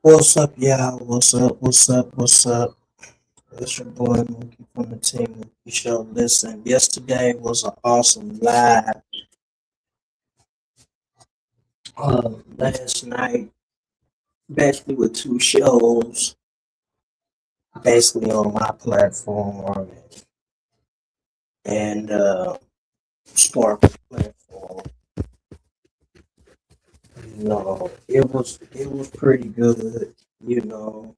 What's up, y'all? What's up? What's up? What's up? It's your boy Mookie from the team Mookie Show. Listen, yesterday was an awesome live. Last night, basically with two shows, basically on my platform and Spark platform. It was pretty good, you know,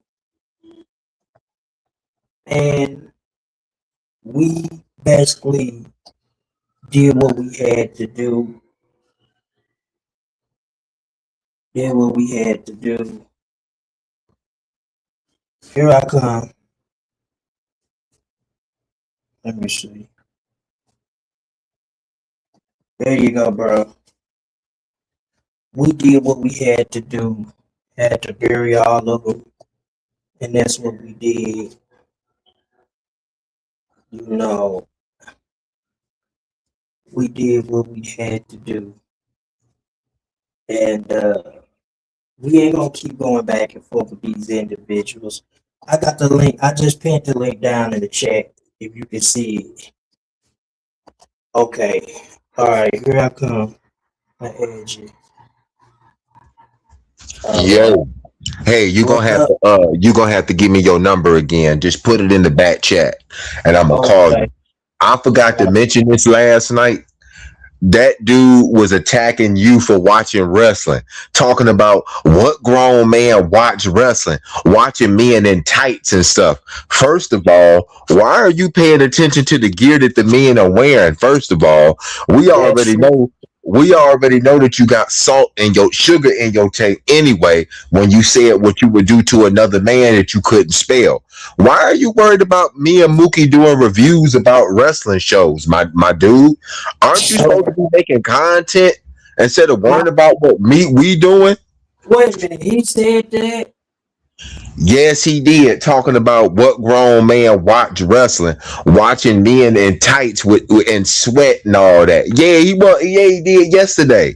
and we basically did what we had to do. Did what we had to do. Here I come. Let me see. There you go, bro. We did what we had to do. Had to bury all of them, and that's what we did. You know, we did what we had to do, and we ain't gonna keep going back and forth with these individuals. I got the link. I just pinned the link down in the chat. If you can see it. Okay. All right. Here I come. I add you. All right. Yo, hey, What's up? you gonna have to give me your number again. Just put it in the back chat, and I'm gonna call Okay. you. I forgot to mention this last night. That dude was attacking you for watching wrestling, talking about what grown man watch wrestling, watching men in tights and stuff. First of all, why are you paying attention to the gear that the men are wearing? First of all, we That's already true. know. We already know that you got salt and your sugar in your tank anyway when you said what you would do to another man that you couldn't spell. Why are you worried about me and Mookie doing reviews about wrestling shows, my dude? Aren't you supposed to Oh, be making content instead of my, worrying about what we doing? wait a minute. He said that. Yes, he did. Talking about what grown man watch wrestling, watching men in tights and sweat and all that. Yeah, he was. Yeah, he did yesterday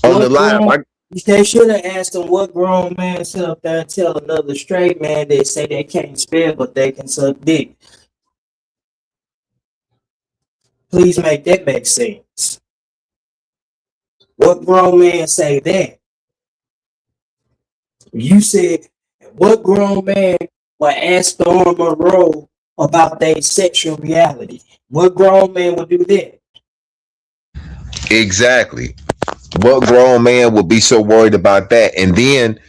on the What live. grown? They should have asked him what grown man sit up there and tell another straight man they say they can't spell but they can suck dick. Please make that make sense. What grown man say that? You said what grown man will ask Storm Monroe about their sexual reality? What grown man would do that? Exactly. What grown man would be so worried about that? And then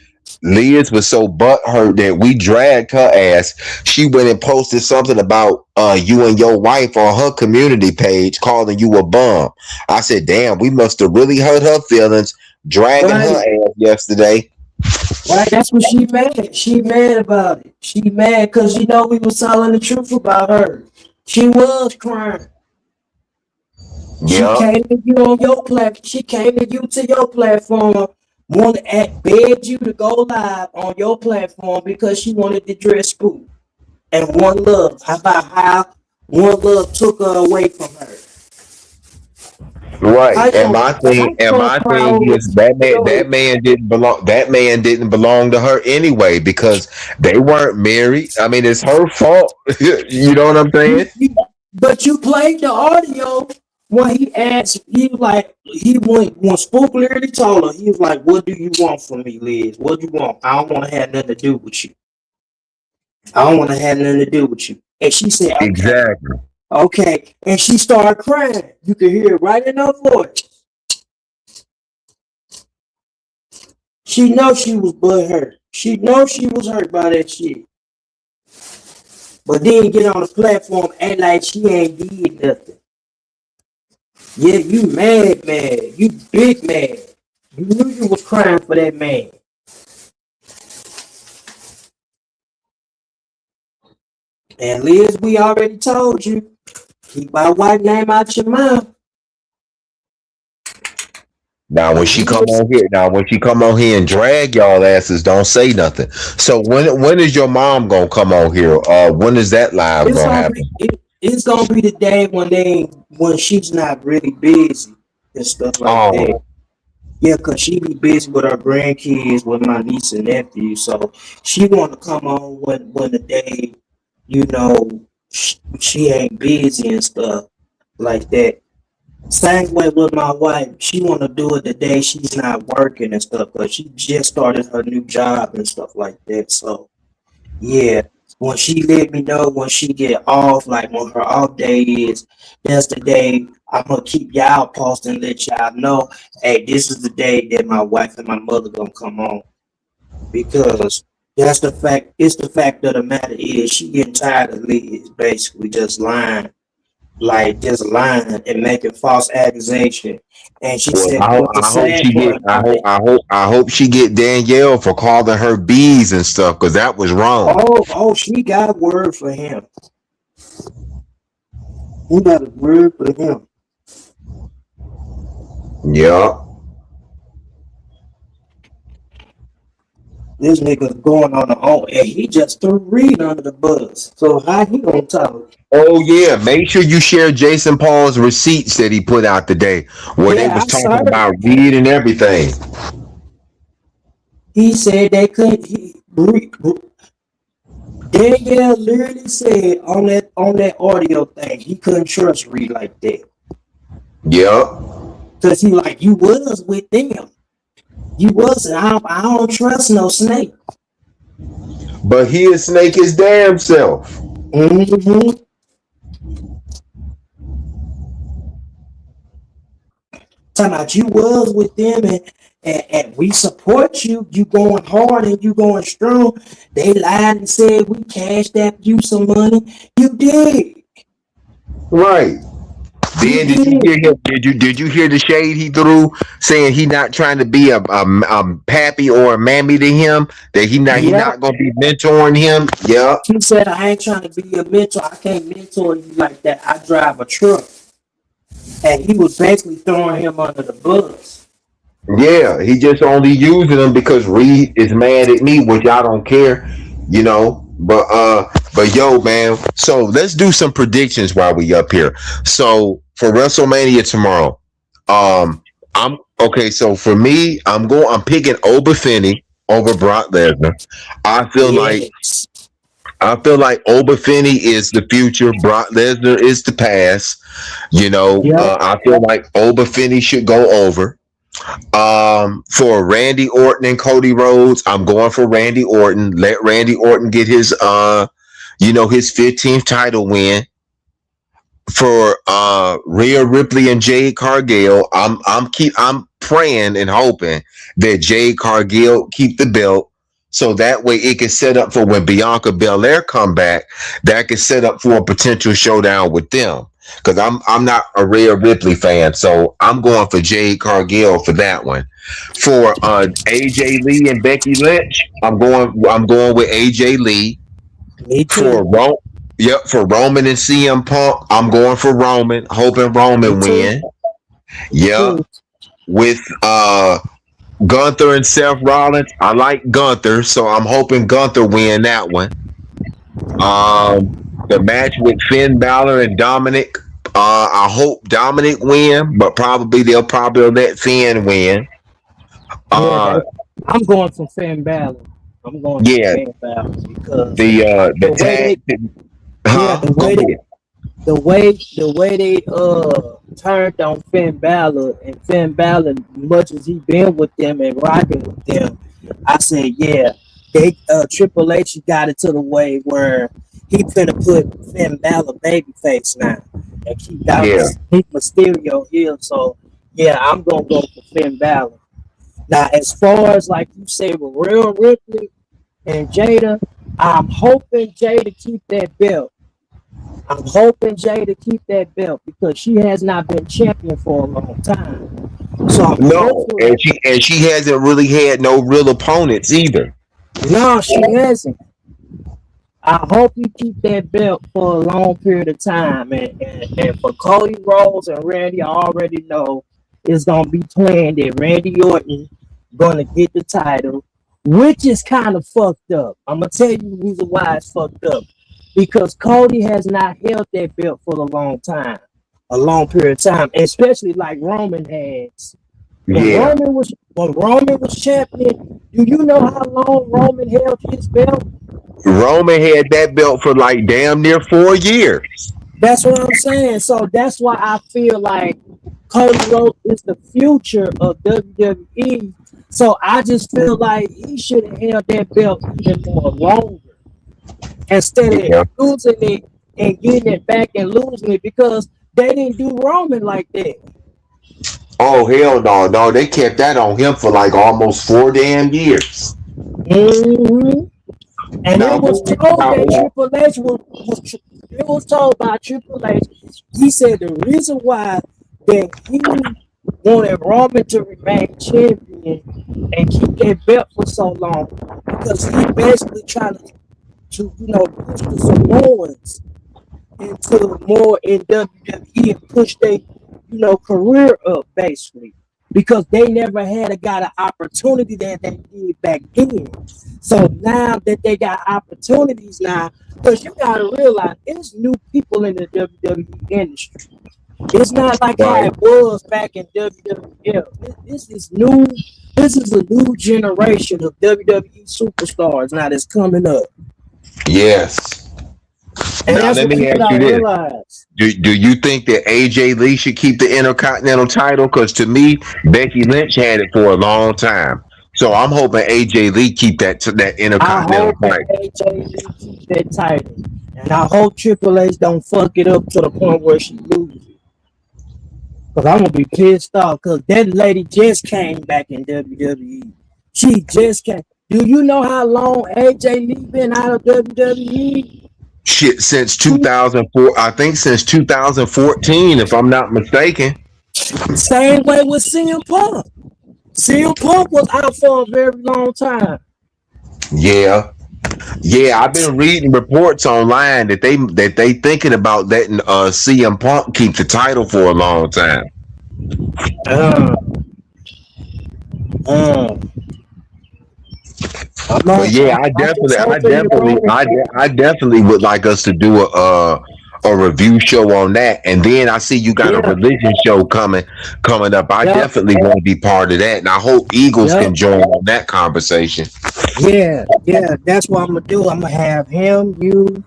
Liz was so butthurt that we dragged her ass. She went and posted something about you and your wife on her community page, calling you a bum. I said, damn, we must have really hurt her feelings, dragging her Right, ass yesterday. right. That's what she mad. She mad about it. She mad because you know we was telling the truth about her. She was crying. She Yeah, came to you on your platform. She came to you to your platform. Wanted at begged you to go live on your platform because she wanted to dress spook. And One Love. How about how One Love took her away from her? right. How how you And gonna my cry thing over is that your man didn't belong. That man didn't belong to her anyway because they weren't married. I mean, it's her fault. You know what I'm saying? but you played the audio when he asked, he was like, he went, when Spook literally told her, he was like, what do you want from me, Liz? What do you want? I don't want to have nothing to do with you. I don't want to have nothing to do with you. And she said, okay, Exactly. okay. And she started crying. You could hear it right in her voice. She knows she was butt hurt. She knows she was hurt by that shit. But then get on the platform and like she ain't did nothing. Yeah, you mad. You big mad. You knew you was crying for that man. And Liz, we already told you, keep my white name out your mouth. Cause you was When she come on here and drag y'all asses, don't say nothing. So when is your mom gonna come on here? When is that live it's gonna gonna be happen? it's gonna be the day when she's not really busy and stuff like that. Oh, Yeah, cause she be busy with her grandkids, with my niece and nephew. So she want to come on when the day, you know, she ain't busy and stuff like that. Same way with my wife. She want to do it the day she's not working and stuff, cause she just started her new job and stuff like that. So yeah, when she let me know when she get off, like when her off day is, that's the day I'm gonna keep y'all posted and let y'all know, hey, this is the day that my wife and my mother gonna come on. Because that's the fact, it's the fact of the matter is she getting tired of Liz basically just lying, like just lying and making false accusation. And she Well, said, but the I hope sad she get. part about it, I hope she get Danielle for calling her bees and stuff because that was wrong. she got a word for him. He got a word for him. Yeah. This nigga going on the own, and he just threw Reed under the bus. So how he gonna talk? Oh yeah. Make sure you share Jason Paul's receipts that he put out today, where they Yeah, was I saw talking it. about Reed and everything. He said they couldn't. Danielle literally said on that audio thing he couldn't trust Reed like that Yeah. because he like you was with them. You wasn't. I don't trust no snake. But he'll snake his damn self. Mm-hmm. Talking about you was with them and we support you. You going hard and you going strong. They lied and said we cashed out you some money. You did. Right. You Then did you did. hear him? Did you hear the shade he threw saying he not trying to be a pappy or a mammy to him? That he Yep. not gonna be mentoring him? Yeah. He said I ain't trying to be a mentor. I can't mentor you like that. I drive a truck. And he was basically throwing him under the bus. Yeah, he just only using them because Reed is mad at me, which I don't care, you know. But yo, man. So let's do some predictions while we up here. So for WrestleMania tomorrow, I'm okay. So for me, I'm picking Oba Fenny over Brock Lesnar. I feel like Yes. I feel like Oba Fenny is the future. Brock Lesnar is the past. You know, Yep. I feel like Oba Fenny should go over. For Randy Orton and Cody Rhodes, I'm going for Randy Orton. Let Randy Orton get his his 15th title win. For Rhea Ripley and Jade Cargill, I'm praying and hoping that Jade Cargill keep the belt so that way it can set up for when Bianca Belair come back, that can set up for a potential showdown with them. Because I'm not a Rhea Ripley fan, so I'm going for Jade Cargill for that one. For AJ Lee and Becky Lynch, I'm going with AJ Lee. Me For too. Rome, yep, for Roman and CM Punk, I'm going for Roman, hoping Me Roman too. win. Me Yep. too. With Gunther and Seth Rollins, I like Gunther, so I'm hoping Gunther win that one. The match with Finn Balor and Dominic, I hope Dominic win, but they'll probably let Finn win. Yeah, Uh, I'm going for Finn Balor. I'm going for yeah, Finn Balor because the the way tag, they, yeah, huh? Go ahead. the way they turned on Finn Balor and Finn Balor, much as he been with them and rocking with them, I said, yeah, they Triple H got it to the way where he finna put Finn Balor babyface now and Yeah, keep Mysterio here. So yeah, I'm gonna go for Finn Balor. Now, as far as like you say with Real Ripley and Jada, I'm hoping Jada keep that belt. I'm hoping Jada keep that belt because she has not been champion for a long time. So I'm no, hopeful. and she hasn't really had no real opponents either. No, she hasn't. I hope he keep that belt for a long period of time. And for Cody Rhodes and Randy, I already know it's gonna be planned that Randy Orton gonna get the title, which is kind of fucked up. I'm gonna tell you the reason why it's fucked up. Because Cody has not held that belt for a long time, a long period of time, especially like Roman has. Yeah. When Roman was champion, do you know how long Roman held his belt? Roman had that belt for like damn near 4 years. That's what I'm saying. So that's why I feel like Cody Rhodes is the future of WWE. So I just feel like he should have held that belt even more longer instead of Yeah. losing it and getting it back and losing it because they didn't do Roman like that. Oh hell no, no, they kept that on him for like almost 4 damn years. hmm And it Now, was told that Triple H it was told by Triple H. He said the reason why that he wanted Roman to remain champion and keep that belt for so long because he basically trying to push the Samoans into more in WWE and push their career up basically because they never got an opportunity that they did back then. So now that they got opportunities now, because you gotta realize it's new people in the WWE industry. It's not like how right. it was back in WWF. This is new. This is a new generation of WWE superstars now that's coming up, Yes. and Now that's let what me people ask you gotta this: realize. Do you think that AJ Lee should keep the Intercontinental title? Because to me, Becky Lynch had it for a long time. So I'm hoping AJ Lee keep that I Intercontinental hope that title. AJ Lee keeps that title, and I hope Triple H don't fuck it up to the point where she loses. Cause I'm gonna be pissed off. Cause that lady just came back in WWE. She just came. Do you know how long AJ Lee been out of WWE? Shit, since 2004, I think since 2014, if I'm not mistaken. Same way with CM Punk. CM Punk was out for a very long time. Yeah. Yeah, I've been reading reports online that they thinking about letting CM Punk keep the title for a long time. Uh, uh, But yeah, I'm just hoping you're wrong. I definitely would like us to do a review show on that. And then I see you got a Yeah, religion show coming up. I yep, definitely want to be part of that, and I hope Eagles yep. can join on that conversation. Yeah. That's what I'm gonna do. I'm gonna have him, you,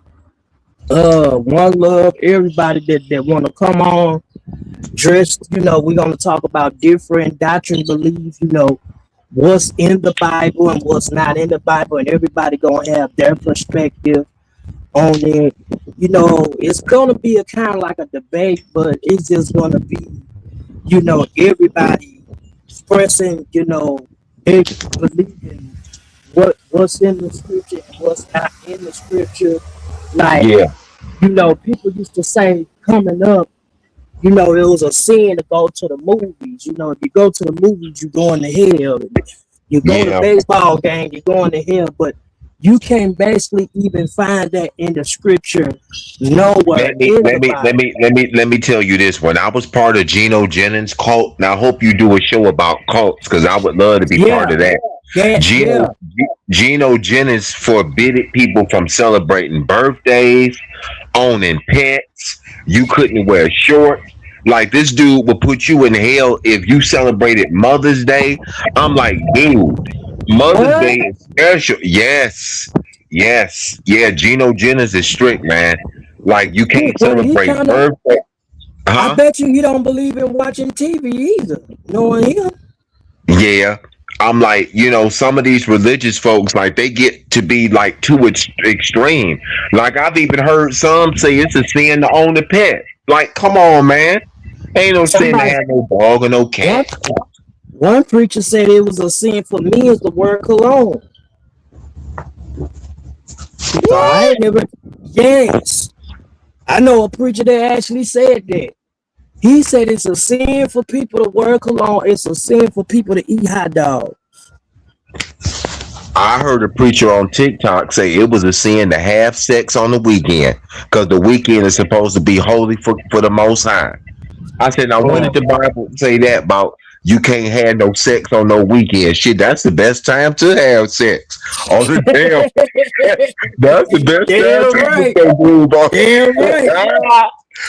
One Love, everybody that wanna come on dressed. We're gonna talk about different doctrine beliefs. What's in the Bible and what's not in the Bible, and everybody gonna have their perspective on it. It's gonna be a kind of like a debate, but it's just gonna be, everybody expressing, they believe in what's in the scripture and what's not in the scripture. Like, Yeah, people used to say coming up, it was a sin to go to the movies. If you go to the movies, you're going to hell. You go to yeah. baseball game, you're going to hell. But you can basically even find that in the scripture nowhere in the Bible. Let me tell you this. When I was part of Geno Jennings cult, and I hope you do a show about cults because I would love to be part Yeah, of that. yeah, Geno yeah. Geno Jennings forbidded people from celebrating birthdays, owning pets. You couldn't wear shorts. Like this dude would put you in hell if you celebrated Mother's Day. I'm like, dude, Mother's What? Day is special. Yes, yes, yeah. Geno Jennings is strict, man. Like you Yeah, can't but he celebrate kind of, birthday, I huh? bet you he don't believe in watching TV either. Knowing him. Yeah. I'm like, some of these religious folks, like, they get to be like too extreme. Like, I've even heard some say it's a sin to own a pet. Like, come on, man. Ain't no sin to Somebody, have no dog or no one, cat. one preacher said it was a sin for me is the word cologne. So I What? ain't never, yes. I know a preacher that actually said that. He said it's a sin for people to wear cologne. It's a sin for people to eat hot dogs. I heard a preacher on TikTok say it was a sin to have sex on the weekend because the weekend is supposed to be holy for the Most High. I said, now, when did the Bible say that about you can't have no sex on no weekend? Shit, that's the best time to have sex. On the damn, that's the best Damn time right. to move on. Damn right.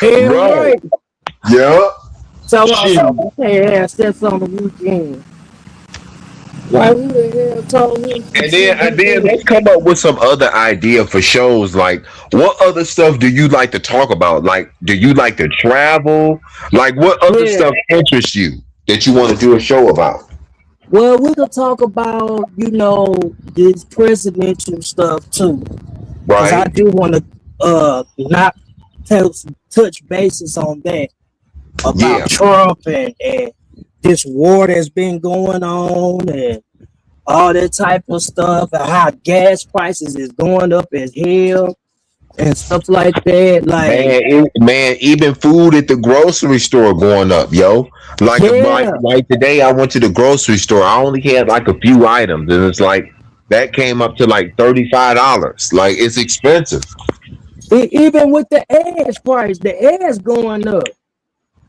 Damn Right. right. Yeah. So Shit. they asked that's on the weekend. Like who the hell told him some shit he And then did? let's come up with some other idea for shows. Like, what other stuff do you like to talk about? Like, do you like to travel? Like, what other Yeah. stuff interests you that you want to do a show about? Well, we could talk about, this presidential stuff too. Cause I Right? do want to not touch bases on that about Yeah. Trump and this war that's been going on and all that type of stuff and how gas prices is going up as hell and stuff like that. Like, Man, even food at the grocery store going up, yo. yeah, Like today, I went to the grocery store. I only had like a few items, and it's like that came up to like $35. Like it's expensive. even with the ass price, the ass going up.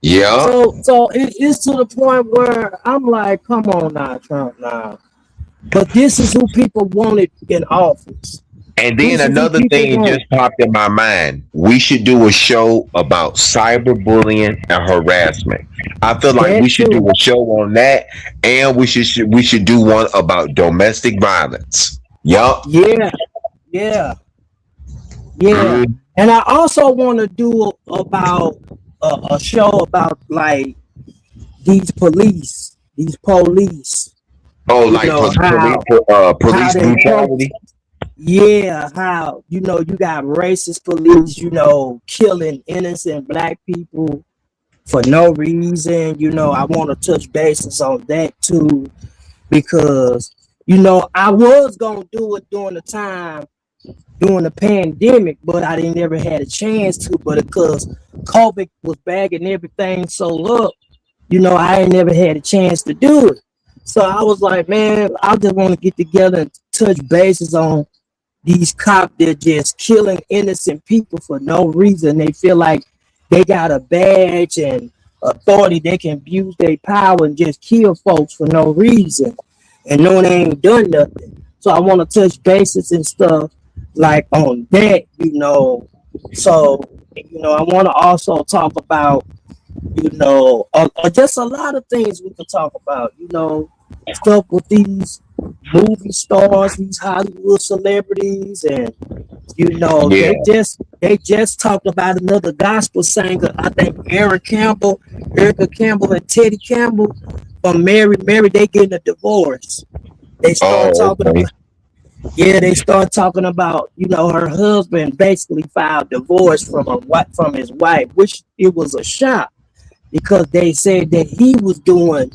Yeah. So it's to the point where I'm like, come on now, Trump now. But this is who people wanted in office. And then This is who another people thing want. just popped in my mind. We should do a show about cyberbullying and harassment. I feel like That we should do too. a show on that, and we should do one about domestic violence. Yup. Yeah, yeah, yeah. Mm. And I also want to do about a show about like these police. Oh, You like know how police they brutality. yeah, how you got racist police, killing innocent black people for no reason. I want to touch bases on that too because I was gonna do it during the pandemic, but I didn't ever had a chance to. But because COVID was bagging everything so up, I ain't never had a chance to do it. So I was like, man, I just want to get together and touch bases on these cops that just killing innocent people for no reason. They feel like they got a badge and authority. They can abuse their power and just kill folks for no reason and knowing they ain't done nothing. So I want to touch bases and stuff like on that. So, I want to also talk about, just a lot of things we could talk about, stuff with these movie stars, these Hollywood celebrities, and Yeah. they just talked about another gospel singer. I think Erica Campbell, and Teddy Campbell from Mary. They getting a divorce. They start Oh, talking okay. about they start talking about her husband basically filed divorce from his wife, which it was a shock because they said that he was doing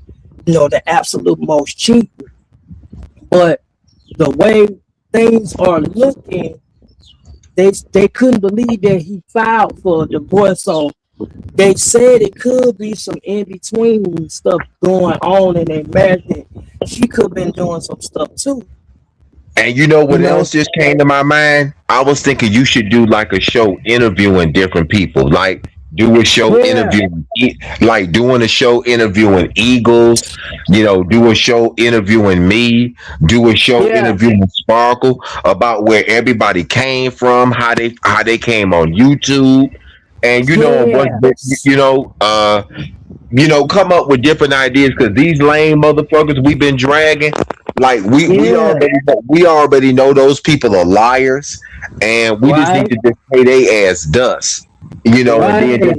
the absolute most cheating. But the way things are looking, they couldn't believe that he filed for a divorce. So they said it could be some in between stuff going on in their marriage. That she could have been doing some stuff too. And you know You what know? else just came to my mind? I was thinking you should do like a show interviewing different people. Like do a show Yeah, interviewing, like doing a show interviewing Eagles. Do a show interviewing me. Do a show yeah, interviewing Sparkle about where everybody came from, how they came on YouTube, and what yes, come up with different ideas because these lame motherfuckers we've been dragging, like yeah, we already know those people are liars, and we just need right, to just pay they ass dust, and then right,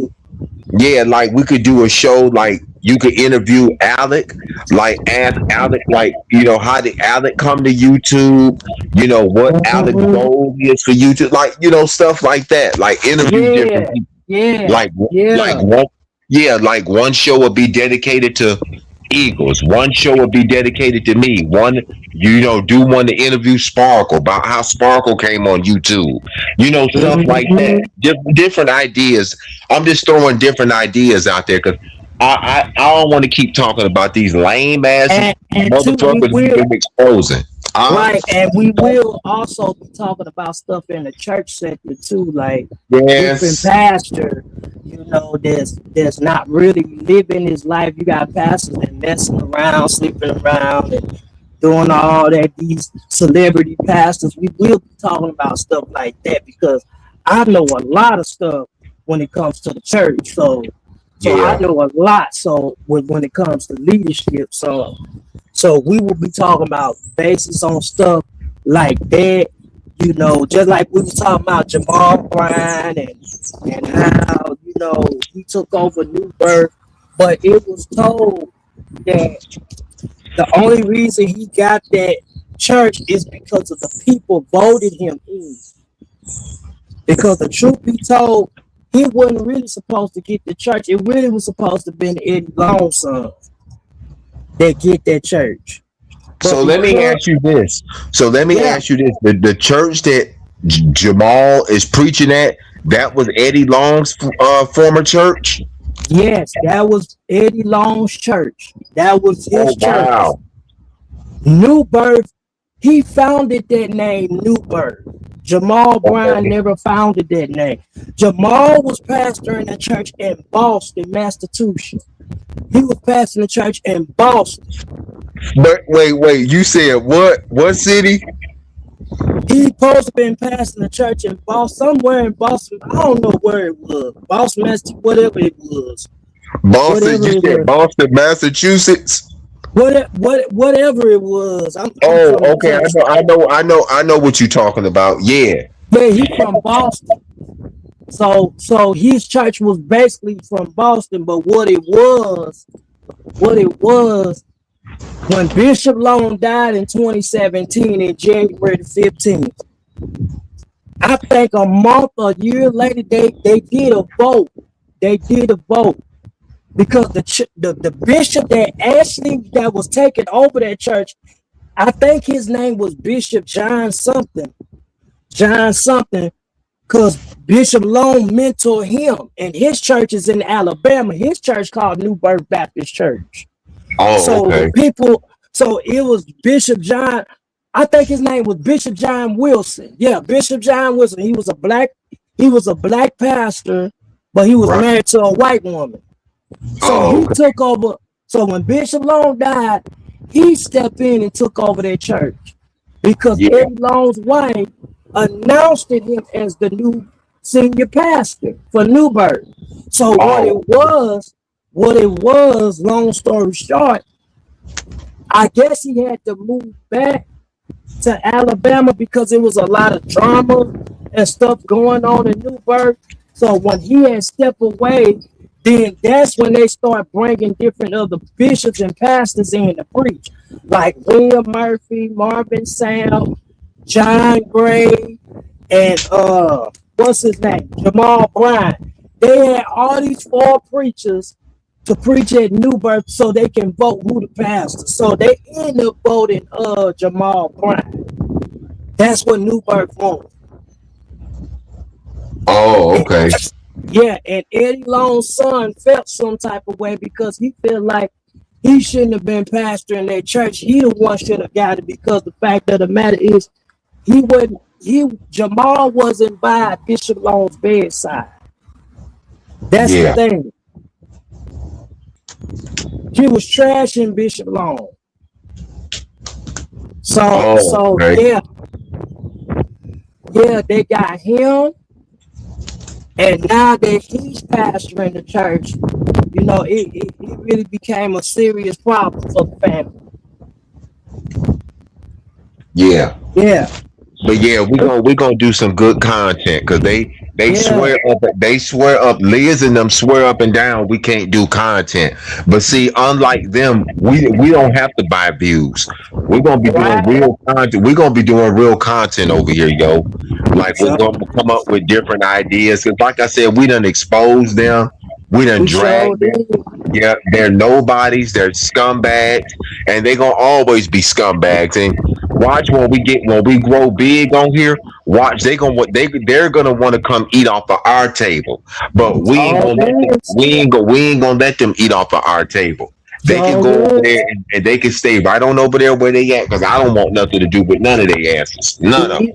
yeah, like we could do a show like you could interview Alec, like ask Alec, like how did Alec come to YouTube, what Alec's mhm, goal is for YouTube, like stuff like that, like interview different yeah, people. yeah, Like like yeah, one yeah, like one show would be dedicated to Eagles. One show would be dedicated to me. One, do one to interview Sparkle about how Sparkle came on YouTube. Stuff like that. mhm. Different ideas. I'm just throwing different ideas out there because I don't want to keep talking about these lame ass And two, we motherfuckers we've will. been exposing. Right, and we will also be talking about stuff in the church sector too, like different Yes. pastor, that's not really living his life. You got pastors that messing around, sleeping around, and doing all that. These celebrity pastors, we will be talking about stuff like that because I know a lot of stuff when it comes to the church. So So I Yeah. know a lot. So when it comes to leadership, so we will be talking about basis on stuff like that. You know, just like we was talking about Jamal Bryant and how he took over New Birth, but it was told that the only reason he got that church is because of the people voted him in. Because the truth be told, he wasn't really supposed to get the church. It really was supposed to be Eddie Long's son that get that church. So But let me because, ask you this. So let me yeah, ask you this. The church that Jamal is preaching at, that was Eddie Long's former church. yes, that was Eddie Long's church. That was Oh his church. wow. New Birth, he founded that name, New Birth. Jamal Bryant Okay. never founded that name. Jamal was pastoring a church in Boston, Massachusetts. He was pastoring a church in Boston. But wait. You said what? What city? He supposed to been pastoring a church in Boston, somewhere in Boston. I don't know where it was. Boston, Massachusetts, whatever it was. Boston. Whatever You it said was. Boston, Massachusetts. Whatever it was. I'm Oh, from the okay. country. I know what you're talking about. Yeah. Yeah, he from Boston. So his church was basically from Boston, but what it was when Bishop Long died in 2017 in January the 15th. I think a month or a year later they did a vote. They did a vote because the bishop that was taking over that church, I think his name was Bishop John something. John something, because Bishop Long mentored him, and his church is in Alabama. His church called New Birth Baptist Church. Oh, So the okay. people, so it was Bishop John. I think his name was Bishop John Wilson. Yeah, Bishop John Wilson. He was a black pastor, but he was Right. married to a white woman. So Oh, he okay. took over. So when Bishop Long died, he stepped in and took over their church because Yeah. Eddie Long's wife announced him as the new senior pastor for New Birth. So Oh, what it was, long story short, I guess he had to move back to Alabama because there was a lot of drama and stuff going on in New Birth. So when he had stepped away, then that's when they start bringing different other bishops and pastors in to preach, like William Murphy, Marvin Sam, John Gray, and what's his name, Jamal Bryant. They had all these four preachers to preach at New Birth so they can vote who the pastor. So they end up voting Jamal Bryant. That's what New Birth wanted. oh, And, okay. yeah, and Eddie Long's son felt some type of way because he felt like he shouldn't have been pastor in that church. He the one should have got it because the fact of the matter is Jamal wasn't by Bishop Long's bedside. That's the Yeah. thing. He was trashing Bishop Long. So Oh, so okay. yeah, they got him, and now that he's pastoring the church, it really became a serious problem for the family. Yeah. Yeah, But yeah, we gonna do some good content because they yeah. swear up Liz and them swear up and down we can't do content. But see, unlike them, we don't have to buy views. We're gonna be doing Right. real content. We're gonna be doing real content over here, yo. Like we're So gonna come up with different ideas. Cause like I said, we done exposed them. We done we showed dragged them. it. Yeah, they're nobodies. They're scumbags, and they're gonna always be scumbags. And watch when we grow big on here. Watch they're gonna want to come eat off of our table, but John Lewis. we ain't gonna let them eat off of our table. They can John go over Lewis. there and they can stay right on over there where they at because I don't want nothing to do with none of their asses. None of them.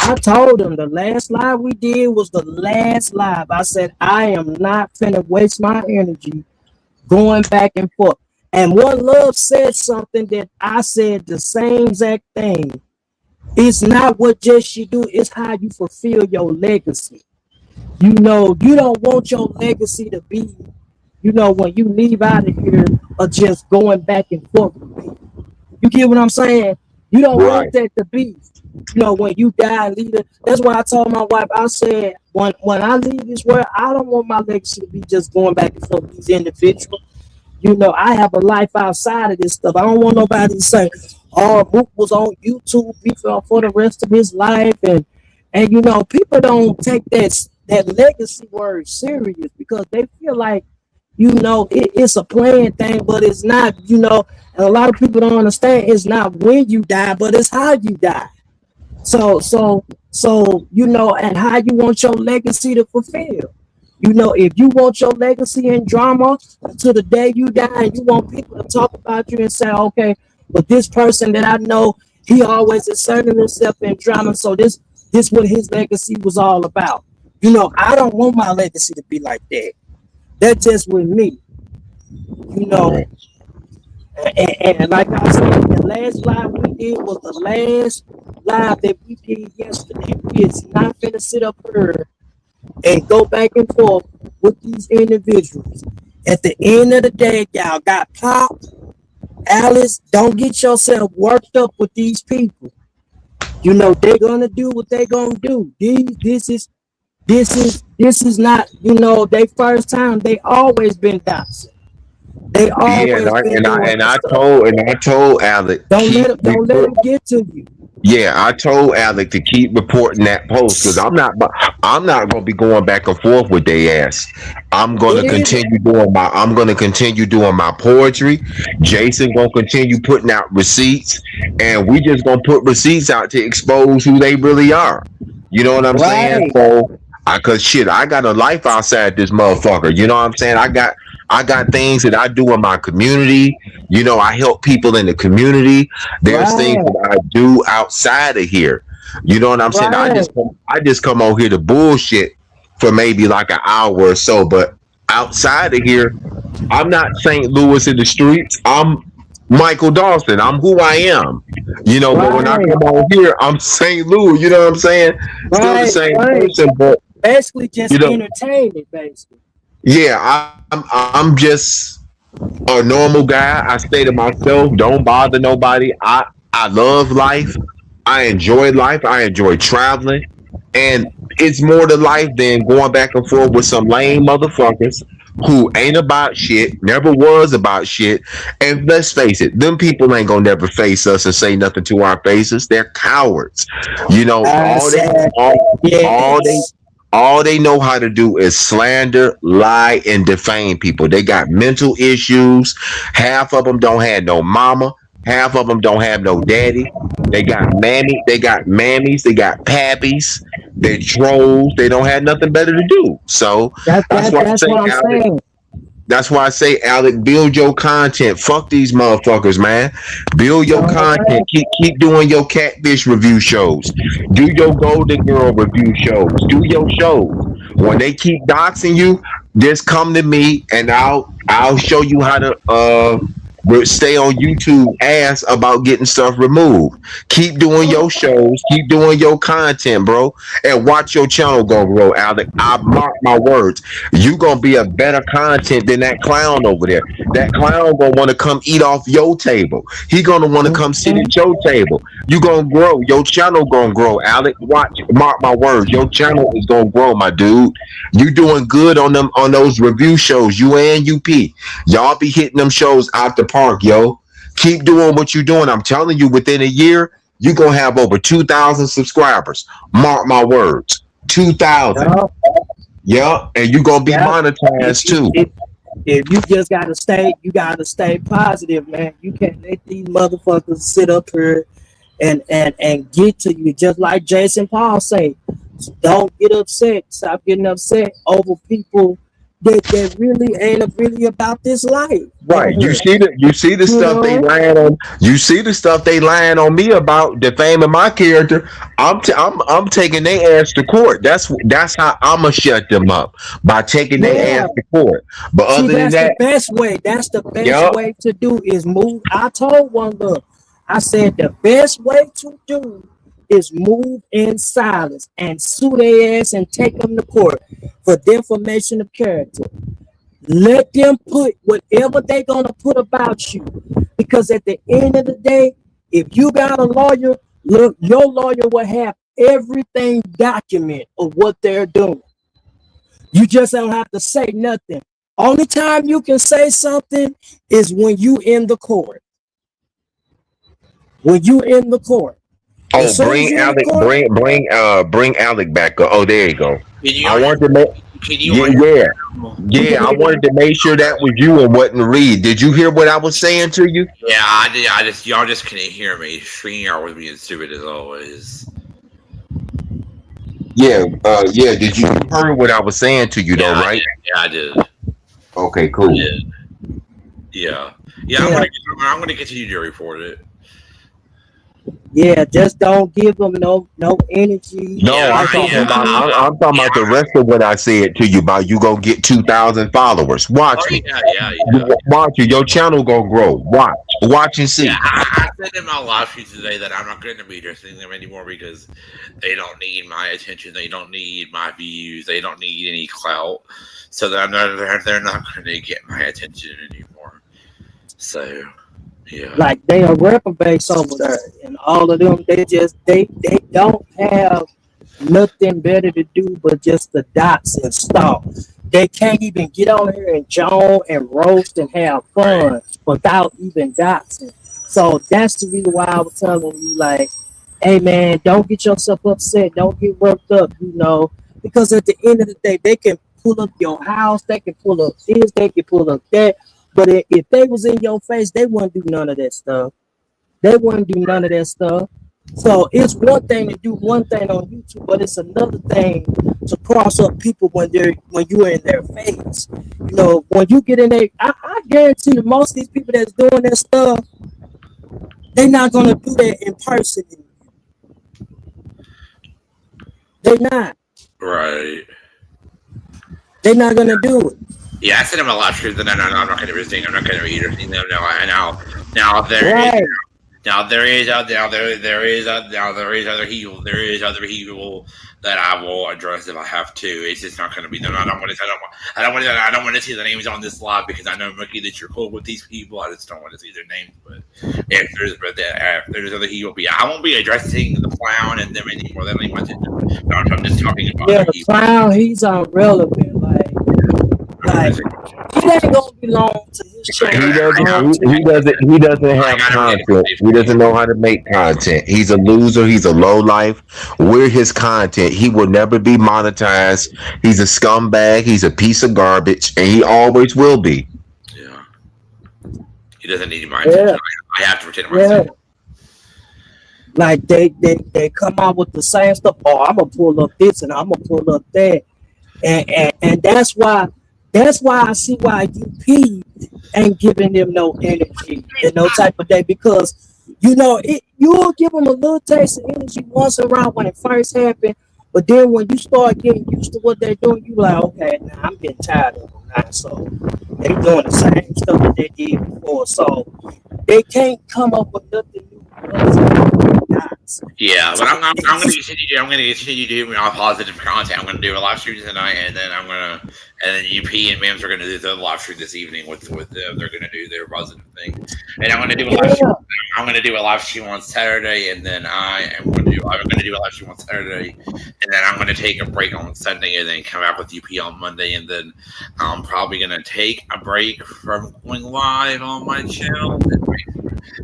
I told him the last live we did was the last live. I said, I am not finna waste my energy going back and forth. And One Love said something that I said the same exact thing. It's not what just you do, it's how you fulfill your legacy. You don't want your legacy to be you know, when you leave out of here, of just going back and forth with people. You get what I'm saying? You don't Right. want that to be. You know, when you die, leave it. That's why I told my wife, I said, when I leave this world, I don't want my legacy to be just going back and forth with these individuals. You know, I have a life outside of this stuff. I don't want nobody to say, "Oh, Book was on YouTube for the rest of his life," and you know, people don't take that legacy word serious because they feel like, you know, it's a playing thing, but it's not. You know, and a lot of people don't understand. It's not when you die, but it's how you die. So you know, and how you want your legacy to fulfill. You know, if you want your legacy in drama to the day you die, and you want people to talk about you and say, okay, but this person that I know, he always inserted himself in drama, so this what his legacy was all about. You know, I don't want my legacy to be like that. That's just with me. You know, Right. and like I said, the last live we did was the last live that we did yesterday. We is not gonna sit up here and go back and forth with these individuals. At the end of the day, y'all got popped. Alice, don't get yourself worked up with these people. You know, they're gonna do what they're gonna do. This is not, you know, they first time. They always been dancing. They Yeah, always been doing and this I stuff. told Alec Don't let keep them, don't let them get to you. yeah, I told Alec to keep reporting that post because I'm not gonna be going back and forth with their ass. Me either. I'm gonna continue doing my poetry. Jason gonna continue putting out receipts, and we just gonna put receipts out to expose who they really are. You know what I'm saying? Right, So I cause shit, I got a life outside this motherfucker. You know what I'm saying? I got things that I do in my community. You know, I help people in the community. There's things right, that I do outside of here. You know what I'm saying? right, I just come on here to bullshit for maybe like an hour or so, but outside of here, I'm not St. Louis in the streets. I'm Michael Dawson. I'm who I am. You know, but when I right, come on here, I'm St. Louis. You know what I'm saying? Still the right, same right. person, but Basically, you just know, entertainment, basically. yeah, I'm just a normal guy. I stay to myself. Don't bother nobody. I love life. I enjoy life. I enjoy traveling, and it's more to life than going back and forth with some lame motherfuckers who ain't about shit, never was about shit. And let's face it, them people ain't gonna never face us and say nothing to our faces. They're cowards. You know, I said, all they yes. all they know how to do is slander, lie, and defame people. They got mental issues. Half of them don't have no mama. Half of them don't have no daddy. They got mammy. They got mammies. They got pappies. They're trolls. They don't have nothing better to do. So That, that's that, why I that's say, what I'm Alex. saying. That's why I say, Alec, build your content. Fuck these motherfuckers, man. Build You know your what I'm content. saying? Keep doing your catfish review shows. Do your golden girl review shows. Do your shows. When they keep doxing you, just come to me and I'll show you how to stay on YouTube ass about getting stuff removed. Keep doing your shows, keep doing your content, bro, and watch your channel gonna grow, Alec. I mark my words. You gonna be a better content than that clown over there. That clown gonna want to come eat off your table. He gonna want to come sit Mhm. at your table. You gonna grow. Your channel gonna grow, Alec. Watch, mark my words. Your channel is gonna grow, my dude. You doing good on those review shows. You and UP. Y'all be hitting them shows out the park, yo. Keep doing what you're doing. I'm telling you, within a year, you're gonna have over 2,000 subscribers. Mark my words. 2,000. Yeah, Yeah, and you're gonna be yeah. If, monetized if, too. if, if you just gotta stay positive, man. You can't let these motherfuckers sit up here and get to you. Just like Jason Paul say, don't get upset. Stop getting upset over people that really ain't really about this life Right. on here. You see the You stuff they know? lying on. You see the stuff they lying on me about defaming my character. I'm taking their ass to court. That's how I'ma shut them up by taking their Yeah. ass to court. But See, other than that's the that, best way. That's the best yup. way to do is move. I told one girl, I said the best way to do is move in silence and sue their ass and take them to court for defamation of character. Let them put whatever they're gonna put about you, because at the end of the day, if you got a lawyer, look, your lawyer will have everything document of what they're doing. You just don't have to say nothing. Only time you can say something is when you in the court. When you in the court. Oh, As soon as bring you in the Alec, court, bring Alec back up. Oh, there you go. Can you I on wanted to make, can you yeah, on your yeah, we yeah. can I hear wanted you. to make sure that was you and wasn't Reed. Did you hear what I was saying to you? Yeah, I did. I just y'all just couldn't hear me. StreamYard was being stupid as always. Yeah, yeah. Did you heard what I was saying to you though? Yeah, I Right? did. Yeah, I did. Okay, I cool. did. Yeah, yeah. Yeah, I'm gonna continue to report it. yeah. Just don't give them no energy. No, Yeah, I'm Like on talking about YouTube. I'm talking about the rest of what I said to you about you gonna get 2,000 followers. Oh Watch me. yeah. Watch you. Your channel gonna grow. Watch and Yeah, see. I said in my live stream today that I'm not going to be addressing them anymore because they don't need my attention. They don't need my views. They don't need any clout. So they're not going to get my attention anymore. So, yeah. Like they are reprobates over there, and all of them. They don't have nothing better to do but just the dots and stalk. They can't even get on here and jaw and roast and have fun without even doxing. So that's the reason why I was telling you, like, hey man, don't get yourself upset, don't get worked up, because at the end of the day, they can pull up your house, they can pull up this, they can pull up that. But if they was in your face, they wouldn't do none of that stuff. They wouldn't do none of that stuff. So it's one thing to do one thing on YouTube, but it's another thing to cross up people when you're in their face. When you get in there, I guarantee you most of these people that's doing that stuff, they're not gonna do that in person. They're not. Right. They're not gonna do it. Yeah, I said in my live stream that no, I'm not going to be anything. I'm not going to be anything. Now there is. Right. Now there is other people that I will address if I have to. It's just not going to be them. I don't want to see the names on this live because I know, Mookie, that you're cool with these people. I just don't want to see their names. But if there's other people, I won't be addressing the clown and them anymore. That ain't my attention. No, I'm just talking about Yeah, other the people. clown, he's irrelevant. Like he ain't gonna belong to his channel. He doesn't have content. He doesn't know how to make content. He's a loser. He's a low life. We're his content. He will never be monetized. He's a scumbag. He's a piece of garbage, and he always will be. Yeah. He doesn't need my attention. I have to pretend myself. Like they come out with the same stuff. Oh, I'm gonna pull up this and I'm gonna pull up that, and that's why I see why UP ain't giving them no energy and no type of day, because you'll give them a little taste of energy once around when it first happened, but then when you start getting used to what they're doing, you like, okay, now I'm getting tired of them now. So they doing the same stuff that they did before, so they can't come up with nothing new. Yeah, but I'm going to continue doing all positive content. I'm going to do a live stream tonight, and then UP and Mims are going to do the live stream this evening with them. They're going to do their positive thing, and I'm going to do a live stream. I'm going to do a live stream on Saturday, and then I'm going to do a live stream on Saturday, and then I'm going to take a break on Sunday, and then come back with UP on Monday, and then I'm probably going to take a break from going live on my channel and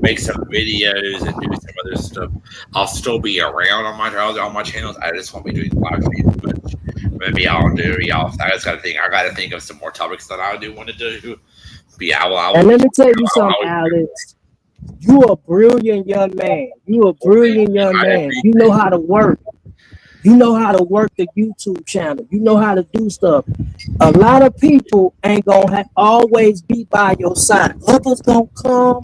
make some videos and do some other stuff. I'll still be around on my channels. I just won't be doing live streams much. Maybe I'll do. I just got to think. I got to think of some more topics that I do want to do. But yeah, and let me tell you something, Alex. You a brilliant young man. You a brilliant young man. You know how to work. You know how to work the YouTube channel. You know how to do stuff. A lot of people ain't gonna always be by your side. Others gonna come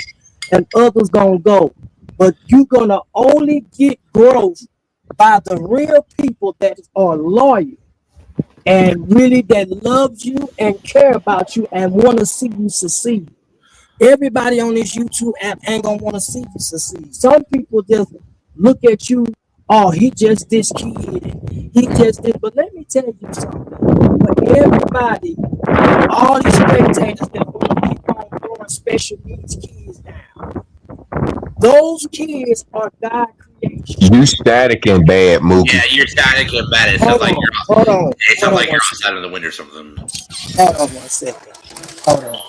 and others gonna go. But you're gonna only get growth by the real people that are loyal and really that loves you and care about you and want to see you succeed. Everybody on this YouTube app ain't gonna want to see you succeed. Some people just look at you, oh, he just this kid, He just did. But let me tell you something. For everybody, all these spectators that want to keep on throwing special needs kids down, those kids are God creation. You static and bad, Yeah, Mookie. you're static and bad. It sounds Hold like on, you're hold on, it hold sounds on like one you're second. outside of the wind or something. Hold on 1 second. Hold on.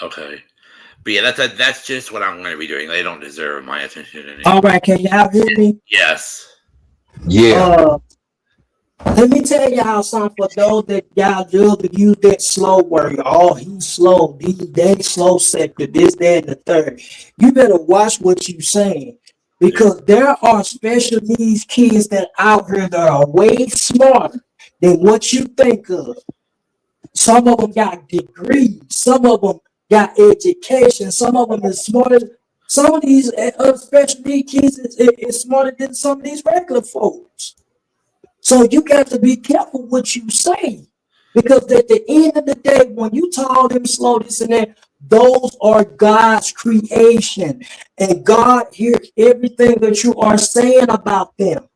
Okay. But yeah, that's just what I'm going to be doing. They don't deserve my attention anymore. All right, can y'all hear me? Yes. Yeah. Let me tell y'all something for those that y'all love to use that slow word. Oh, he's slow. They slow sector, this, that, and the third. You better watch what you saying. Because there are special needs kids that out here that are way smarter than what you think of. Some of them got degrees. Some of them got education. Some of them is smarter. Some of these special needs kids is smarter than some of these regular folks. So you got to be careful what you say. Because at the end of the day, when you tell them slow this and that, those are God's creation. And God hears everything that you are saying about them.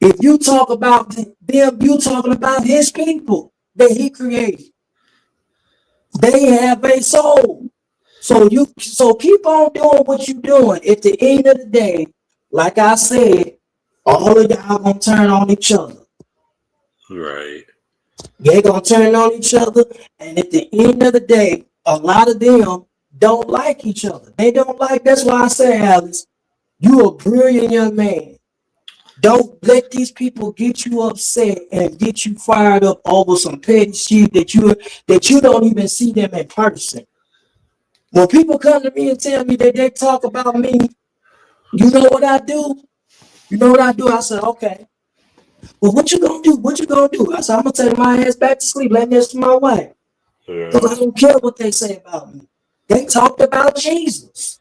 If you talk about them, you talking about his people that he created. They have a soul. So keep on doing what you're doing. At the end of the day, like I said, all of y'all gonna turn on each other. Right. They gonna turn on each other, and at the end of the day, a lot of them don't like each other. They don't like. That's why I say, Alex, you a brilliant young man. Don't let these people get you upset and get you fired up over some petty shit that you don't even see them in person. When people come to me and tell me that they talk about me, you know what I do? You know what I do? I said, okay. Well, what you gonna do? What you gonna do? I said, I'm gonna take my ass back to sleep, let this to my wife. Because I don't care what they say about me. They talked about Jesus.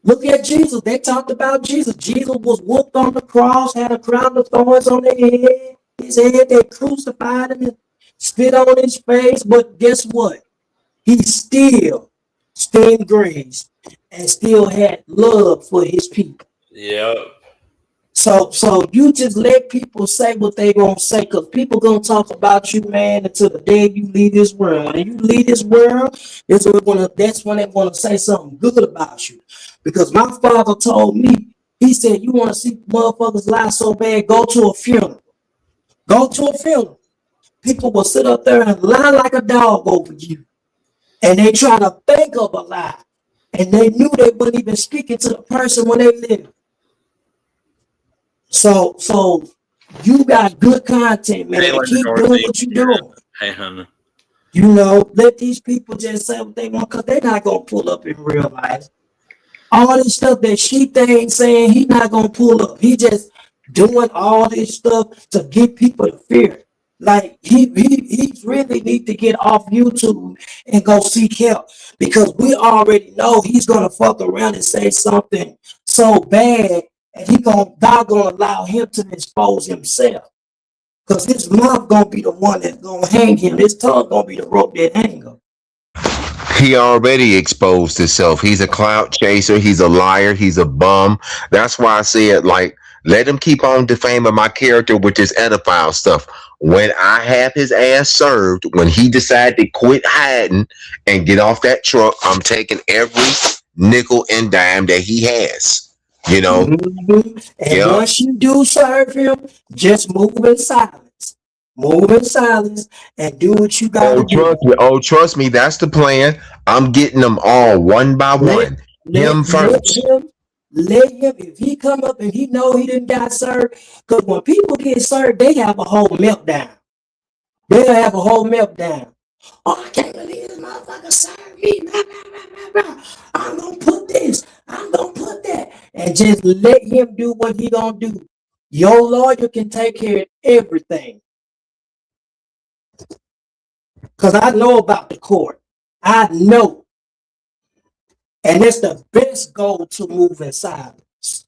Look at Jesus. They talked about Jesus. Jesus was whooped on the cross, had a crown of thorns on their head. His head, they crucified him and spit on his face. But guess what? He still stayed grace and still had love for his people. Yep. So you just let people say what they gonna say, because people gonna talk about you, man, until the day you leave this world. When you leave this world, that's when they wanna say something good about you. Because my father told me, he said, you wanna see motherfuckers lie so bad, go to a funeral. Go to a funeral. People will sit up there and lie like a dog over you. And they try to think of a lie. And they knew they weren't even speaking to the person when they lived. So you got good content, man. Hey, Keep Dorothy. doing what you're doing. Hey, hun. You know, let these people just say what they want, because they're not gonna pull up in real life. All this stuff that she ain't saying, he not gonna pull up. He just doing all this stuff to get people to fear. Like he really need to get off YouTube and go seek help, because we already know he's gonna fuck around and say something so bad, and God gonna allow him to expose himself. Because his mouth gonna be the one that's gonna hang him. His tongue gonna be the rope that hang him. He already exposed himself. He's a clout chaser. He's a liar. He's a bum. That's why I said, like, let him keep on defaming my character with this pedophile stuff. When I have his ass served, when he decided to quit hiding and get off that truck, I'm taking every nickel and dime that he has. You know? Mm-hmm. And Yeah. once you do serve him, just move in silence. Move in silence and do what you gotta do. Trust me, that's the plan. I'm getting them all one by one. Him first. Let him, if he come up and he know he didn't got served, because when people get served, they have a whole meltdown. They'll have a whole meltdown. Oh, I can't believe this motherfucker served me. Blah, blah, blah, blah. I'm gonna put this, I'm gonna put that. And just let him do what he gonna do. Your lawyer can take care of everything. Because I know about the court. I know. And it's the best goal to move in silence.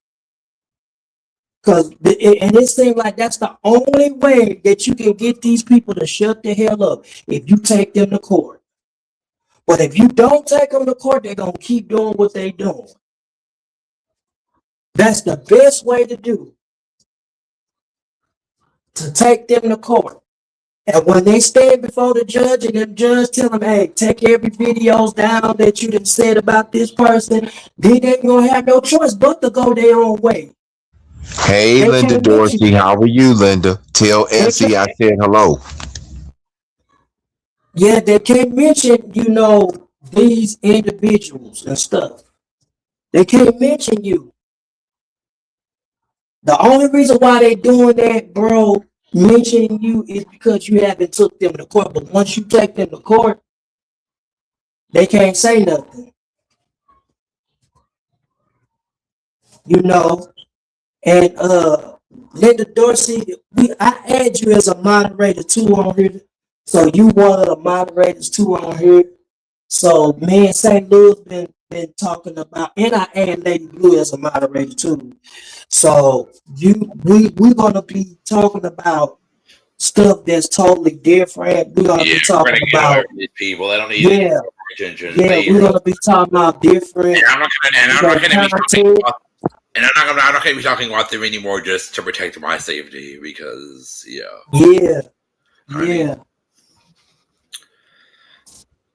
And it seems like that's the only way that you can get these people to shut the hell up, if you take them to court. But if you don't take them to court, they're gonna keep doing what they doing. That's the best way to do, to take them to court. And when they stand before the judge and the judge tell them, hey, take every videos down that you done said about this person, then they ain't gonna have no choice but to go their own way. Hey, They Linda can't Dorsey, mention, how are you, Linda? Tell they Essie I can't, said hello. yeah, they can't mention, these individuals and stuff. They can't mention you. The only reason why they doing that, bro, mentioning you, is because you haven't took them to court. But once you take them to court, they can't say nothing. You know, and Linda Dorsey, I add you as a moderator too on here. So you one of the moderators too on here. So me and St. Louis been talking about, and I add Lady Blue as a moderator too. So we're gonna be talking about stuff that's totally different. We're gonna Yeah, be we're gonna talking get away about, from these people. They don't need any yeah, more attention. yeah, we're gonna be talking about different, And I'm not gonna be talking content. about, and I'm not gonna be talking about them anymore just to protect my safety because Yeah, I mean yeah.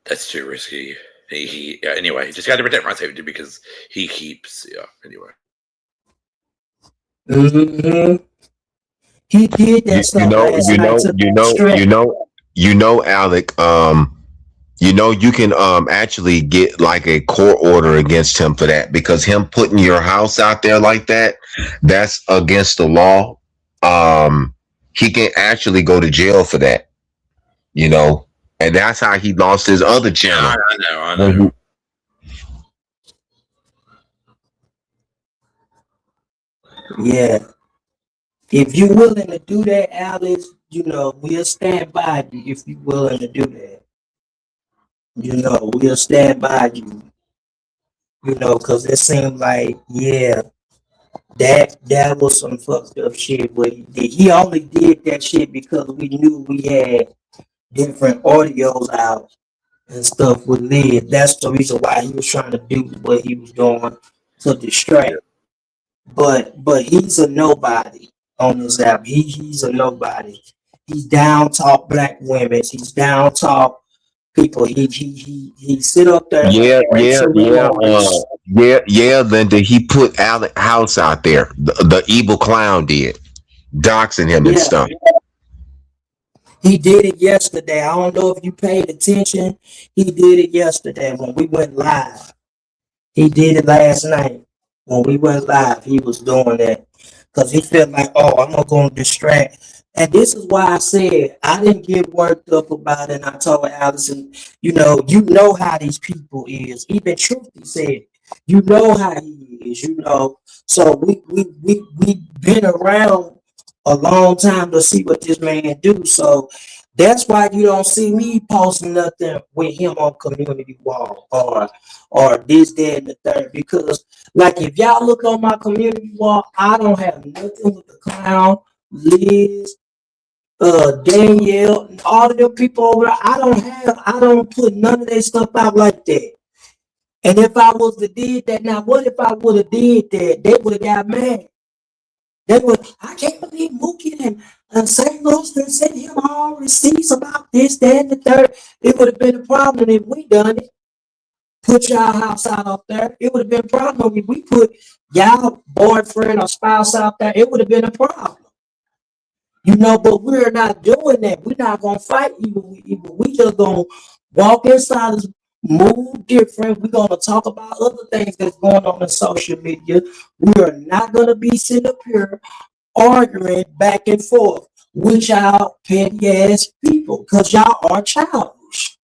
that's too risky. Anyway, just got to protect my safety because he keeps anyway. Mm-hmm. He did that stuff last night to distract. Alec. You can actually get like a court order against him for that, because him putting your house out there like that, that's against the law. He can actually go to jail for that. And that's how he lost his other channel. I know. Yeah. If you're willing to do that, Alex, we'll stand by you if you're willing to do that. We'll stand by you. Because it seemed like, yeah, that was some fucked up shit. But he only did that shit because we knew we had different audios out and stuff with Liz. That's the reason why he was trying to do what he was doing to distract. But he's a nobody on this app. He's a nobody. He's down talk black women. He's down talk people. He sit up there. Yeah, Linda. He put Alec House out there. The evil clown did, doxing him and stuff. He did it yesterday. I don't know if you paid attention. He did it yesterday when we went live. He did it last night when we went live. He was doing that because he felt like, oh, I'm not going to distract. And this is why I said I didn't get worked up about it. And I told Allison, you know how these people is. Even Truthy said, you know how he is. So we been around a long time to see what this man do. So that's why you don't see me posting nothing with him on community wall or this, that, and the third. Because like if y'all look on my community wall, I don't have nothing with the clown, Liz, Danielle, and all of them people over there. I don't put none of their stuff out like that. And if I was to did that, now what if I would have did that? They would have got mad. I can't believe Mookie and St. Louis done sent him all receipts about this, that, and the third. It would have been a problem if we done it. Put y'all house out up there. It would have been a problem if we put y'all boyfriend or spouse out there. It would have been a problem. But we're not doing that. We're not going to fight evil. We just going to walk in silence, move different. We're going to talk about other things that's going on in social media. We are not going to be sitting up here arguing back and forth with y'all petty ass people because y'all are childish.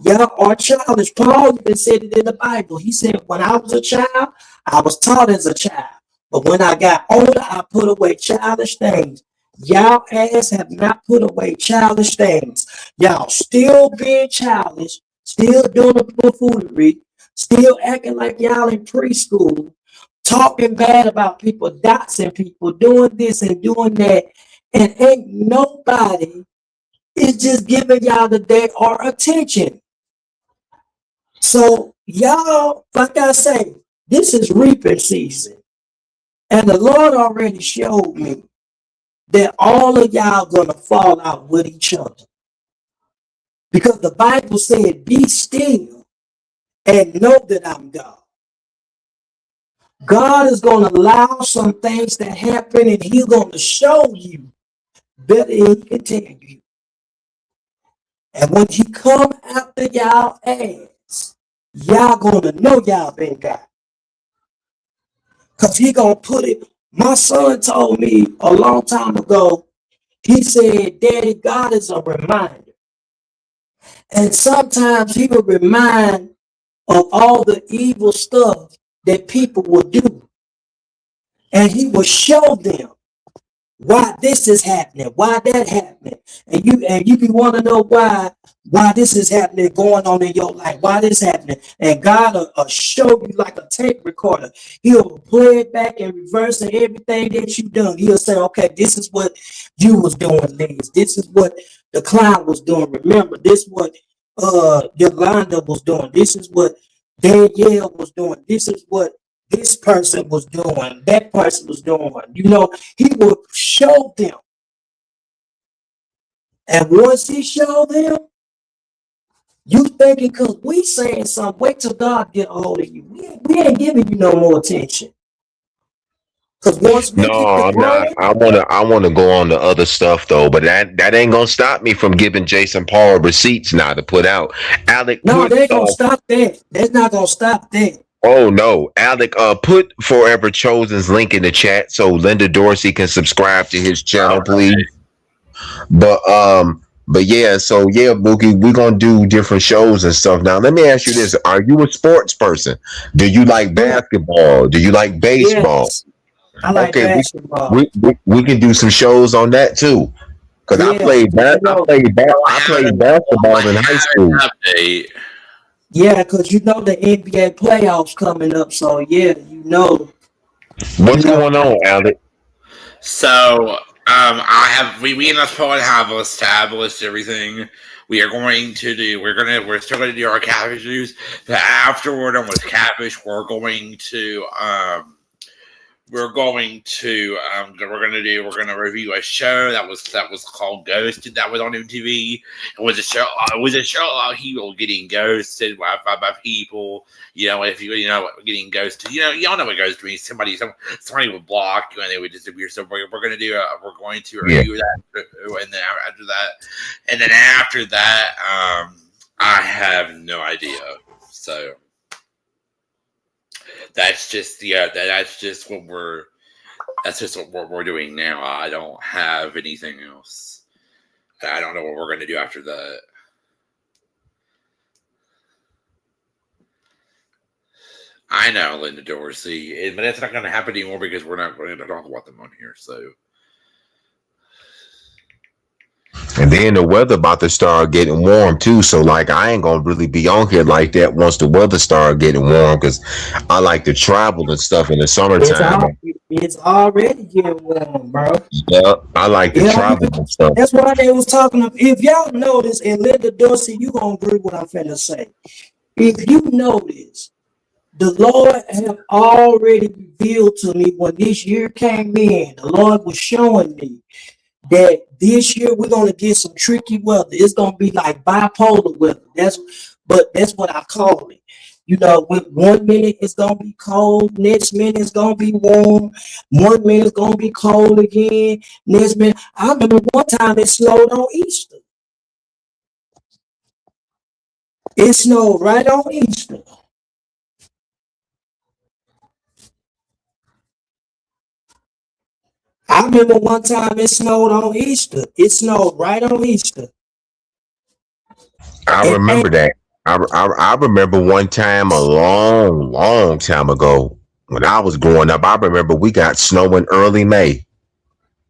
Y'all are childish. Paul even said it in the Bible. He said, when I was a child, I was taught as a child. But when I got older, I put away childish things. Y'all ass have not put away childish things. Y'all still being childish, still doing the buffoonery, still acting like y'all in preschool, talking bad about people, doxing people, doing this and doing that. And ain't nobody is just giving y'all the day or attention. So y'all, like I say, this is reaping season. And the Lord already showed me that all of y'all gonna fall out with each other. Because the Bible said, be still and know that I'm God. God is going to allow some things to happen and he's going to show you better than he can tell you. And when he come after y'all ass, y'all going to know y'all been God. Because he going to put it. My son told me a long time ago, he said, Daddy, God is a reminder. And sometimes he will remind of all the evil stuff that people will do. And he will show them why this is happening, why that happening. And you be want to know why this is happening, going on in your life, why this happening. And God will show you like a tape recorder. He'll play it back and reverse and everything that you done. He'll say, okay, this is what you was doing, Liz. This is what the clown was doing. Remember, this is what Yolanda was doing. This is what Danielle was doing. This is what this person was doing, that person was doing. You know, he will show them. And once he showed them, you thinking, because we saying something, wait till God get a hold of you. We ain't giving you no more attention. Because once we No, I'm not. I wanna go on to other stuff though, but that ain't gonna stop me from giving Jason Paul receipts now to put out. Alec, no, they ain't gonna stop that. That's not gonna stop that. Oh no, Alec, put Forever Chosen's link in the chat so Linda Dorsey can subscribe to his channel, please. But yeah, so yeah, Bookie, we're gonna do different shows and stuff. Now, let me ask you this: are you a sports person? Do you like basketball? Do you like baseball? Yes, I like Okay, basketball. we can do some shows on that too. Cause I played basketball in high school. Yeah, because you know the NBA playoffs coming up, so yeah, you know. What's going on, Alec? So, we and us Paul have established everything. We're still going to do our catfish news. But after we're done with catfish, we're going to review a show that was called Ghosted, that was on MTV. It was a show about people getting ghosted by people. You know, if you know getting ghosted, y'all know what ghosted means. Somebody would block you and they would disappear. So we're going to review that, and then after that, I have no idea. So that's just what we're doing now. I don't have anything else. I don't know what we're going to do after that. I know, Linda Dorsey, but that's not going to happen anymore because we're not going to talk about them on here. So. And then the weather about to start getting warm too. So like I ain't gonna really be on here like that once the weather start getting warm, because I like to travel and stuff in the summertime. It's already getting warm, bro. Yeah, I like to travel and stuff. That's why they was talking of, if y'all notice, and Linda Dorsey, you gonna agree with what I'm finna say. If you notice, the Lord have already revealed to me when this year came in, the Lord was showing me that this year we're gonna get some tricky weather. It's gonna be like bipolar weather. That's what I call it. You know, with 1 minute it's gonna be cold, next minute it's gonna be warm, 1 minute it's gonna be cold again, next minute. I remember one time it snowed on Easter. It snowed right on Easter. I remember one time it snowed on Easter. It snowed right on Easter. I remember that. I remember one time a long time ago when I was growing up. I remember we got snow in early May,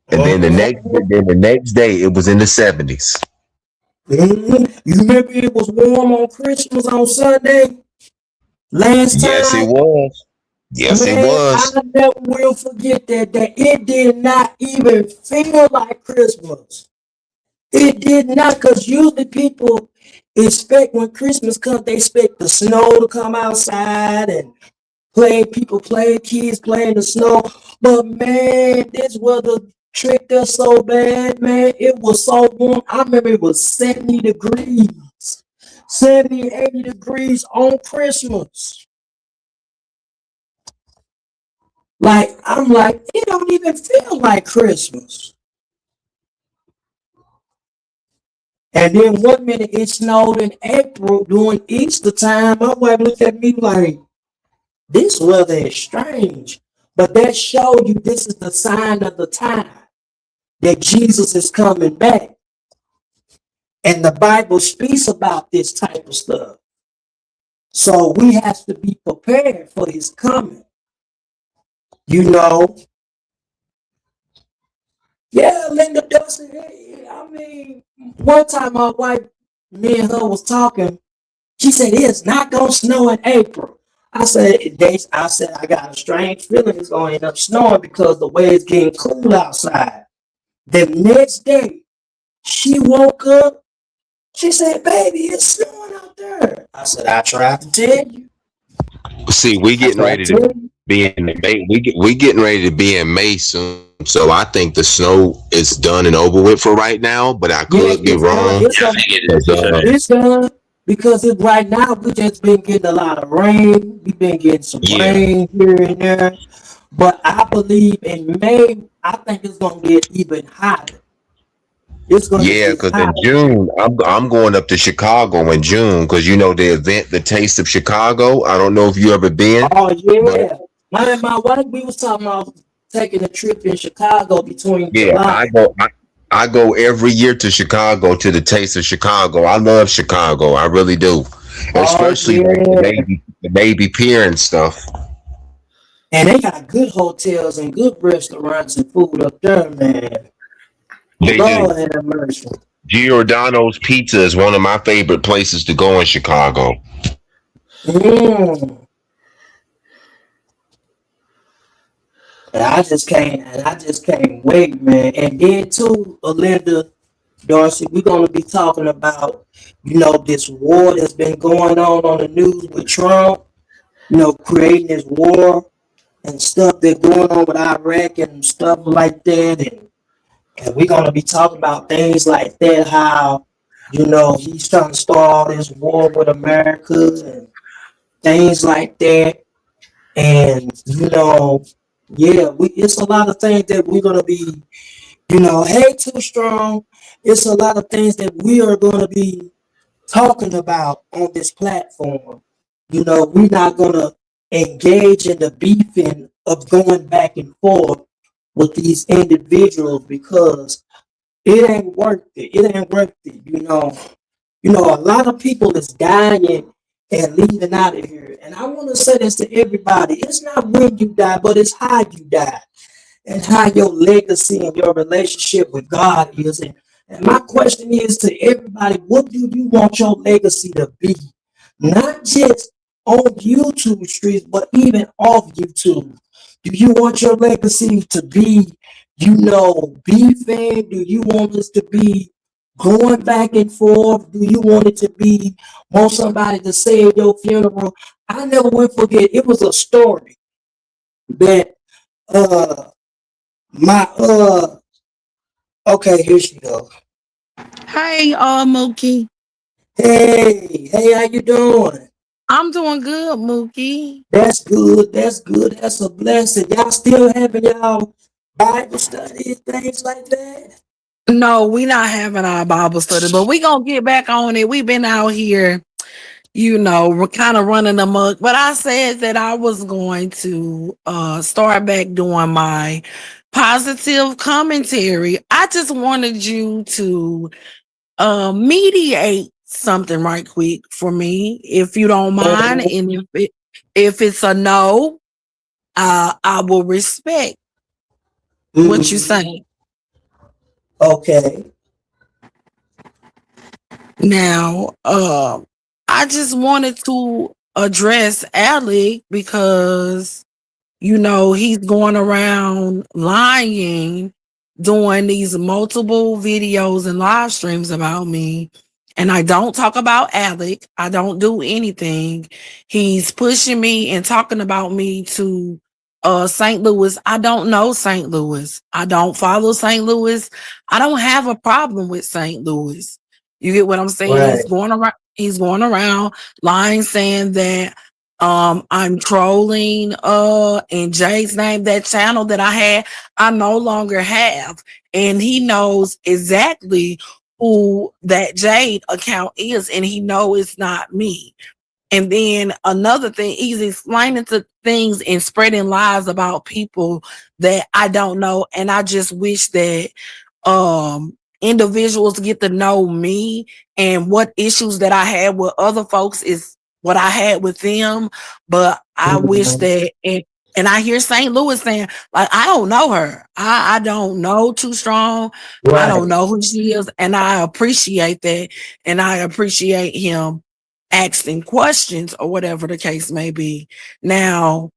and then the next day it was in the 70s. Mm-hmm. You remember it was warm on Christmas on Sunday last time? Yes, it was. Yes, Man, it was. I never will forget that it did not even feel like Christmas. It did not, because usually people expect when Christmas comes, they expect the snow to come outside and kids play in the snow. But man, this weather tricked us so bad, man. It was so warm. I remember it was 70 degrees, 70, 80 degrees on Christmas. Like, I'm like, it don't even feel like Christmas. And then 1 minute it snowed in April during Easter time. My wife looked at me like, this weather is strange. But that showed you this is the sign of the time that Jesus is coming back. And the Bible speaks about this type of stuff. So we have to be prepared for his coming. You know, yeah, Linda Dawson. I mean, one time my wife, me and her was talking. She said it's not gonna snow in April. I said I got a strange feeling it's gonna end up snowing because the way it's getting cool outside. The next day, she woke up. She said, "Baby, it's snowing out there." I said, "I tried to tell you." See, we getting ready to be in May. We getting ready to be in May soon. So I think the snow is done and over with for right now. But I could be wrong. It's done because right now we just been getting a lot of rain. We've been getting some rain here and there. But I believe in May, I think it's gonna get even hotter. It's gonna because in June I'm going up to Chicago in June because you know the event, the Taste of Chicago. I don't know if you ever been. Oh yeah, my wife, we was talking about taking a trip in Chicago between July. I go every year to Chicago to the Taste of Chicago. I love Chicago, I really do, especially the Navy Pier and stuff. And they got good hotels and good restaurants and food up there, man. They do. Giordano's Pizza is one of my favorite places to go in Chicago. And I just can't wait, man. And then too, Linda Darcy, we're gonna be talking about, this war that's been going on the news with Trump, creating this war and stuff that's going on with Iraq and stuff like that. And we're going to be talking about things like that, how, he's trying to start this war with America and things like that. And, it's a lot of things that we're going to be, hey, Too Strong. It's a lot of things that we are going to be talking about on this platform. We're not going to engage in the beefing of going back and forth with these individuals because it ain't worth it. It ain't worth it. A lot of people is dying and leaving out of here. And I want to say this to everybody. It's not when you die, but it's how you die and how your legacy and your relationship with God is. And my question is to everybody, what do you want your legacy to be? Not just on YouTube streets, but even off YouTube. Do you want your legacy to be, beefing? Do you want us to be going back and forth? Do you want it to be, want somebody to say at your funeral? I never will forget, it was a story that okay, here she goes. Hey, Mookie. Hey, how you doing? I'm doing good, Mookie. That's good. That's a blessing. Y'all still having y'all Bible study and things like that? No, we not having our Bible study, but we gonna get back on it. We've been out here, we're kind of running amok. But I said that I was going to start back doing my positive commentary. I just wanted you to mediate something right quick for me, if you don't mind. And if it's a no, I will respect what you say. Okay. Now, I just wanted to address Alec because, he's going around lying doing these multiple videos and live streams about me. And I don't talk about Alec. I don't do anything. He's pushing me and talking about me to St. Louis. I don't know St. Louis. I don't follow St. Louis. I don't have a problem with St. Louis. You get what I'm saying? Right. He's going around lying, saying that I'm trolling in Jay's name. That channel that I had, I no longer have. And he knows exactly who that Jade account is, and he know it's not me. And then another thing, he's explaining to things and spreading lies about people that I don't know. And I just wish that individuals get to know me, and what issues that I had with other folks is what I had with them. But I wish that, and I hear St. Louis saying, like, I don't know her. I don't know Too Strong. Right. I don't know who she is. And I appreciate that. And I appreciate him asking questions or whatever the case may be. Now,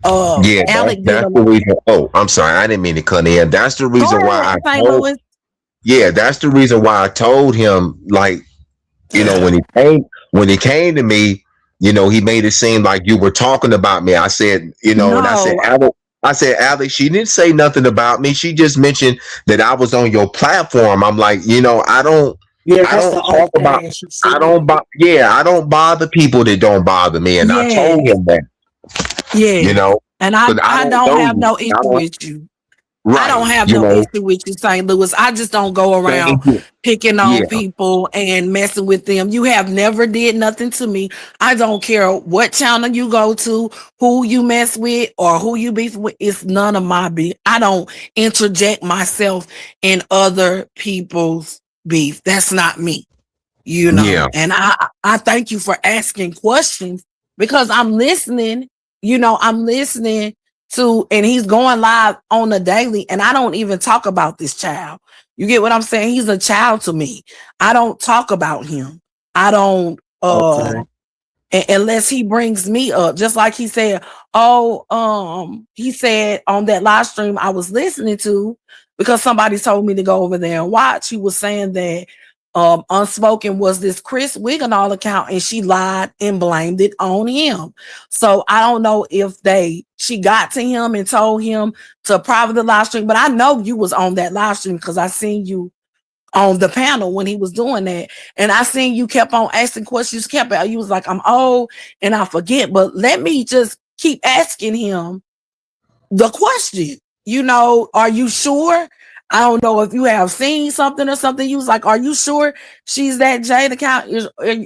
Yeah, Alec that's the reason. Oh, I'm sorry, I didn't mean to cut in. That's the reason why I St. told. Louis. Yeah, that's the reason why I told him, like, you know, when he came to me, you know, he made it seem like you were talking about me. I said, you know, and I said, Alex, she didn't say nothing about me. She just mentioned that I was on your platform. I'm like, you know, I don't talk about, I don't bother people that don't bother me. And I told him that, you know, and I don't have no issue with you. Right. I don't have no issue with you, St. Louis. I just don't go around picking on people and messing with them. You have never did nothing to me. I don't care what channel you go to, who you mess with, or who you beef with. It's none of my beef. I don't interject myself in other people's beef. That's not me, you know. Yeah. And I thank you for asking questions, because I'm listening. You know, I'm listening to, and he's going live on the daily, and I don't even talk about this child. You get what I'm saying? He's a child to me. I don't talk about him. I don't unless he brings me up, just like he said. He said on that live stream I was listening to, because somebody told me to go over there and watch. He was saying that Unspoken was this Chris Wiganall account, and she lied and blamed it on him. So I don't know if she got to him and told him to private the live stream, but I know you was on that live stream because I seen you on the panel when he was doing that, and I seen you kept on asking questions. You was like, I'm old and I forget, but let me just keep asking him the question. You know, are you sure? I don't know if you have seen something or something. You was like, are you sure she's that Jade account?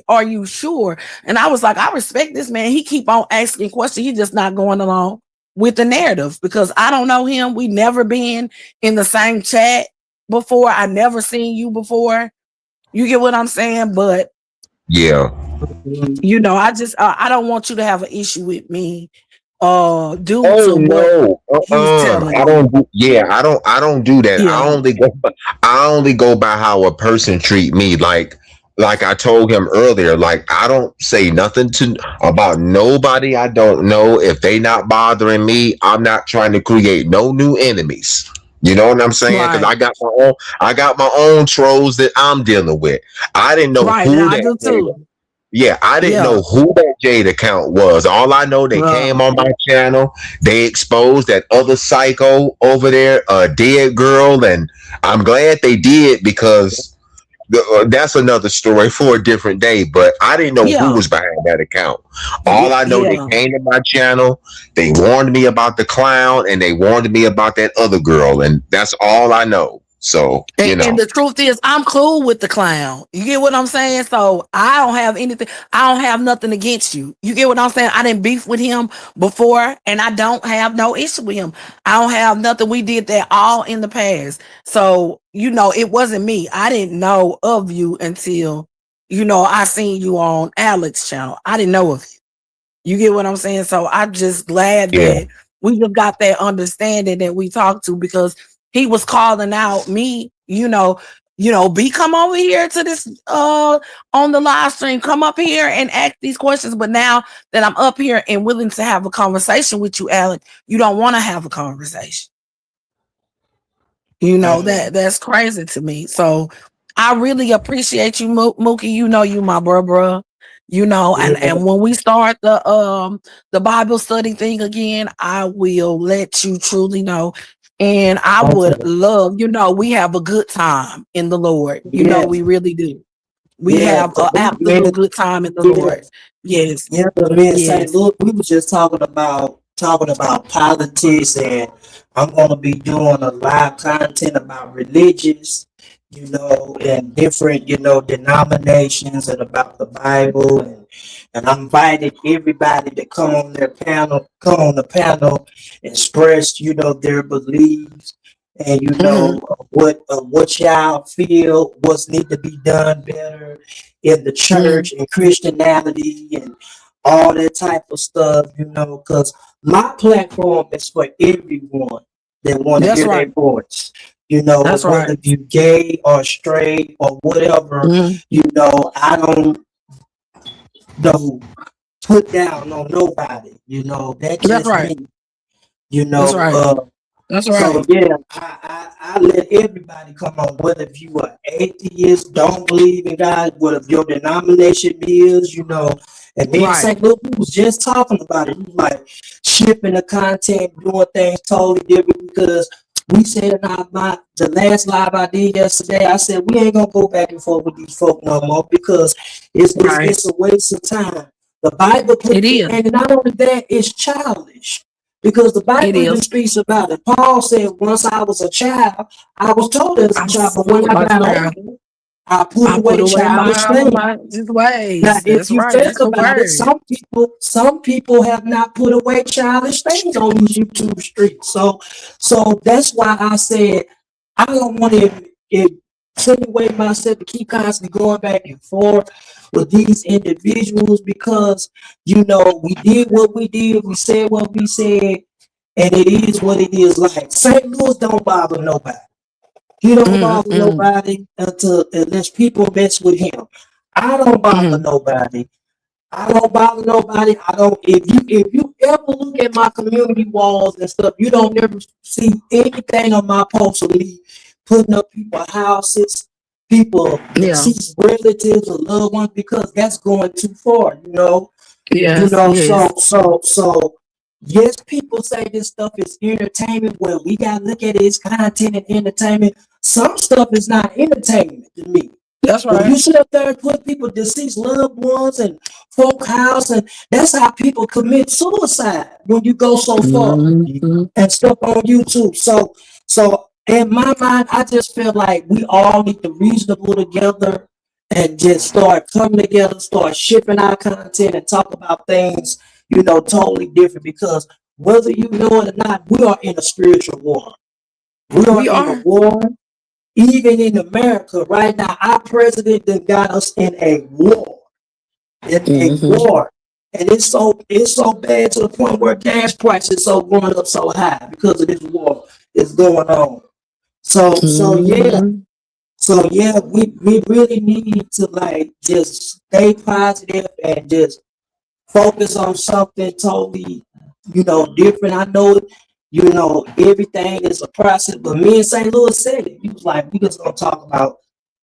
Are you sure? And I was like, I respect this man. He keep on asking questions. He's just not going along with the narrative, because I don't know him. We never been in the same chat before. I never seen you before. You get what I'm saying? But yeah, you know, I just I don't want you to have an issue with me. I don't do that. Yeah. I only go by how a person treat me. Like I told him earlier, like, I don't say nothing about nobody I don't know. If they not bothering me, I'm not trying to create no new enemies. You know what I'm saying? Because I got my own trolls that I'm dealing with. I didn't know who that was. Yeah, I didn't know who that Jade account was. All I know, they came on my channel. They exposed that other psycho over there, Dead Girl, and I'm glad they did, because that's another story for a different day. But I didn't know who was behind that account. All I know, they came to my channel, they warned me about the clown, and they warned me about that other girl, and that's all I know. So, you know. And the truth is, I'm cool with the clown. You get what I'm saying? So I don't have anything. I don't have nothing against you. You get what I'm saying? I didn't beef with him before, and I don't have no issue with him. I don't have nothing. We did that all in the past. So, you know, it wasn't me. I didn't know of you until, you know, I seen you on Alex's channel. I didn't know of you. You get what I'm saying? So I'm just glad that we just got that understanding that we talked to, because he was calling out me, you know, come over here to this on the live stream, come up here and ask these questions. But now that I'm up here and willing to have a conversation with you, Alec, you don't want to have a conversation. You know, that's crazy to me. So I really appreciate you, Mookie. You know, you my bruh. You know, and when we start the Bible study thing again, I will let you truly know. And I would love, you know, we have a good time in the Lord. You know, we really do. We have an absolute good time in the Lord. Yes. Yeah, but me and St. Louis, we was just talking about politics, and I'm gonna be doing a live content about religions, you know, and different, you know, denominations and about the Bible, and I invited everybody to come on the panel, express, you know, their beliefs, and you know what y'all feel what's need to be done better in the church and Christianity and all that type of stuff, you know, because my platform is for everyone that want to hear their voice. You know, whether you gay or straight or whatever, you know, I don't put down on nobody. You know, that's just me. You know, that's right. So yeah, I let everybody come on, whether if you are atheist, don't believe in God, whatever your denomination is, you know. And then St. Louis was just talking about it. He was like shipping the content, doing things totally different because we said in the last live I did yesterday, I said we ain't gonna go back and forth with these folk no more because it's a waste of time. The Bible and not only that, it's childish. Because the Bible even speaks about it. Paul said, once I was a child, I was told as a child, but when I got older, I put away childish things. Now, if you think about it, some people have not put away childish things on these YouTube streets. So that's why I said I don't want to insinuate myself to keep constantly going back and forth with these individuals because, you know, we did what we did, we said what we said, and it is what it is. Like St. Louis don't bother nobody. He don't bother nobody unless people mess with him. I don't bother nobody. I don't bother nobody. I don't. If you ever look at my community walls and stuff, you don't ever see anything on my posts of me putting up people's houses, people, deceased relatives or loved ones, because that's going too far. You know. Yes. You know. So. Yes, people say this stuff is entertainment. Well, we gotta look at it as content and entertainment. Some stuff is not entertainment to me. That's right. When you sit up there and put people deceased loved ones and folk house, and that's how people commit suicide when you go so far and stuff on YouTube. So in my mind, I just feel like we all need to reasonable together and just start coming together, start shipping our content and talk about things, you know, totally different, because whether you know it or not, we are in a spiritual war. We are in a war. Even in America right now, our president then got us in a war. A war. And it's so bad to the point where gas prices are going up so high because of this war is going on. So yeah, we really need to like just stay positive and just focus on something totally, you know, different. I know, you know, everything is a process, but me and St. Louis said it. He was like, we just gonna talk about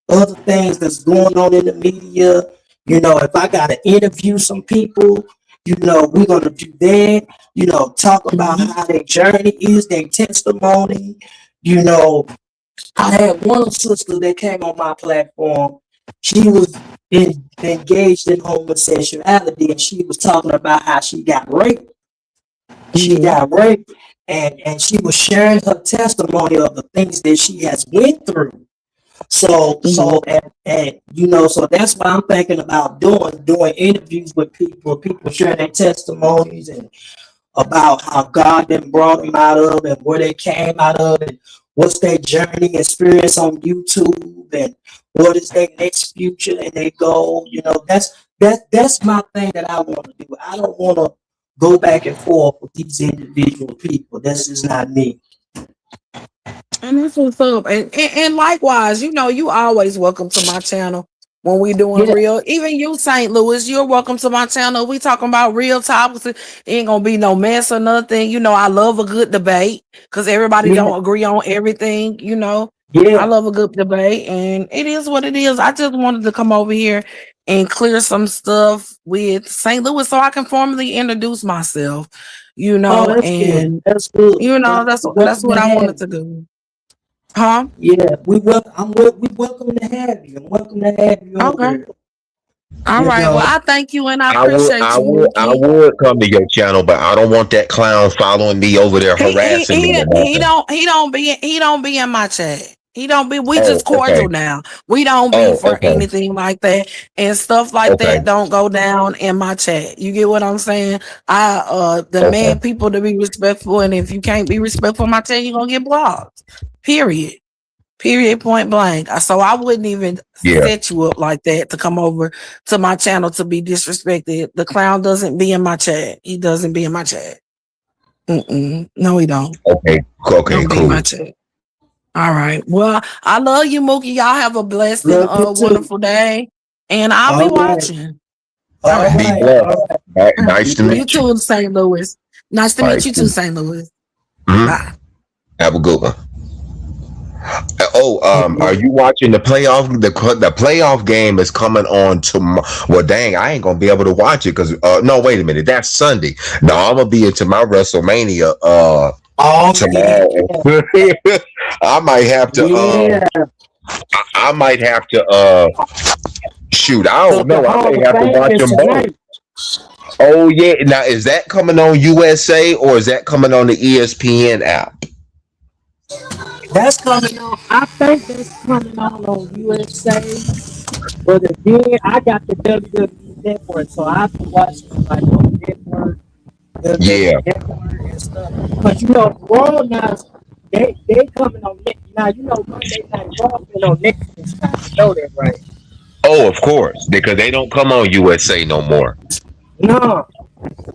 other things that's going on in the media. You know, if I gotta interview some people, you know, we're gonna do that. You know, talk about how their journey is, their testimony. You know, I had one sister that came on my platform. She was engaged in homosexuality, and she was talking about how she got raped. She got raped, and she was sharing her testimony of the things that she has went through. So you know, so that's why I'm thinking about doing interviews with people sharing their testimonies and about how God then brought them out of and where they came out of and what's their journey experience on YouTube and what is their next future and their goal. You know, that's my thing that I want to do. I don't want to go back and forth with these individual people. That's just not me. And that's what's up. And likewise, you know, you always welcome to my channel. when we doing Yeah. real. Even you, St. Louis, you're welcome to my channel. We talking about real topics. It ain't gonna be no mess or nothing. You know, I love a good debate because everybody Yeah. don't agree on everything. You know, I Yeah. love a good debate, and it is what it is. I just wanted to come over here and clear some stuff with St. Louis so I can formally introduce myself. You Oh, know, that's good. and That's good. you know that's Welcome what to I have wanted to you. do. Huh? Yeah, we welcome to have you. I'm welcome to have you over Okay. here. All You right. Well, know, I thank you and I I would, appreciate you, I Mookie. would come to your channel, but I don't want that clown following me over there harassing me or nothing. He don't be in my chat. He don't be. We Oh, just cordial okay. now. We don't be Oh, for okay. anything like that, and stuff like Okay. that don't go down in my chat. You get what I'm saying? I demand Okay. people to be respectful, and if you can't be respectful in my chat, you're gonna get blocked. Period. Period, point blank. So I wouldn't even Yeah. set you up like that to come over to my channel to be disrespected. The clown doesn't be in my chat. He doesn't be in my chat. No, he don't. Okay. Okay. Don't be in my Cool. chat. All right. Well, I love you, Mookie. Y'all have a blessed and love you too. wonderful day. And I'll be All right. watching. All All right. Be right. blessed. All right. All right. Nice to You meet you. too, St. Louis. Nice to All meet right. you too, St. Louis. Mhm. Bye. Have a good one. Oh, are you watching the playoff? The playoff game is coming on tomorrow. Well, dang, I ain't gonna be able to watch it because no, wait a minute, that's Sunday. No, I'm gonna be into my WrestleMania Oh, yeah. tomorrow. I might have to Yeah. I might have to shoot. I So don't the know. I Hall may of have to Fame watch is them both. tonight. Oh yeah. Now is that coming on USA or is that coming on the ESPN app? That's coming on. I think that's coming on USA. But again, I got the WWE network, so I be watching it like on network, Yeah. WWE network and stuff. But you know, Raw now, they coming on Netflix. Now you know Monday Night Raw been on Netflix now. You know that, right? Oh, of course, because they don't come on USA no more. No,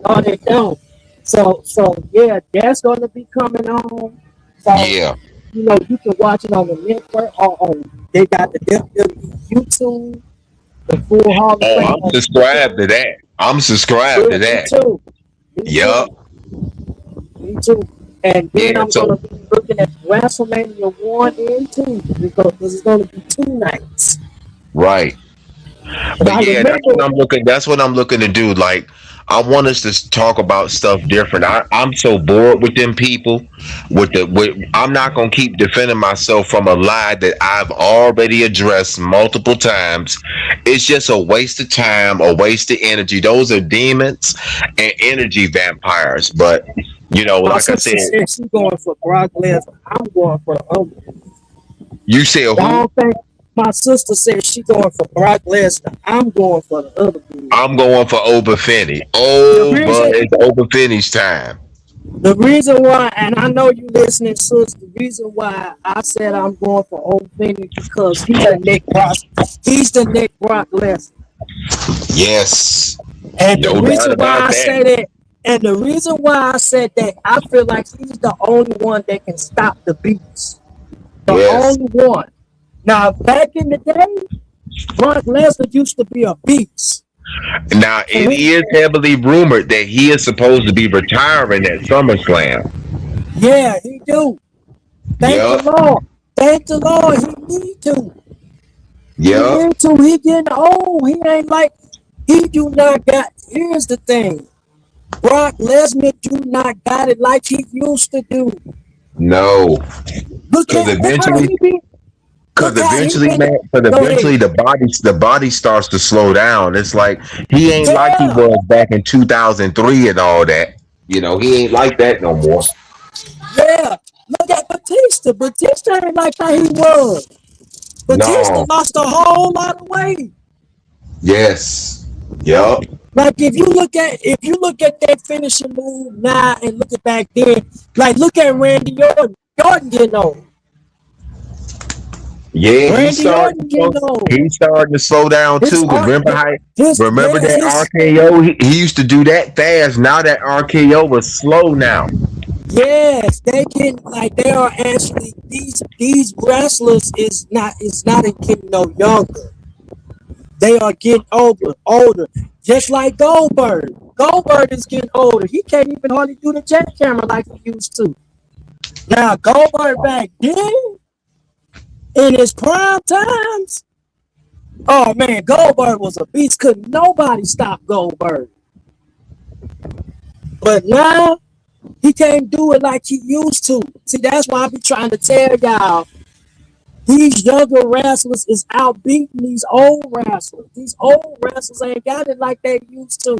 no, they don't. So yeah, that's gonna be coming on. So Yeah. you know, you can watch it on the network or on. They got the WWE YouTube, the full Hall of Oh, Fame I'm on subscribed to YouTube. that. I'm subscribed to Yeah, me that. too. Me Yup. too. Me too. And then Yeah. I'm So gonna be looking at WrestleMania 1 and 2 because it's gonna be 2 nights. right. But But I yeah, that's what remember, I'm looking. That's what I'm looking to do. Like, I want us to talk about stuff different. I'm so bored with them people. I'm not gonna keep defending myself from a lie that I've already addressed multiple times. It's just a waste of time, a waste of energy. Those are demons and energy vampires. But you know, my like I sister said, said she's going for Brock Lesnar. I'm going for the other. you said I who? don't think my sister said she's going for Brock Lesnar. I'm going for the other dude. I'm going for Oba Finney. The Oh, but reason, it's Oba Finney's time. the reason why, and I know you listening, sis. The reason why I said I'm going for Old Finney because he's the next Brock. He's the next Brock Lesnar. Yes. And the No doubt reason why about I that. say that, and the reason why I said that, I feel like he's the only one that can stop the beats. The Yes. only one. Now, back in the day, Brock Lesnar used to be a beast. Now it is heavily rumored that he is supposed to be retiring at SummerSlam. Yeah, he do. Thank Yup. the Lord. Thank the Lord. He need to. Yup. He need to. He getting old. He ain't like. He do not got. Here's the thing. Brock Lesnar do not got it like he used to do. No. Look Because at how eventually, he be. Look how he eventually, been. man, because Go eventually ahead. the body starts to slow down. It's like he ain't like he Yeah. was back in 2003 and all that. You know, he ain't like that no more. Yeah. Look at Batista. Batista ain't like how he was. Batista No. lost a whole lot of weight. Yes. Yup. Like if you look at that finishing move now and look at back then, like look at Randy Orton. Orton getting old. Yeah, Randy Orton getting old. he's starting to slow down His too. Because art, remember that his RKO? He used to do that fast. Now that RKO was slow now. yes, they can like they are actually these wrestlers is not getting no younger. They are getting older. Just like Goldberg. Goldberg is getting older. He can't even hardly do the jackhammer like he used to. Now Goldberg back then, in his prime times, oh man, Goldberg was a beast. Couldn't nobody stop Goldberg. But now he can't do it like he used to. See, that's why I be trying to tell y'all. These younger wrestlers is outbeating these old wrestlers. These old wrestlers ain't got it like they used to.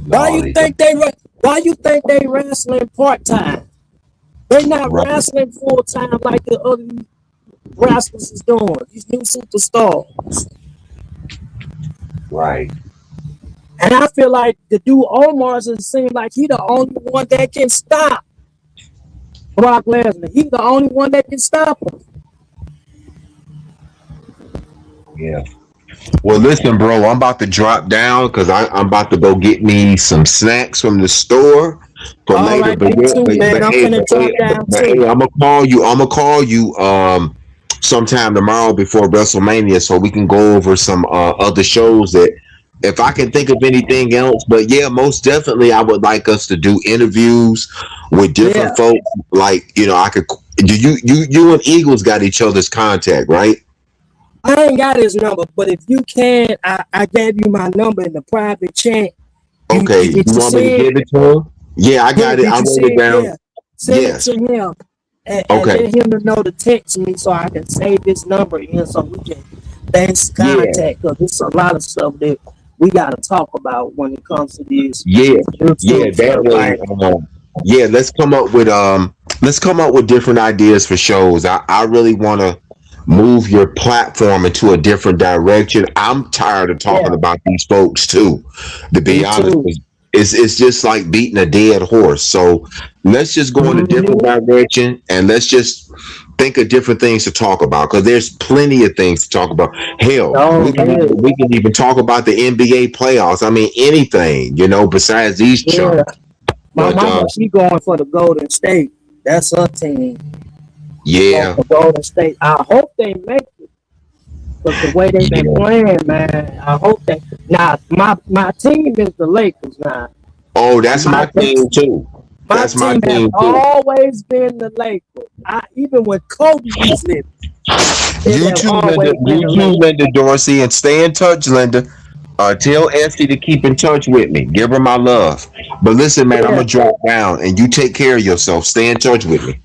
Why you think they wrestling part-time? They're not wrestling full-time like the other wrestlers is doing. These new superstars. Right. And I feel like the dude Omar seems like he the only one that can stop Brock Lesnar. He's the only one that can stop him. Yeah. Well, listen, bro, I'm about to drop down because I'm about to go get me some snacks from the store for All later. right, me too, man. I'm gonna drop down too. I'm gonna call you sometime tomorrow before WrestleMania so we can go over some other shows that if I can think of anything else. But yeah, most definitely I would like us to do interviews with different folks. Like, you know, I could you and Eagles got each other's contact, right? I ain't got his number, but if you can, I gave you my number in the private chat. Okay, you want me to give it to him? Yeah, I got it. I wrote it down. Yeah. Send it to him and Okay. let him to know to text me so I can save this number in so we can thanks contact because there's a lot of stuff that we got to talk about when it comes to this. Yeah, YouTube that stuff. way. Yeah, let's come up with different ideas for shows. I really want to move your platform into a different direction. I'm tired of talking about these folks too, to be honest. It's just like beating a dead horse. So let's just go in a different direction and let's just think of different things to talk about because there's plenty of things to talk about. Hell, we can even talk about the NBA playoffs. I mean, anything, you know, besides these chunks. My mama, she going for the Golden State. That's her team. Yeah. For Golden State. I hope they make it. But the way they've been playing, man, I hope they. Now, my team is the Lakers now. Oh, that's my team too. That's my team too. Always been the Lakers. Even when Kobe was living. You too, Linda Dorsey, and stay in touch, Linda. Tell Essie to keep in touch with me. Give her my love. But listen, man, I'm gonna drop down, and you take care of yourself. Stay in touch with me.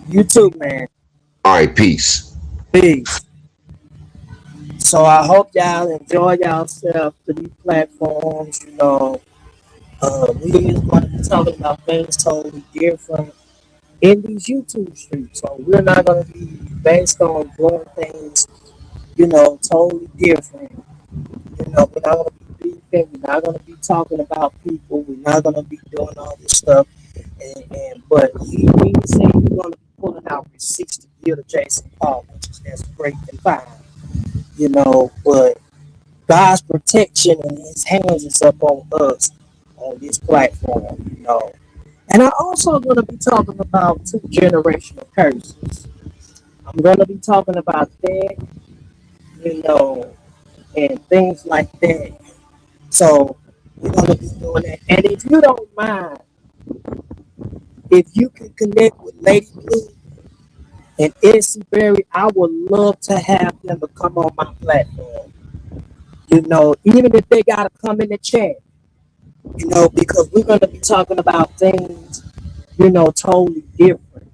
You too, man. All right, peace. Peace. So I hope y'all enjoy yourself to these platforms. You know, we is going to be talking about things totally different in these YouTube streams. So we're not going to be based on doing things, you know, totally different. You know, we're not going to be beefing. We're not going to be talking about people. We're not going to be doing all this stuff. But he said we're going to be pulling out receipts to give to Jason Paul, which is that's great and fine. You know, but God's protection and his hands is up on us on this platform, you know. And I'm also going to be talking about 2 generational curses. I'm going to be talking about that, you know, and things like that. So we're going to be doing that. And if you don't mind, if you can connect with Lady Blue and Essie Berry, I would love to have them to come on my platform. You know, even if they got to come in the chat, you know, because we're going to be talking about things, you know, totally different,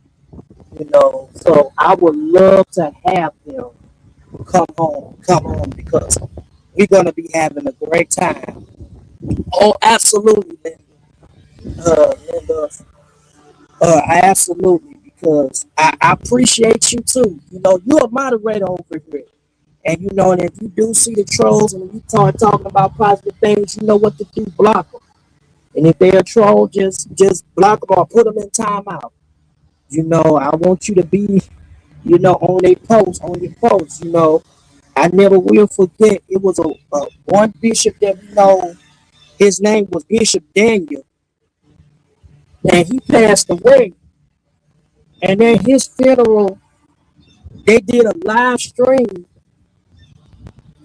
you know. So I would love to have them come on, because we're going to be having a great time. Oh, absolutely, Linda. Absolutely. Because I appreciate you too. You know, you're a moderator over here. And you know, and if you do see the trolls and you start talking about positive things, you know what to do, block them. And if they're a troll, just block them or put them in timeout. You know, I want you to be, you know, on your posts, you know. I never will forget, it was a one bishop that we know, his name was Bishop Daniel. And he passed away. And then his funeral, they did a live stream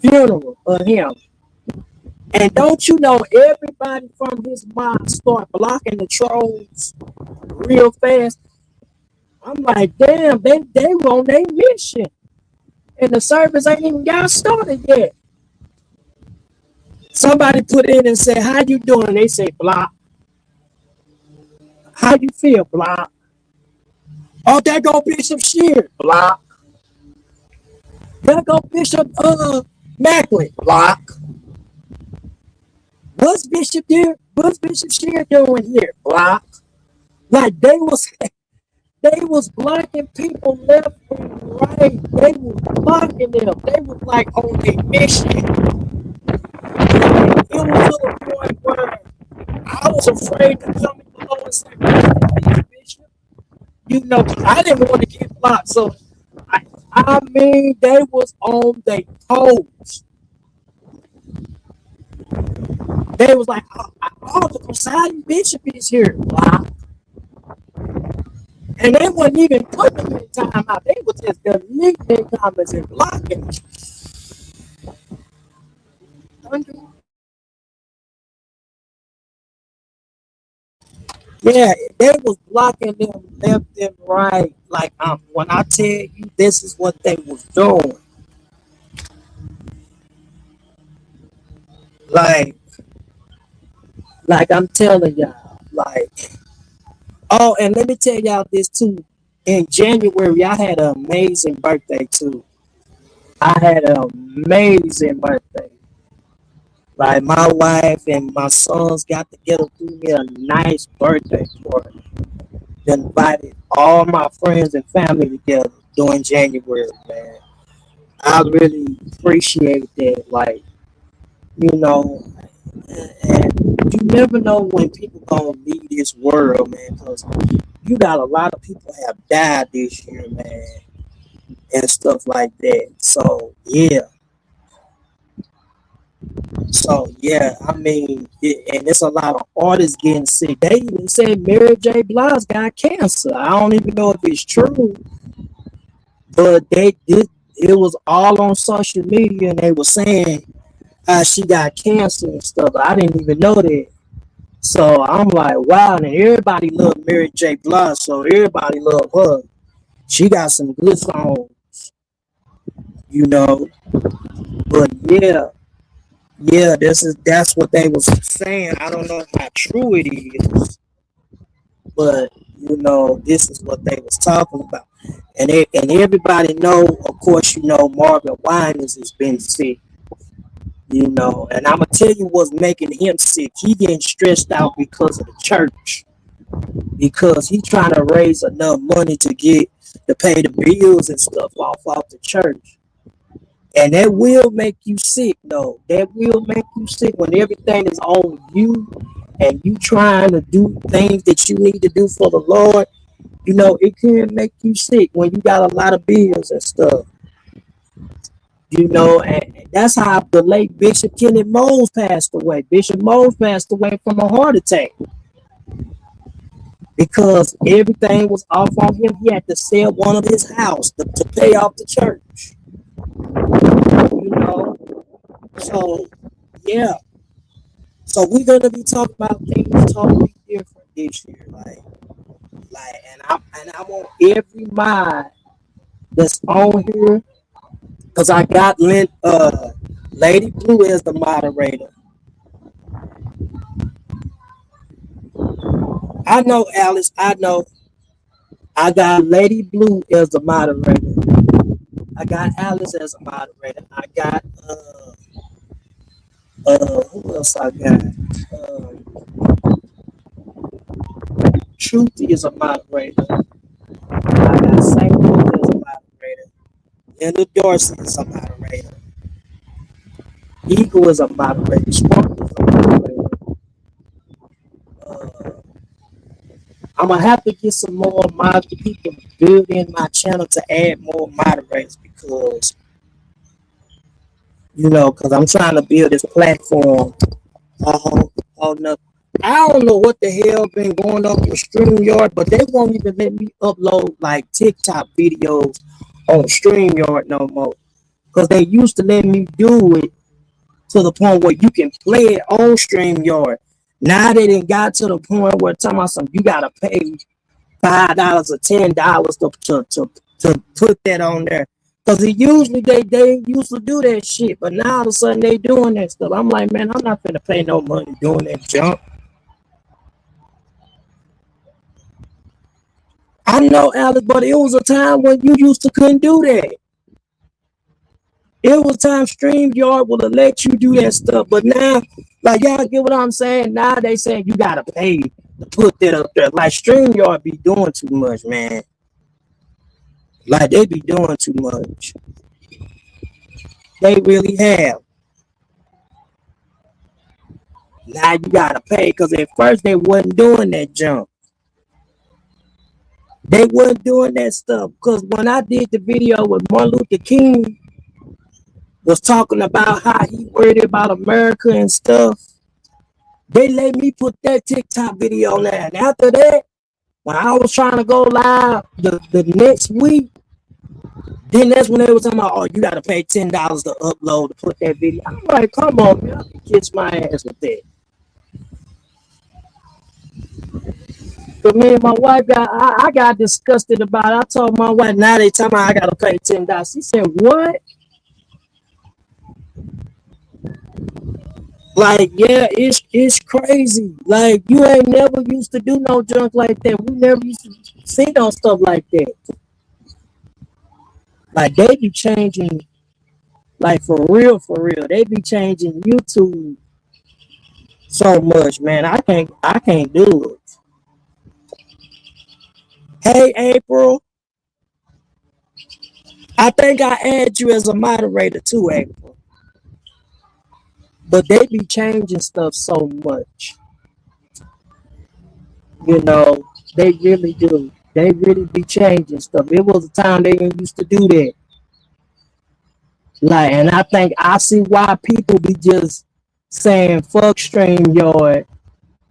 funeral of him. And don't you know, everybody from his mob start blocking the trolls real fast. I'm like, damn, they were on their mission. And the service ain't even got started yet. Somebody put in and said, how you doing? They say, block. How you feel, block? Oh, there go Bishop Shear, block. There go Bishop Macklin, block. What's Bishop Shear doing here, block? Like they was blocking people left and right. They was blocking them. They was like on a mission. It was to the point where I was afraid to come in below and say, Bishop, you know, I didn't want to get blocked. So I mean, they was on their toes. They was like, oh, the Poseidon Bishop is here, block. And they wasn't even putting them in time out. They was just deleting their comments and blocking. Yeah, they was blocking them left and right. Like when I tell you this is what they was doing. Like I'm telling y'all, like, oh, and let me tell y'all this too. In January, I had an amazing birthday too. I had an amazing birthday. Like my wife and my sons got together, threw me a nice birthday party. Then invited all my friends and family together during January, man. I really appreciate that. Like, you know, and you never know when people gonna leave this world, man, because you got a lot of people have died this year, man, and stuff like that. So yeah, I mean, and it's a lot of artists getting sick. They even said Mary J. Blige got cancer. I don't even know if it's true, but it was all on social media, and they were saying she got cancer and stuff. I didn't even know that. So I'm like, wow, and everybody love Mary J. Blige, so everybody love her. She got some good songs, you know. But yeah, that's what they was saying. I don't know how true it is, but you know, this is what they was talking about. And everybody know, of course, you know, Marvin Winans has been sick. You know, and I'm gonna tell you what's making him sick. He getting stressed out because of the church, because he's trying to raise enough money to pay the bills and stuff off the church, and that will make you sick. No, that will make you sick when everything is on you, and you trying to do things that you need to do for the Lord. You know, it can make you sick when you got a lot of bills and stuff. You know, and that's how the late Bishop Kenneth Mose passed away. Bishop Mose passed away from a heart attack because everything was off on him. He had to sell one of his houses to pay off the church. You know, so yeah. So we're gonna be talking about things totally different this year, and I want every mind that's on here. Because I got Lady Blue as the moderator. I know, Alice. I know. I got Lady Blue as the moderator. I got Alice as a moderator. I got who else I got? Truth is a moderator. I got Saint Louis as a moderator. Linda Dorsey is a moderator. Eagle is a moderator. Spark is a moderator. I'm gonna have to get some more people build in my channel to add more moderators because I'm trying to build this platform. No, I don't know what the hell been going on with StreamYard, but they won't even let me upload like TikTok videos on StreamYard no more. because they used to let me do it to the point where you can play it on StreamYard. Now they done got to the point where talking about something, you gotta pay $5 or $10 to put that on there. Cause it usually they used to do that shit, but now all of a sudden they doing that stuff. I'm like, man, I'm not gonna pay no money doing that junk. I know, Alex, but it was a time when you used to couldn't do that. It was time StreamYard would have let you do that stuff, but now, like y'all get what I'm saying? Now they saying you gotta pay to put that up there. Like StreamYard be doing too much, man. Like they be doing too much. They really have. Now you gotta pay because at first they wasn't doing that junk. They wasn't doing that stuff because when I did the video with Martin Luther King, was talking about how he worried about America and stuff, they let me put that TikTok video on there. And after that, when I was trying to go live the next week, then that's when they were talking about, oh, you got to pay $10 to upload to put that video. I'm like, come on, man, I can kiss my ass with that. But me and my wife I got disgusted about it. I told my wife, now they tell me I got to pay $10. She said, what? Like, yeah, it's crazy. Like, you ain't never used to do no junk like that. We never used to see no stuff like that. Like, they be changing, like, for real. They be changing YouTube so much, man. I can't do it. Hey, April. I think I add you as a moderator too, April. But they be changing stuff so much. You know, they really do. They really be changing stuff. It was a time they didn't used to do that. Like, and I see why people be just saying fuck StreamYard.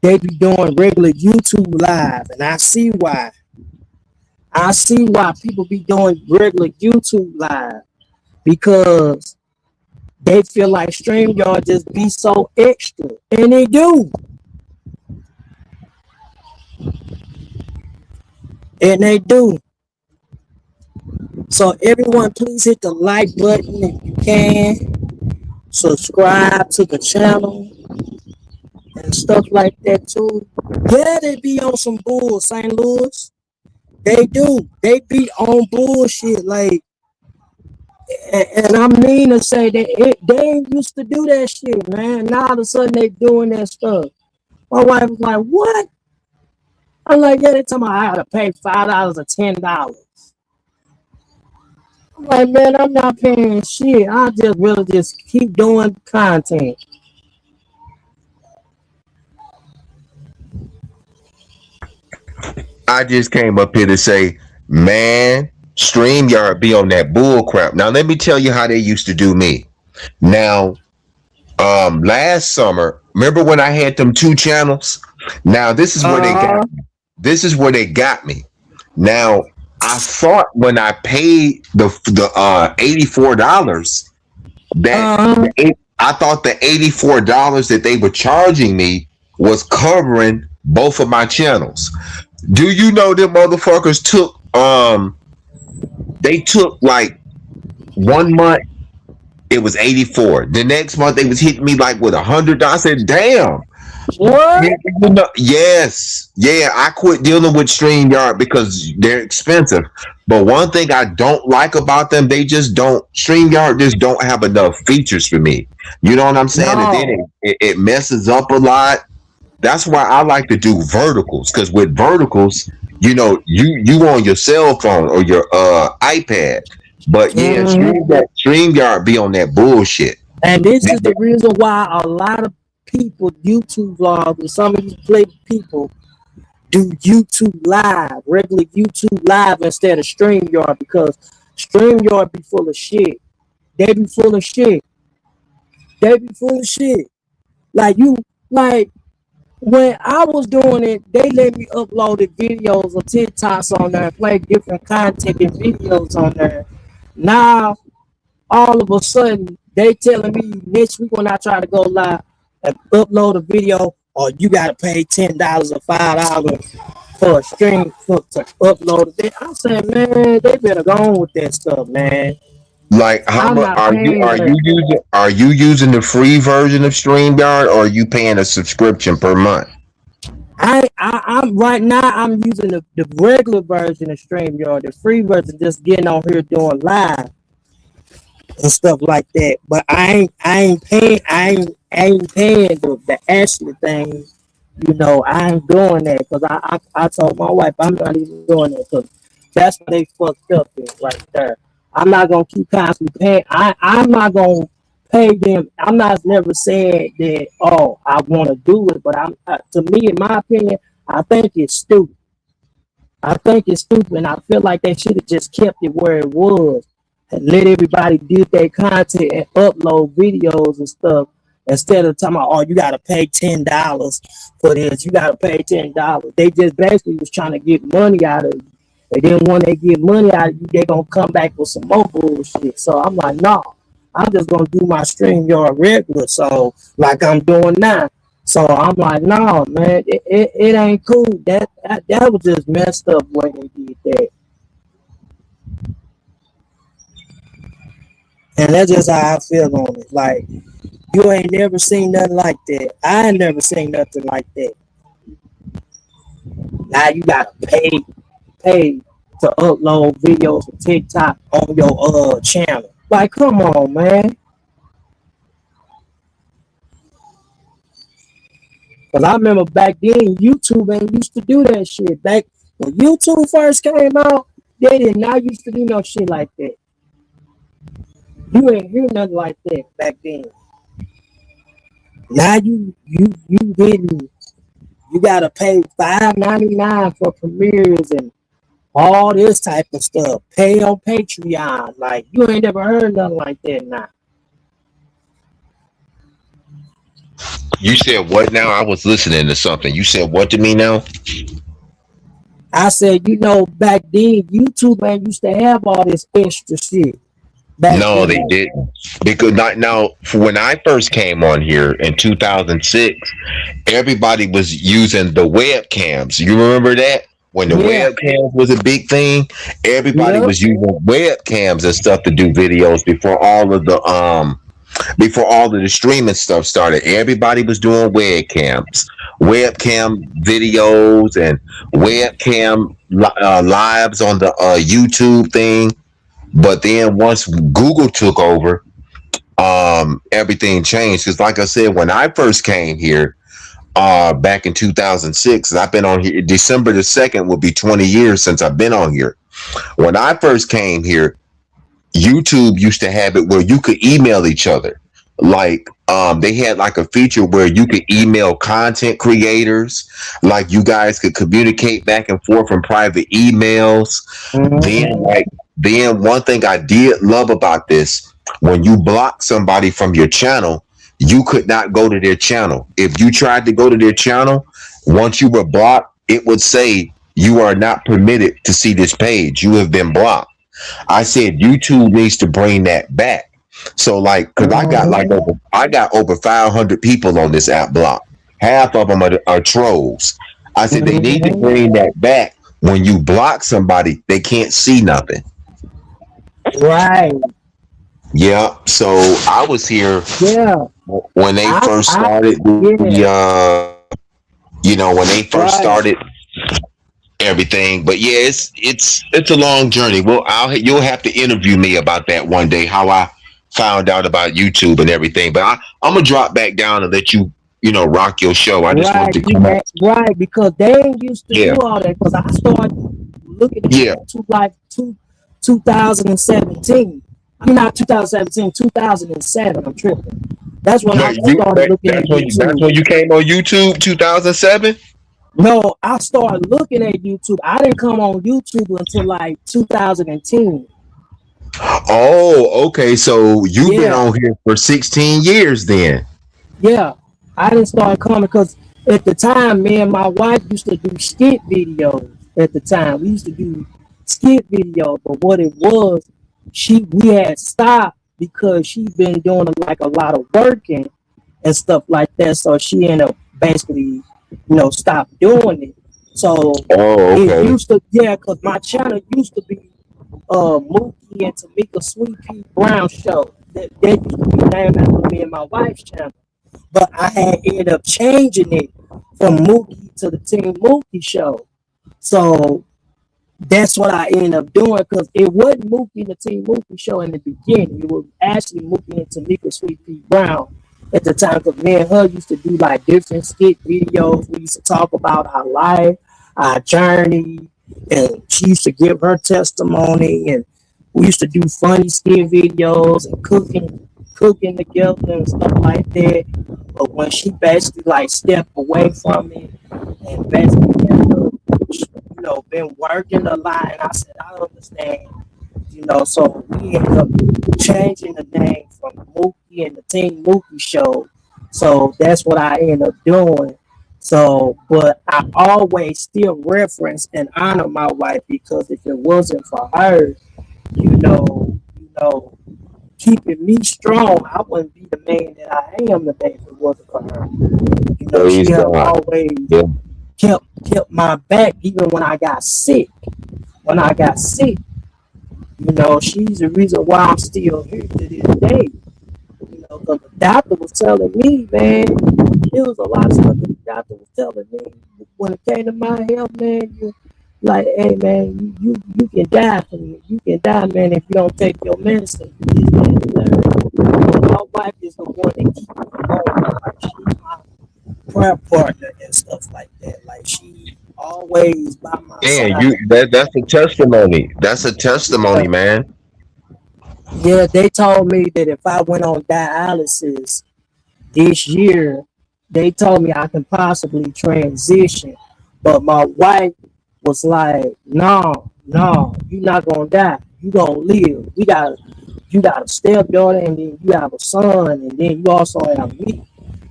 They be doing regular YouTube live, and I see why. I see why people be doing regular YouTube live, because they feel like StreamYard just be so extra, and they do. And they do. So everyone, please hit the like button if you can. Subscribe to the channel and stuff like that too. Yeah, they be on some bull, St. Louis. They do. They be on bullshit, like, and I mean to say that they ain't used to do that shit, man. Now all of a sudden they doing that stuff. My wife was like, what? I'm like, yeah, they tell me I gotta pay $5 or $10. I'm like, man, I'm not paying shit. I just really just keep doing content. I just came up here to say, man, StreamYard be on that bull crap. Now let me tell you how they used to do me. Now, last summer, remember when I had them 2 channels? Now this is where they got me. This is where they got me. Now, I thought when I paid the $84 that I thought the $84 that they were charging me was covering both of my channels. Do you know them motherfuckers took they took like 1 month it was 84. The next month they was hitting me like with $100. I said, damn. What? Yes. Yeah, I quit dealing with StreamYard because they're expensive. But one thing I don't like about them, StreamYard just don't have enough features for me. You know what I'm saying? No. And then it messes up a lot. That's why I like to do verticals, because with verticals, you know, you on your cell phone or your iPad. But yeah, StreamYard be on that bullshit. And this is the reason why a lot of people, YouTube vlogs, and some of these play people do YouTube live, regular YouTube live instead of StreamYard, because StreamYard be full of shit. They be full of shit. Like when I was doing it, they let me upload the videos or TikToks on there and play different content and videos on there. Now all of a sudden they telling me next week when I try to go live and upload a video, or you gotta pay $10 or $5 for a stream to upload it. I'm saying, man, they better go on with that stuff, man. Like, how I'm much not paying that. are you using the free version of StreamYard, or are you paying a subscription per month? I'm right now. I'm using the regular version of StreamYard, the free version, just getting on here doing live and stuff like that. But I ain't paying the actual thing. You know, I ain't doing that because I told my wife I'm not even doing that because that's what they fucked up in right there. I'm not gonna keep constantly paying. I'm not gonna pay them. I'm not never saying that. Oh, I want to do it, but to me, in my opinion, I think it's stupid. I think it's stupid, and I feel like they should have just kept it where it was and let everybody do their content and upload videos and stuff instead of talking about, oh, you gotta pay $10 for this. You gotta pay $10. They just basically was trying to get money out of you. And then when they get money out of you, they're gonna come back with some more bullshit. So I'm like, no, I'm just gonna do my StreamYard regular, so like I'm doing now. So I'm like, no, man, it ain't cool. That was just messed up when they did that. And that's just how I feel on it. Like, you ain't never seen nothing like that. I ain't never seen nothing like that. Now you gotta pay to upload videos to TikTok on your channel. Like, come on, man. Cause I remember back then YouTube ain't used to do that shit. Back when YouTube first came out, they did not used to do no shit like that. You ain't hear nothing like that back then. Now you gotta pay $5.99 for premieres and all this type of stuff. Pay on Patreon. Like, you ain't never heard nothing like that now. You said what now? I was listening to something. You said what to me now? I said, you know, back then YouTube ain't used to have all this extra shit. No, they didn't. Because not now, when I first came on here in 2006, everybody was using the webcams. You remember that? When the webcams was a big thing, everybody was using webcams and stuff to do videos before all of the streaming stuff started. Everybody was doing webcam videos and webcam lives on the YouTube thing. But then once Google took over, everything changed. Because like I said, when I first came here back in 2006, I've been on here, December the 2nd will be 20 years since I've been on here. When I first came here, YouTube used to have it where you could email each other. Like they had like a feature where you could email content creators, like you guys could communicate back and forth in private emails. Then one thing I did love about this, when you block somebody from your channel, you could not go to their channel. If you tried to go to their channel, once you were blocked, it would say you are not permitted to see this page. You have been blocked. I said YouTube needs to bring that back. So like, cause I got over 500 people on this app block. Half of them are trolls. I said they need to bring that back. When you block somebody, they can't see nothing. Right. Yeah. So I was here. Yeah. When they first started. When they first started everything. But yeah, it's a long journey. Well, you'll have to interview me about that one day. How I found out about YouTube and everything. But I'm gonna drop back down and let you rock your show. I just want to come out. Right, because they ain't used to do all that. Because I started looking at YouTube like 2017. I mean, not 2017, 2007. I'm tripping. That's when I started looking at YouTube. That's when you came on YouTube, 2007? No, I started looking at YouTube. I didn't come on YouTube until like 2010. Oh, okay. So you've been on here for 16 years then. Yeah, I didn't start coming because at the time, me and my wife used to do skit videos. At the time, we used to do skit videos, but what it was, we had stopped because she been doing like a lot of working and stuff like that. So she ended up basically, stop doing it. So Oh, it okay. used to, cause my channel used to be Mookie and Tamika Sweet Pea Brown show. That used to be named after me and my wife's channel. But I had ended up changing it from Mookie to the Team Mookie show. So that's what I ended up doing because it wasn't Mookie and the Team Mookie show in the beginning. It was actually Mookie and Tamika Sweet Pea Brown at the time because me and her used to do like different skit videos. We used to talk about our life, our journey, and she used to give her testimony, and we used to do funny skit videos and cooking together and stuff like that. But when she basically like stepped away from it and basically been working a lot, and I said I understand, so we ended up changing the name from Mookie and the Team Mookie show. So that's what I ended up doing. So, but I always still reference and honor my wife because if it wasn't for her, keeping me strong, I wouldn't be the man that I am today if it wasn't for her. Praise She have God. always Yeah. kept my back even when I got sick. She's the reason why I'm still here to this day. Because the doctor was telling me, man, there was a lot of stuff that the doctor was telling me when it came to my health, man. You like, hey, man, you can die from it. You can die, man, if you don't take your medicine. My wife is the one that keeps me going. Like, she's my prayer partner and stuff like that. Like, she always by my Man, side. that's a testimony. That's a testimony, man. Yeah, they told me that if I went on dialysis this year, they told me I can possibly transition. But my wife was like, no, you're not gonna die. You gonna live. You got a stepdaughter and then you have a son and then you also have me.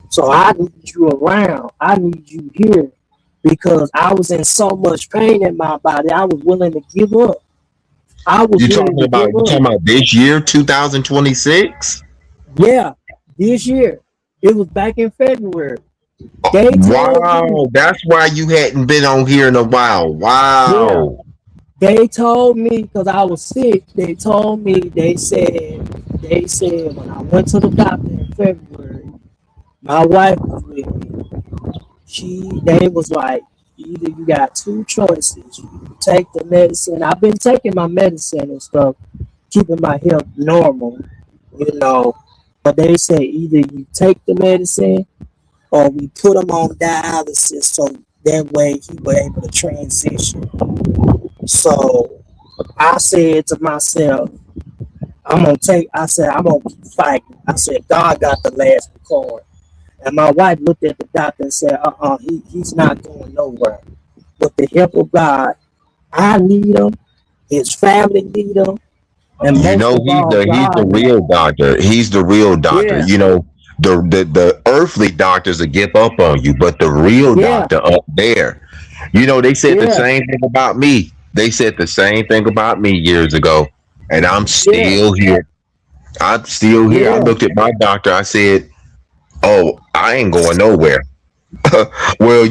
So I need you around. I need you here because I was in so much pain in my body. I was willing to give up. I was You willing to give talking up. about this year, 2026? Yeah, this year. It was back in February. They told me, Wow, that's why you hadn't been on here in a while. yeah, Wow. they told me because I was sick. They told me, they said when I went to the doctor in February, my wife was with me. They was like, either you got two choices. You take the medicine. I've been taking my medicine and stuff, keeping my health normal, you know. But they say either you take the medicine or we put him on dialysis so that way he was able to transition. So I said to myself, I said, I'm gonna keep fighting. I said, God got the last card. And my wife looked at the doctor and said, he's not going nowhere. With the help of God, I need him, his family need him, and You most know, of all, he's the God need real him. doctor. He's the real doctor. Yeah, The earthly doctors will give up on you, but the real yeah, doctor up there, they said the yeah, same thing about me. They said the same thing about me years ago, and I'm yeah, still here. I'm still here. I yeah, looked at my doctor. I said, "Oh, I ain't going nowhere." Well,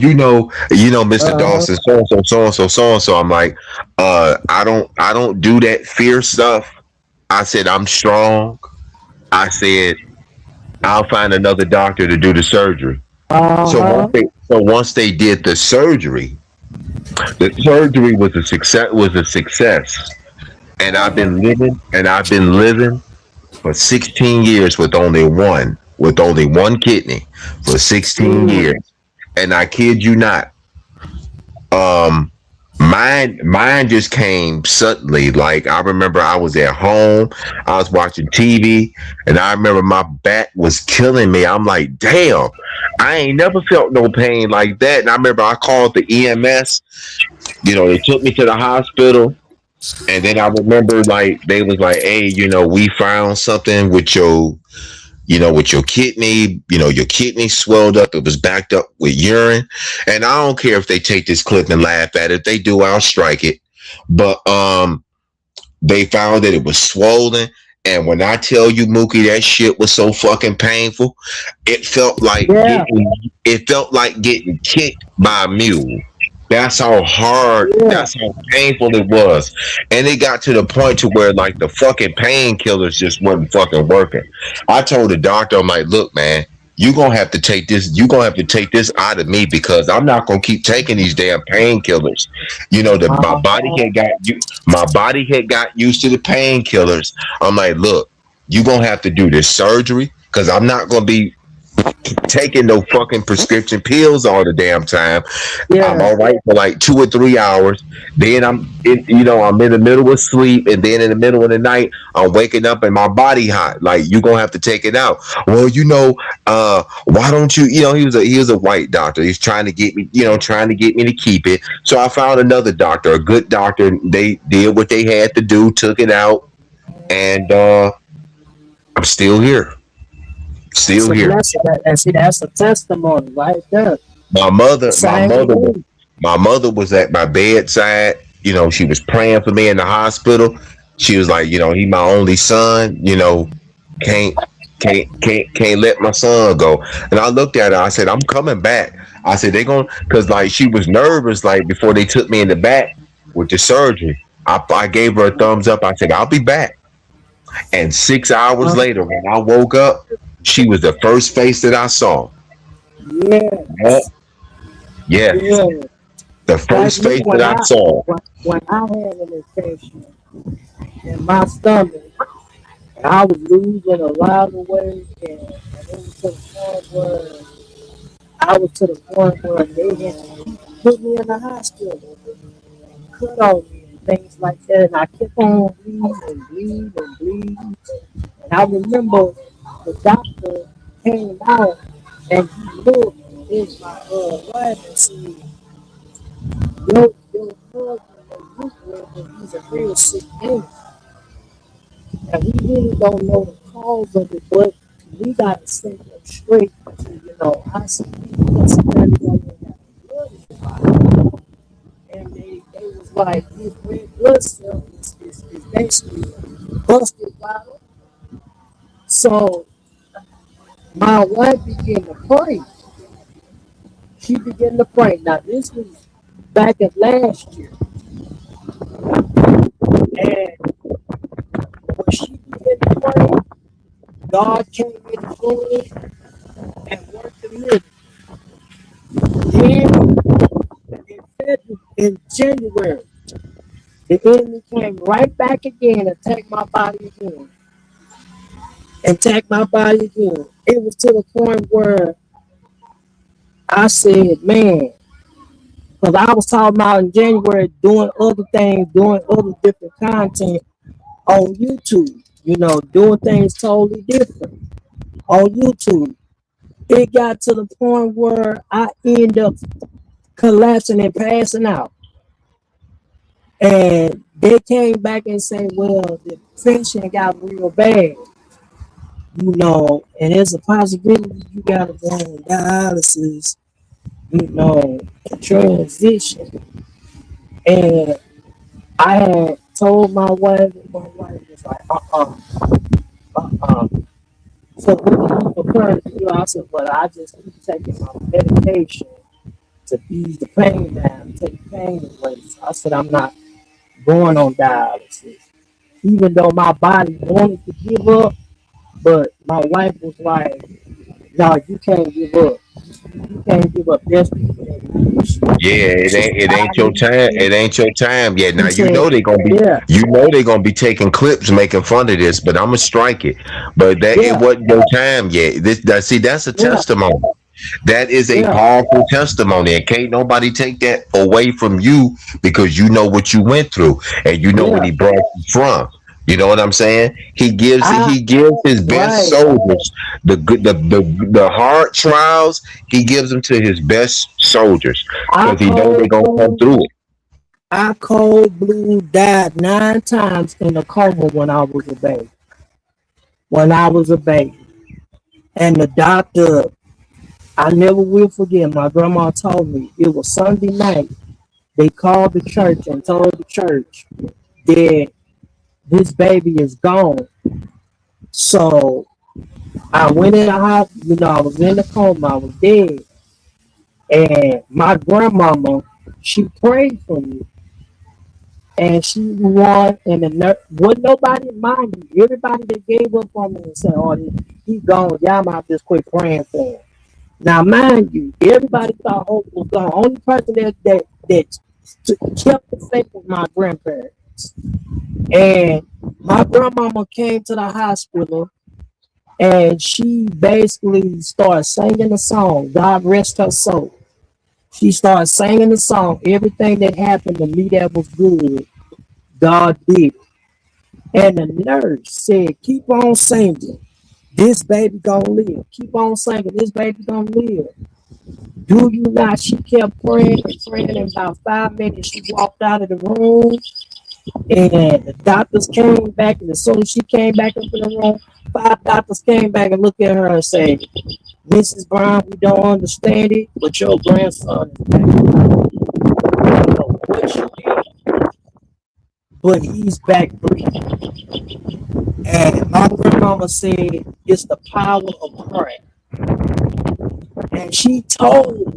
Mr. uh-huh, Dawson, so and so, so and so, so and so. I'm like, I don't do that fear stuff. I said, I'm strong. I said, I'll find another doctor to do the surgery. So uh-huh, once they did the surgery was a success. Was a success, and I've been living for 16 years with only one kidney for 16 mm, years, and I kid you not. Um, mine just came suddenly. Like I remember, I was at home, I was watching TV, and I remember my back was killing me. I'm like, damn, I ain't never felt no pain like that. And I remember I called the EMS. They took me to the hospital. And then I remember, like, they was like, hey, we found something with your kidney. Your kidney swelled up. It was backed up with urine. And I don't care if they take this clip and laugh at it. If they do, I'll strike it. But they found that it was swollen. And when I tell you, Mookie, that shit was so fucking painful. It felt like Yeah, getting kicked by a mule. That's how hard, yeah. that's how painful it was. And it got to the point to where like the fucking painkillers just wasn't fucking working. I told the doctor, I'm like, look, man, you gonna have to take this out of me because I'm not gonna keep taking these damn painkillers. Uh, My body had got used to the painkillers. I'm like, look, you gonna have to do this surgery because I'm not gonna be taking no fucking prescription pills all the damn time. I'm yeah. all right for like 2 or 3 hours. Then I'm in the middle of sleep, and then in the middle of the night, I'm waking up and my body hot. Like you gonna have to take it out. Well, why don't you? He was a white doctor. He's trying to get me, trying to get me to keep it. So I found another doctor, a good doctor. They did what they had to do, took it out, and I'm still here. That's Still a here. blessing. And see, that's a testimony right there. My mother, my Same mother, thing. my mother was at my bedside. She was praying for me in the hospital. She was like, he my only son. Can't can't let my son go. And I looked at her. I said, I'm coming back. I said they going because like she was nervous like before they took me in the back with the surgery. I gave her a thumbs up. I said I'll be back. And 6 hours Uh, later, when I woke up, she was the first face that I saw. Yeah. yes, Yes, yeah. the Like first me face that I saw. when I had an infection in my stomach, I was losing a lot of weight, and it was to the point where they had to put me in the hospital, cut on me, and things like that. And I kept on bleeding and bleeding and bleeding. And I remember the doctor came out and he looked at my wife and said, your husband and you with, he's a real sick man. And we really don't know the cause of it, but we got to send them straight to, I see people that's very well blood in your body. And they was like, his red blood cell is basically busted vital. So my wife began to pray. She began to pray. Now this was back in last year. And when she began to pray, God came in the room and worked the miracle. Then in January, the enemy came right back again and attacked my body again. It was to the point where I said, man, because I was talking about in January doing other things, doing other different content on YouTube, doing things totally different on YouTube. It got to the point where I end up collapsing and passing out. And they came back and said, well, the infection got real bad, and there's a possibility you got to go on dialysis, transition. And I had told my wife, and my wife was like, uh-uh. So what are you preparing to do? I said, well, I just keep taking my medication to ease the pain down, take the pain away. So I said, I'm not going on dialysis. Even though my body wanted to give up, but my wife was like, no, you can't give up. You can't give up. There's people that Yeah, it ain't your time. It ain't your time yet. she Now said, yeah, you know they're gonna be taking clips making fun of this, but I'm gonna strike it. But that it yeah, wasn't your time yet. That's a yeah, testimony. That is a yeah. powerful testimony, and can't nobody take that away from you because you know what you went through and you know what Yeah, he brought you from. You know what I'm saying? I He gives his best right. soldiers the hard trials. He gives them to his best soldiers I because he knows they're cold gonna come blue. through it. I cold blue died 9 times in a coma when I was a baby. When I was a baby, and the doctor, I never will forget. My grandma told me it was Sunday night. They called the church and told the church that this baby is gone. So I went in the hospital, you know, I was in the coma, I was dead. And my grandmama, she prayed for me. And she won, and the wasn't nobody mind you. Everybody that gave up on me and said, "Oh, he gone. Y'all might just quit praying for him." Now, mind you, everybody thought Hope was gone. Only person that kept the faith was my grandparents. And my grandmama came to the hospital, and she basically started singing the song. God rest her soul. She started singing the song. Everything that happened to me that was good, God did. And the nurse said, "Keep on singing. This baby gonna live. Keep on singing. This baby gonna live." Do you not? She kept praying and praying. In about 5 minutes, she walked out of the room, and the doctors came back. And as soon as she came back up in the room, 5 doctors came back and looked at her and said, "Mrs. Brown, we don't understand it, but your grandson is back. I don't know what you did, but he's back breathing." And my grandmama said, "It's the power of prayer." And she told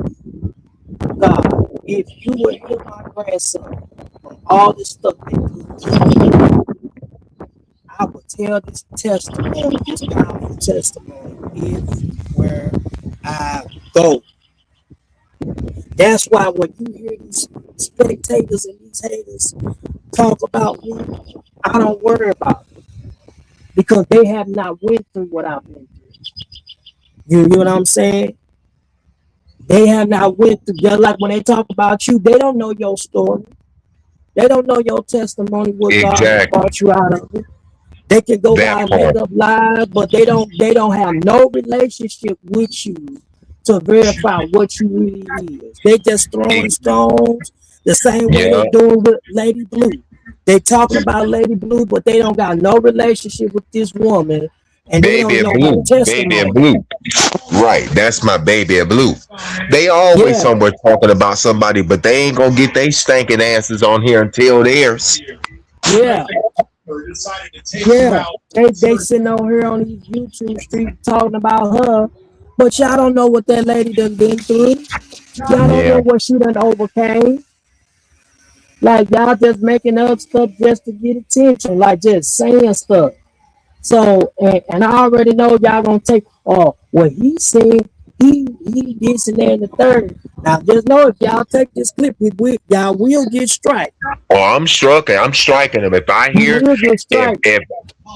God, "If you would heal my grandson from all this stuff that I would tell this testimony, this powerful testimony, where I go." That's why when you hear these spectators and these haters talk about me, I don't worry about it, because they have not went through what I've been through. You know what I'm saying? They have not went through. Just like when they talk about you, they don't know your story. They don't know your testimony, what God has brought you out of it. They can go by and make up lies, but they don't have no relationship with you to verify what you really is. They just throwing stones the same way they doing with Lady Blue. They talking about Lady Blue, but they don't got no relationship with this woman, and they don't know her testimony. Baby and Blue. Right, that's my baby and Blue. They always somewhere talking about somebody, but they ain't gonna get they stinking asses on here and tell theirs. Yeah. Yeah, they sitting on here on these YouTube streets talking about her, but y'all don't know what that lady done been through. Y'all don't know what she done overcame. Like, y'all just making up stuff just to get attention, like just saying stuff. So, and I already know y'all gonna take, "Oh, what he said, he this and that and the third." Now, just know if y'all take this clip, y'all will get strike. Oh, I'm striking them. If I hear,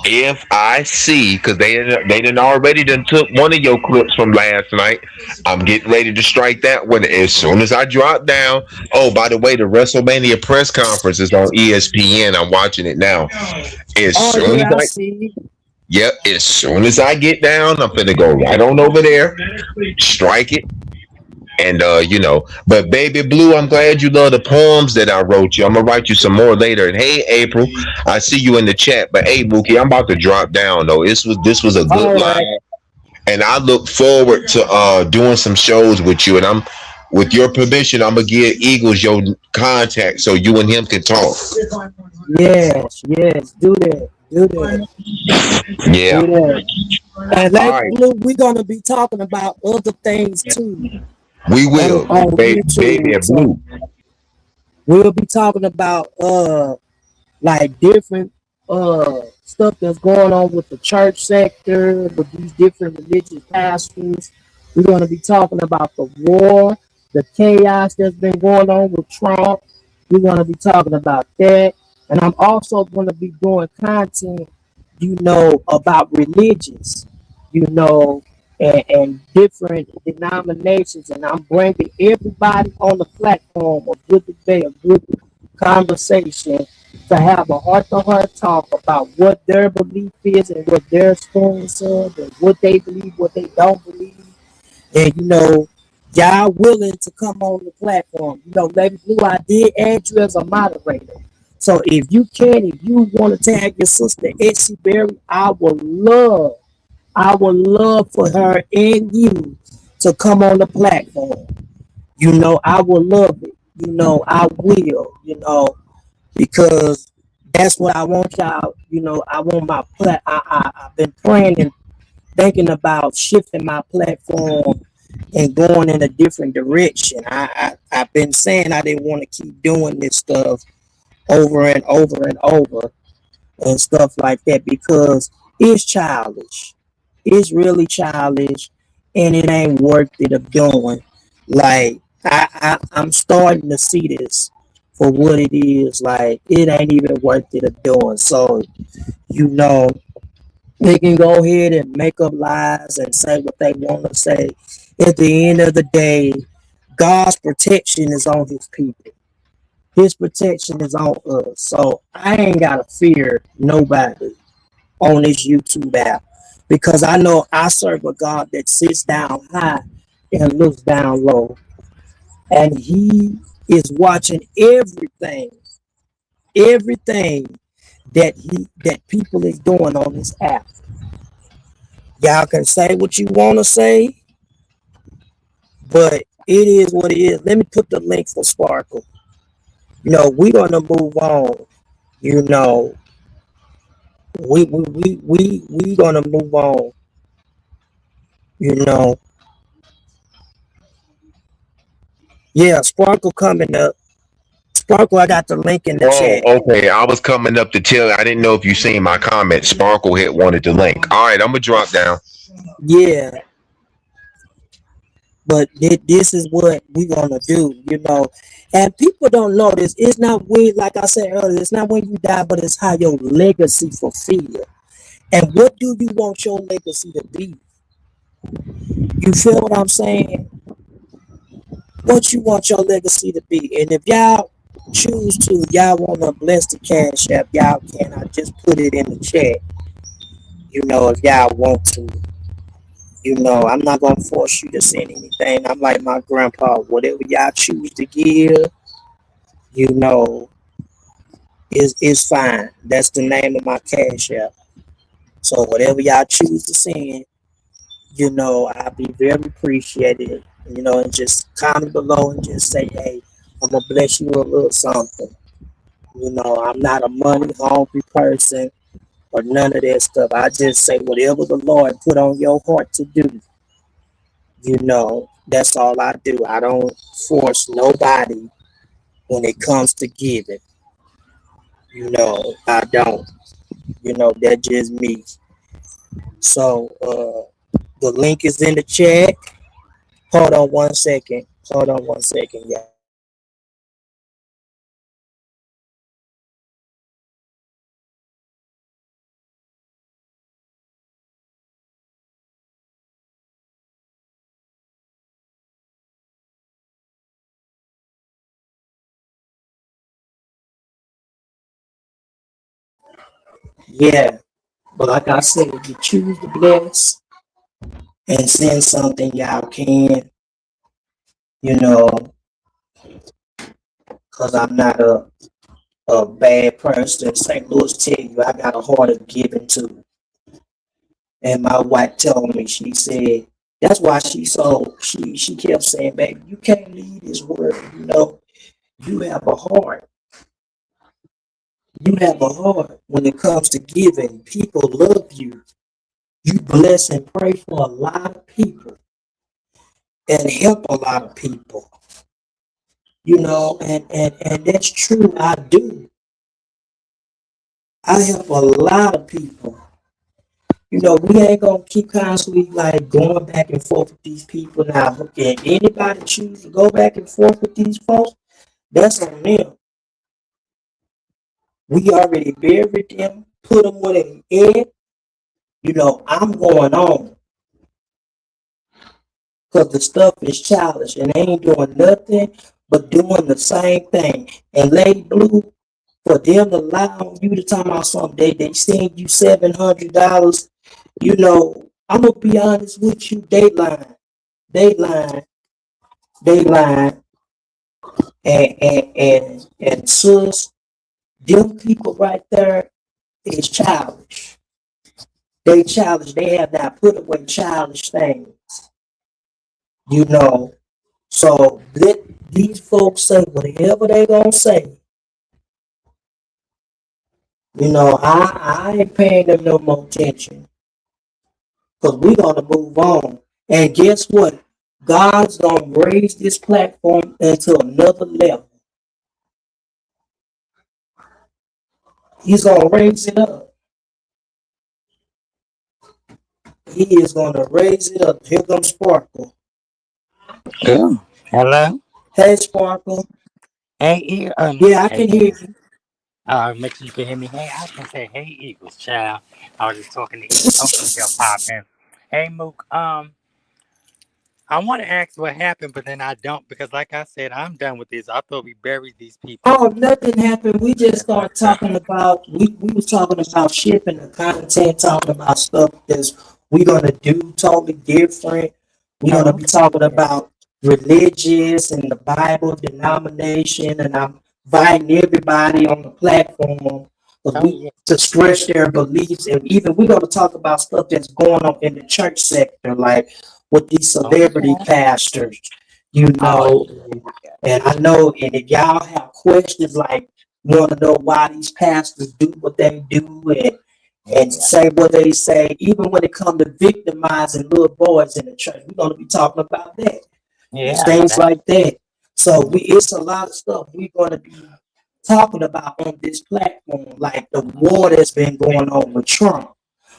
if I see, because they done already took one of your clips from last night, I'm getting ready to strike that one as soon as I drop down. Oh, by the way, the WrestleMania press conference is on ESPN. I'm watching it now. As soon as I get down, I'm gonna go right on over there, strike it. And but Baby Blue, I'm glad you love the poems that I wrote you. I'm gonna write you some more later. And hey, April, I see you in the chat. But hey, Mookie, I'm about to drop down though. This was a good live, and I look forward to doing some shows with you. And with your permission, I'm gonna give Eagles your contact so you and him can talk. Yes, do that. Yeah. Do that. And like Blue, we're gonna be talking about other things too. We will, baby and Blue. We'll be talking about like different stuff that's going on with the church sector, with these different religious pastors. We're going to be talking about the war, the chaos that's been going on with Trump. We're going to be talking about that. And I'm also going to be doing content, about religions, and different denominations, and I'm bringing everybody on the platform of good debate, a good conversation, to have a heart-to-heart talk about what their belief is and what their experience is and what they believe, what they don't believe. And y'all willing to come on the platform. Lady Blue, I did add you as a moderator. So if you want to tag your sister Essie Berry, I would love for her and you to come on the platform. I will love it. I will, because that's what I want y'all. You know, I want my I've been praying and thinking about shifting my platform and going in a different direction. I've been saying I didn't want to keep doing this stuff over and over and over and stuff like that because it's childish. It's really childish, and it ain't worth it of doing. Like I'm starting to see this for what it is. Like it ain't even worth it of doing. So you know, they can go ahead and make up lies and say what they want to say. At the end of the day, God's protection is on his people. His protection is on us. So I ain't gotta fear nobody on this YouTube app because I know I serve a God that sits down high and looks down low. And he is watching everything that people is doing on this app. Y'all can say what you want to say, but it is what it is. Let me put the link for Sparkle. You know, we're gonna move on. You know, we gonna move on. You know, yeah, Sparkle coming up. Sparkle, I got the link in the Oh, chat. okay. I was coming up to tell. I didn't know if you seen my comment. Sparkle hit wanted the link. All right, I'm gonna drop down. Yeah, but this is what we're gonna do, you know. And people don't know this. It's not when, like I said earlier, it's not when you die, but it's how your legacy fulfilled. And what do you want your legacy to be? You feel what I'm saying? What you want your legacy to be? And if y'all choose to, y'all want to bless the cash app, y'all can. I just put it in the chat. You know, if y'all want to. You know, I'm not gonna force you to send anything. I'm like my grandpa. Whatever y'all choose to give, you know, is fine. That's the name of my cash app. So whatever y'all choose to send, you know, I'll be very appreciated. You know, and just comment below and just say, hey, I'm gonna bless you a little something. You know, I'm not a money hungry person or none of that stuff. I just say whatever the Lord put on your heart to do. You know, that's all I do. I don't force nobody when it comes to giving. You know, I don't. You know, that's just me. So the link is in the chat. Hold on one second. Hold on one second, y'all. Yeah, but like I said, if you choose to bless and send something, y'all can. You know, because I'm not a bad person. St. Louis tell you I got a heart of giving too. And my wife told me, she said, that's why she kept saying, baby, you can't leave this world. You know, you have a heart. You have a heart when it comes to giving. People love you. You bless and pray for a lot of people and help a lot of people. You know, and that's true. I do. I help a lot of people. You know, we ain't gonna keep constantly like going back and forth with these people now. Can anybody choose to go back and forth with these folks? That's on them. We already buried them, put them where they at. You know, I'm going on because the stuff is childish and they ain't doing nothing but doing the same thing. And Lady Blue, for them to lie on you to talk about something, they send you $700. You know, I'm gonna be honest with you, they lying, they lying, they lying, and sus, them people right there is childish. They childish. They have not put away childish things, you know. So let these folks say whatever they gonna say. You know, I ain't paying them no more attention because we're gonna move on. And guess what? God's gonna raise this platform into another level. He's gonna raise it up. He is gonna raise it up. Here comes Sparkle. Oh, hello. Hey, Sparkle. Hey, Yeah, I hey, can hear you. make sure you can hear me. Hey, I can say, hey, Eagles, child. I was just talking to your pop and hey, Mook. I want to ask what happened, but then I don't because, like I said, I'm done with this. I thought we buried these people. Oh, nothing happened. We just started talking about we was talking about shipping the content, talking about stuff that's we gonna do totally different. We're gonna Oh, be talking about religious and the Bible denomination, and I'm inviting everybody on the platform oh yeah. to stretch their beliefs, and even we're gonna talk about stuff that's going on in the church sector, like with these celebrity Okay. pastors, you Oh, know. And I know, and if y'all have questions like want to know why these pastors do what they do and yeah. say what they say, even when it comes to victimizing little boys in the church, we're gonna be talking about that. It's Yeah. things like that. So it's a lot of stuff we're gonna be talking about on this platform, like the war that's been going on with Trump.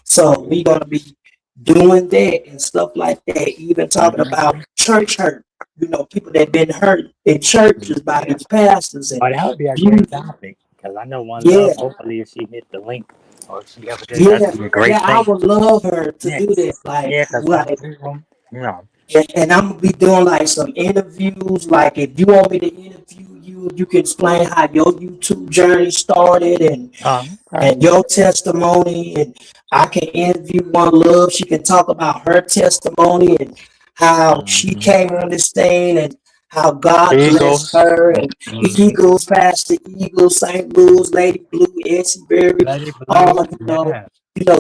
So we're gonna be doing that and stuff like that, even talking about Mhm. church hurt. You know, people that been hurt in churches by Yeah. these pastors and Oh, that would be a you great topic because I know one yeah, love. Hopefully, if she hit the link or if she ever did, yeah, that'd be a yeah, great I thing. would love her to do Yes. that. Like Yeah, because some like people, you know. and I'm gonna be doing like some interviews. Like if you want me to interview you, you can explain how your YouTube journey started Okay. and your testimony. And I can interview One Love. She can talk about her testimony and how she Mm-hmm. came on this thing and how God blessed Eagles. her and the Mm-hmm. Eagles, past the Eagles, St. Louis, Lady Blue, Essie Berry, Let it all blue. of Yeah.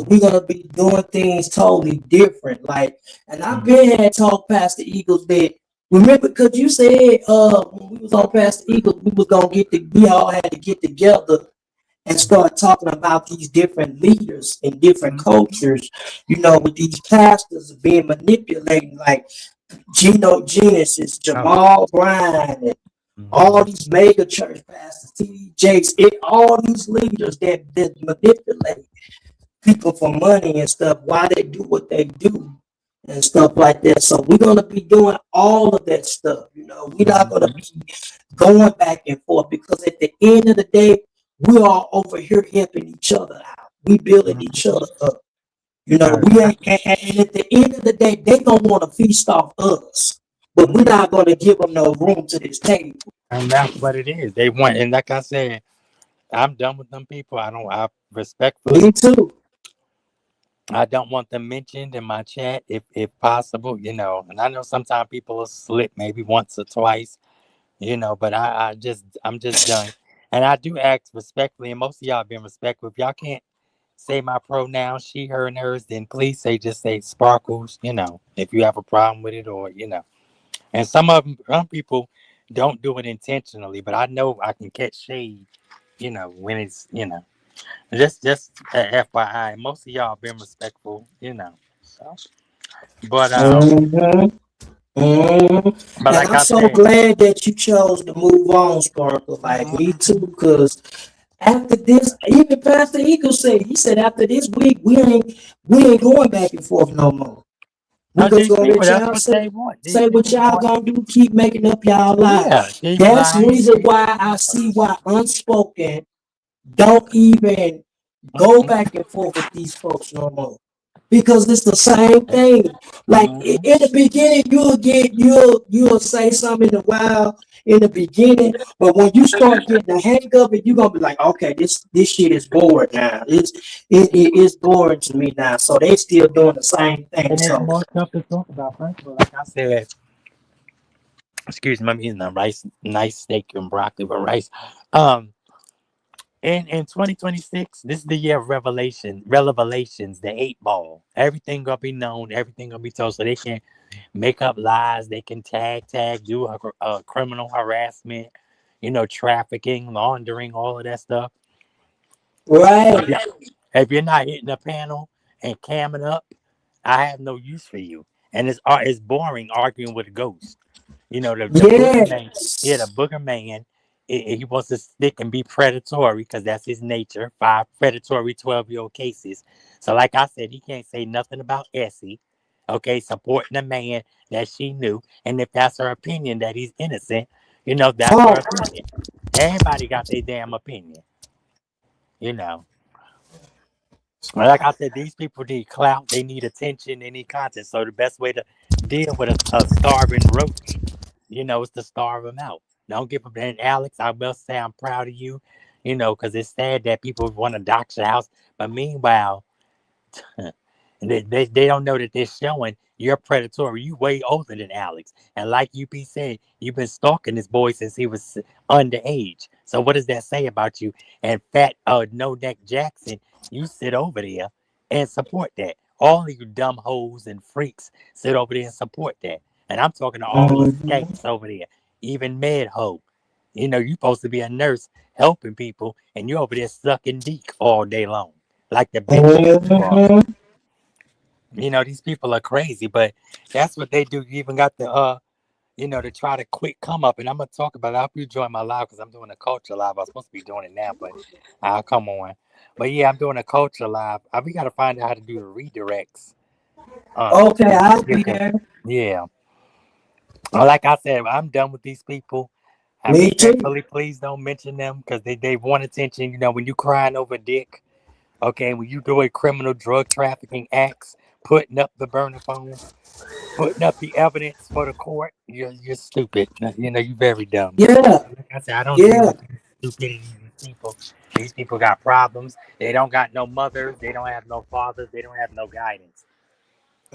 we're gonna be doing things totally different. Like, and I've Mm-hmm. been had talk past the Eagles that remember because you said when we was on past the Eagles, we was gonna we all had to get together and start talking about these different leaders in different cultures, you know, with these pastors being manipulated, like Geno Genesis, Oh. Jamal Bryan, and all Mm-hmm. these mega church pastors, TD Jakes, all these leaders that manipulate people for money and stuff, why they do what they do and stuff like that. So we're gonna be doing all of that stuff. You know, we're not gonna Mm-hmm. be going back and forth because at the end of the day, we're all over here helping each other out. We building each Mm-hmm. other up. You know, we ain't, Exactly. and at the end of the day, they gonna want to feast off us, but we're Mm-hmm. not gonna give them no room to this table. And that's what it is. They want, and like I said, I'm done with them people. I Me respectfully, too. I don't want them mentioned in my chat if possible, you know. And I know sometimes people will slip maybe once or twice, you know, but I'm just done. And I do ask respectfully, and most of y'all been respectful. If y'all can't say my pronouns, she, her, and hers, then please just say sparkles, you know, if you have a problem with it or, you know. And some people don't do it intentionally, but I know I can catch shade, you know, when it's, you know, just FYI. Most of y'all been respectful, you know. So, but Mhm. but And like I'm I so said, glad that you chose to move on, Sparkle. Like me too, mhm, because after this, even Pastor Eagle said, he said after this week, we ain't going back and forth no more. We no, just these gonna people, let that's y'all what say they want. These say what people y'all want, gonna do, keep making up y'all yeah, lives. these That's the lying reason people. why I see why Unspoken don't even go back and forth with these folks no more. Because it's the same thing. Like Mhm. in the beginning, you'll say something in a while in the beginning, but when you start getting the hang of it, you're gonna be like, okay, this shit is bored now. It is boring to me now. So they still doing the same thing. And there's So more stuff to talk about. First of all, like I said, excuse me, I'm eating a nice steak and broccoli with rice. Um, in 2026, this is the year of revelations, the 8 ball. Everything gonna be known, everything gonna be told, so they can make up lies, they can do criminal harassment, you know, trafficking, laundering, all of that stuff. Right. If you're not hitting the panel and camming up, I have no use for you. And it's boring arguing with a ghost. You know, the booger man, yeah, the Yes. booger man, he wants to stick and be predatory because that's his nature. 5 predatory 12-year-old cases. So, like I said, he can't say nothing about Essie, okay, supporting a man that she knew. And if that's her opinion that he's innocent, that's her Oh, opinion. Everybody got their damn opinion, you know. Well, like I said, these people need clout, they need attention, they need content. So the best way to deal with a starving roach, is to starve them out. Don't give them. And Alex, I will say I'm proud of you, because it's sad that people want to dox your house. But meanwhile, they don't know that they're showing you're predatory. You way older than Alex. And like UP said, you've been stalking this boy since he was underage. So what does that say about you? And fat No Neck Jackson, you sit over there and support that. All of you dumb hoes and freaks sit over there and support that. And I'm talking to all the mhm. skanks over there, even Med Ho. You're supposed to be a nurse helping people, and you're over there sucking dick all day long, like the bitch that you are. Mhm. These people are crazy, but that's what they do. You even got the to try to quick come up. And I'm gonna talk about it. I hope you join my live because I'm doing a culture live. I was supposed to be doing it now, but I'll come on. But yeah, I'm doing a culture live. We gotta find out how to do the redirects. Okay, So I'll you be can, there. yeah. Well, like I said, I'm done with these people. I Me too. respectfully, please don't mention them because they want attention. When you crying over dick, okay, when you doing criminal drug trafficking acts, putting up the burner phones, putting up the evidence for the court, you're stupid. You're very dumb. Yeah. Like I said, I don't deal Yeah. with stupidity. These people. These people got problems. They don't got no mothers. They don't have no fathers. They don't have no guidance.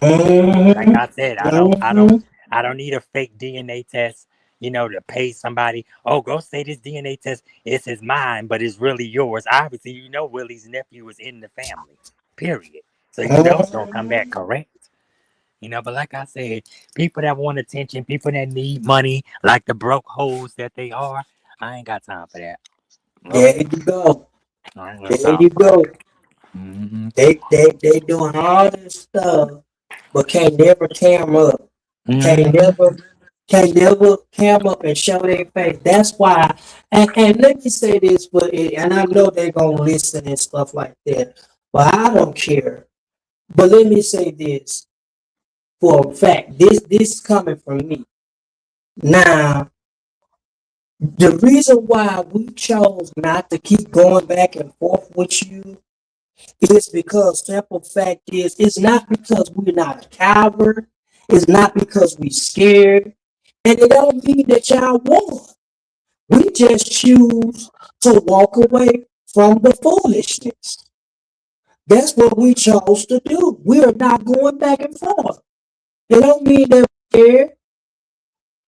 Like Mhm. I said, Mhm. I don't need a fake DNA test. To pay somebody. Oh, go say this DNA test. It's his mine, but it's really yours. Obviously, Willie's nephew was in the family. Period. So it's gonna come back Mhm. correct. But like I said, people that want attention, people that need money, like the broke hoes that they are, I ain't got time for that. There Okay, you go. I ain't got There time you for go. it. Mm-hmm. They doing all this stuff, but can't never cam up. Can't Mm-hmm. never cam up and show their face. That's why. And let me say this, and I know they're gonna listen and stuff like that, but I don't care. But let me say this for a fact. This is coming from me. Now, the reason why we chose not to keep going back and forth with you is because simple fact is it's not because we're not a coward. It's not because we scared. And it don't mean that y'all won. We just choose to walk away from the foolishness. That's what we chose to do. We are not going back and forth. It don't mean that we're scared.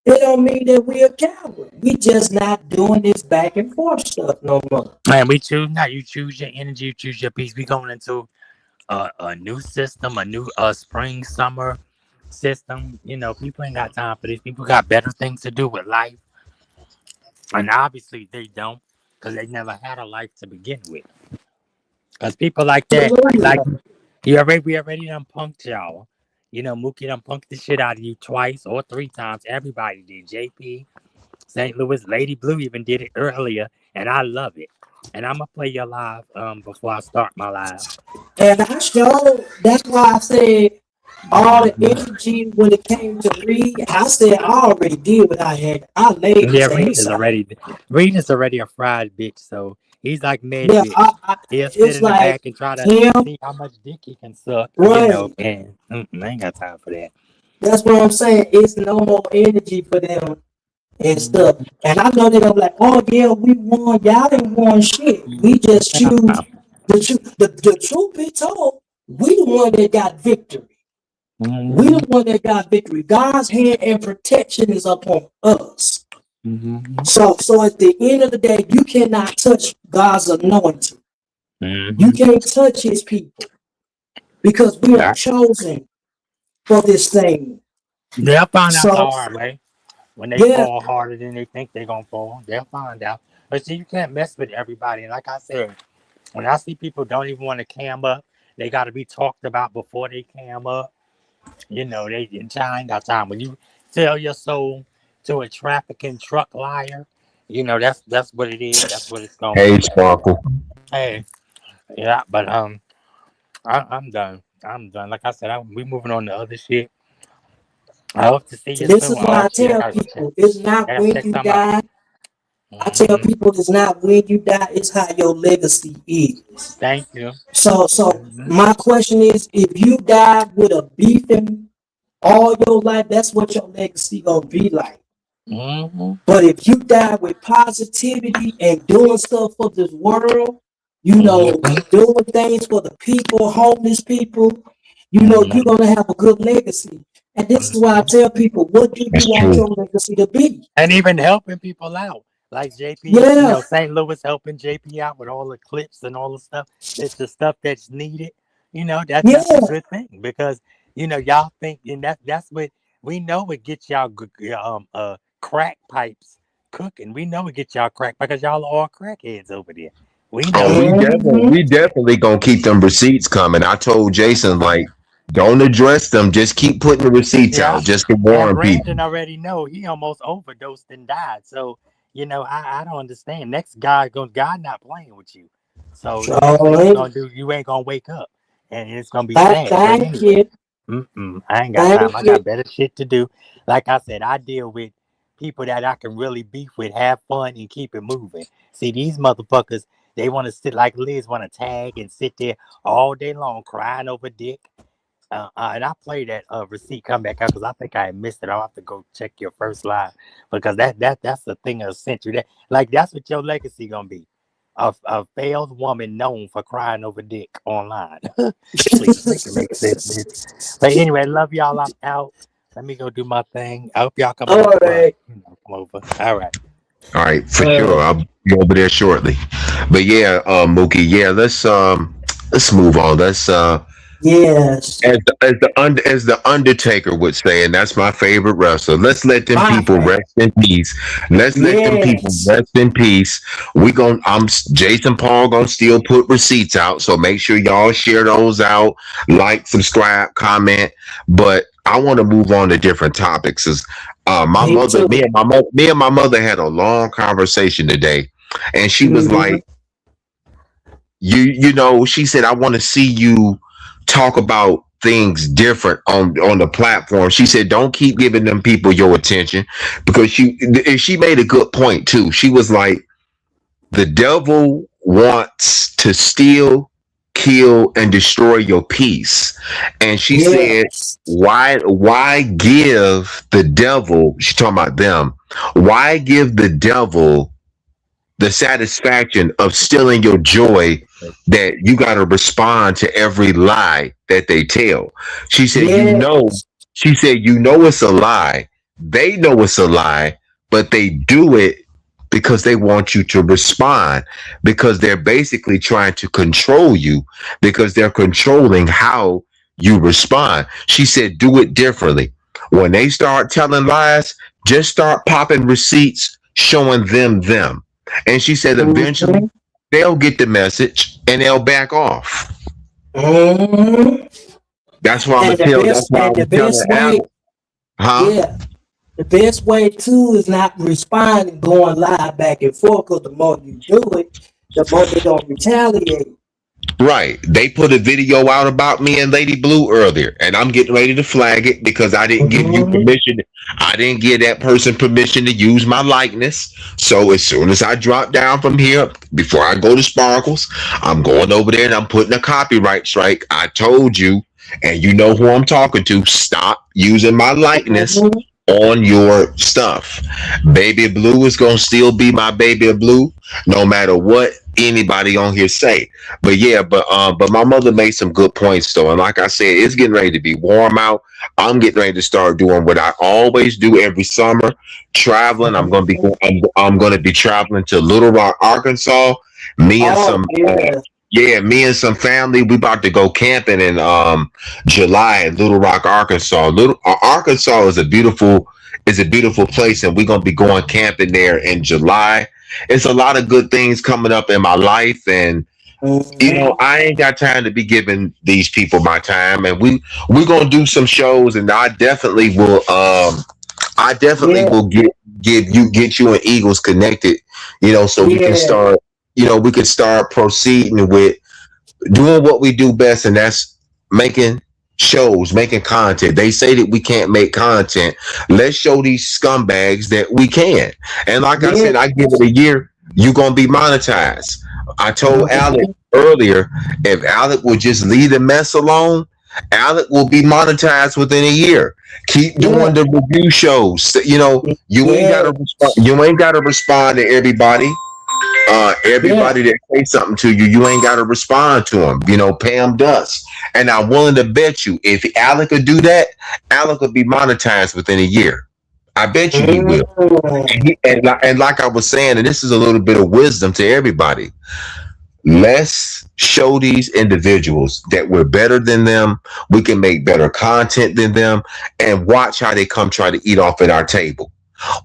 It don't mean that we're a coward. We just not doing this back and forth stuff no more. And we choose now. You choose your energy. You choose your peace. We going into a new system, a new spring summer system. People ain't got time for this. People got better things to do with life, and obviously they don't because they never had a life to begin with. Because people like that, like we already done punked y'all. Mookie done punked the shit out of you twice or 3 times. Everybody did. JP, St. Louis, Lady Blue even did it earlier, and I love it. And I'm gonna play your live before I start my live. And I showed, that's why I said all the energy when it came to Reed, I said I already did what I had. I laid Yeah, his ass out. Reed is already a fried bitch, so he's like mad Yeah, bitch. He'll sit it's in the like back and try to him, see how much dick he can suck, right. and I ain't got time for that. That's what I'm saying. It's no more energy for them and Mm, stuff. And I know they're gonna be like, oh yeah, we won. Y'all didn't won shit. We just choose the truth. The truth be told, we the one that got victory. We mm, the one that got victory. God's hand and protection is upon us. mm, So at the end of the day, you cannot touch God's anointing. You mm. can't touch his people because we are chosen for this thing. They'll find out the So hard way when they yeah, fall harder than they think they're gonna fall. They'll find out. But see, you can't mess with everybody. And like I said, When I see people don't even want to cam up, they got to be talked about before they cam up. You know, they in time got time. When you sell your soul to a trafficking truck liar, you know that's what it is. That's what it's gonna Hey, be. Sparkle. Hey, yeah, but I'm done. I'm done. Like I said, we moving on to other shit. I hope to see you This soon. is why Oh I shit, tell people it's I not gotta when check you something out. die. I tell Hmm. people it's not when you die, it's how your legacy is. Thank you. So Hmm. my question is, if you die with a beefing all your life, that's what your legacy gonna be like. Hmm. But if you die with positivity and doing stuff for this world, Hmm. doing things for the people, homeless people, you're Hmm. gonna have a good legacy. And this is why I tell people, what do you That's want true. your legacy to be? And even helping people out, like JP. You Yeah, know, St. Louis helping JP out with all the clips and all the stuff. It's the stuff that's needed. You know, that's a yeah. good thing because you know y'all think, and that's what we know. It gets y'all crack pipes cooking. We know it gets y'all crack because y'all are all crackheads over there. We Oh, know. Mhm. we definitely gonna keep them receipts coming. I told Jason, like, don't address them. Just keep putting the receipts Yeah, out just to and warn people. Brandon already know he almost overdosed and died. So you know, I don't understand. Next guy God not playing with you. So the next thing you So, gonna do, you ain't gonna wake up, and it's gonna be thank, sad. But thank anyway, you, I ain't got time. thank I you. got better shit to do. Like I said, I deal with people that I can really beef with, have fun, and keep it moving. See, these motherfuckers, they want to sit like Liz, want to tag and sit there all day long crying over dick. And I play that receipt come back out because I think I missed it. I'll have to go check your first live because that's the thing of the century. That's what your legacy gonna be. A failed woman known for crying over dick online. Please make it make sense, bitch. But anyway, love y'all. I'm out. Let me go do my thing. I hope y'all come All over. right. Come over. All right. All right, for sure. Uh, I'll be over there shortly. But yeah, Mookie, yeah, let's move on. Let's yes, as the Undertaker would say, and that's my favorite wrestler. Let's let them my people favorite. rest in peace. Let's let them people Yes. rest in peace. Jason Paul gonna still put receipts out, so make sure y'all share those out, like, subscribe, comment. But I want to move on to different topics. My Me mother, too. me and my mother had a long conversation today, and she was Mhm. like, she said, I want to see you talk about things different on the platform. She said, don't keep giving them people your attention, because she made a good point too. She was like, the devil wants to steal, kill, and destroy your peace. And she said, Yes. why give the devil, she's talking about them, why give the devil the satisfaction of stealing your joy, that you got to respond to every lie that they tell. She said, Yes. it's a lie. They know it's a lie, but they do it because they want you to respond, because they're basically trying to control you, because they're controlling how you respond. She said, do it differently. When they start telling lies, just start popping receipts showing them. And she said eventually Mhm. they'll get the message and they'll back off. Mhm. That's why And that's why I the was telling best way, Adam. Huh? yeah, the best way too is not responding, going live back and forth. Because the more you do it, the more they gonna retaliate. Right. They put a video out about me and Lady Blue earlier, and I'm getting ready to flag it because I didn't give you Mhm. permission. I didn't give that person permission to use my likeness. So as soon as I drop down from here, before I go to Sparkles, I'm going over there and I'm putting a copyright strike. I told you, and you know who I'm talking to. Stop using my likeness Mhm. on your stuff. Baby Blue is gonna still be my Baby Blue, no matter what anybody on here say. But yeah, but my mother made some good points though, and like I said, it's getting ready to be warm out. I'm getting ready to start doing what I always do every summer, traveling. I'm gonna be traveling to Little Rock, Arkansas. Me and Oh some yeah. yeah, me and some family. We about to go camping in July in Little Rock, Arkansas. Arkansas is a beautiful place, and we're gonna be going camping there in July. It's a lot of good things coming up in my life, and You know, I ain't got time to be giving these people my time, and we're gonna do some shows, and I definitely will. Yeah. Will get you and Eagles connected. You know, so we can Yeah. start. You know, we can start proceeding with doing what we do best, and that's making shows, making content. They say that we can't make content. Let's show these scumbags that we can. And like I said, Yeah. I give it a year, you're gonna be monetized. I told Alec earlier, if Alec would just leave the mess alone, Alec will be monetized within a year. Keep doing the review shows. You know, you ain't gotta respond. You ain't gotta respond to everybody. Everybody that say something to you, you ain't gotta respond to them. You know, Pam does, and I'm willing to bet you, if Alec could do that, Alec would be monetized within a year. I bet you he will. And like I was saying, and this is a little bit of wisdom to everybody. Let's show these individuals that we're better than them. We can make better content than them, and watch how they come try to eat off at our table.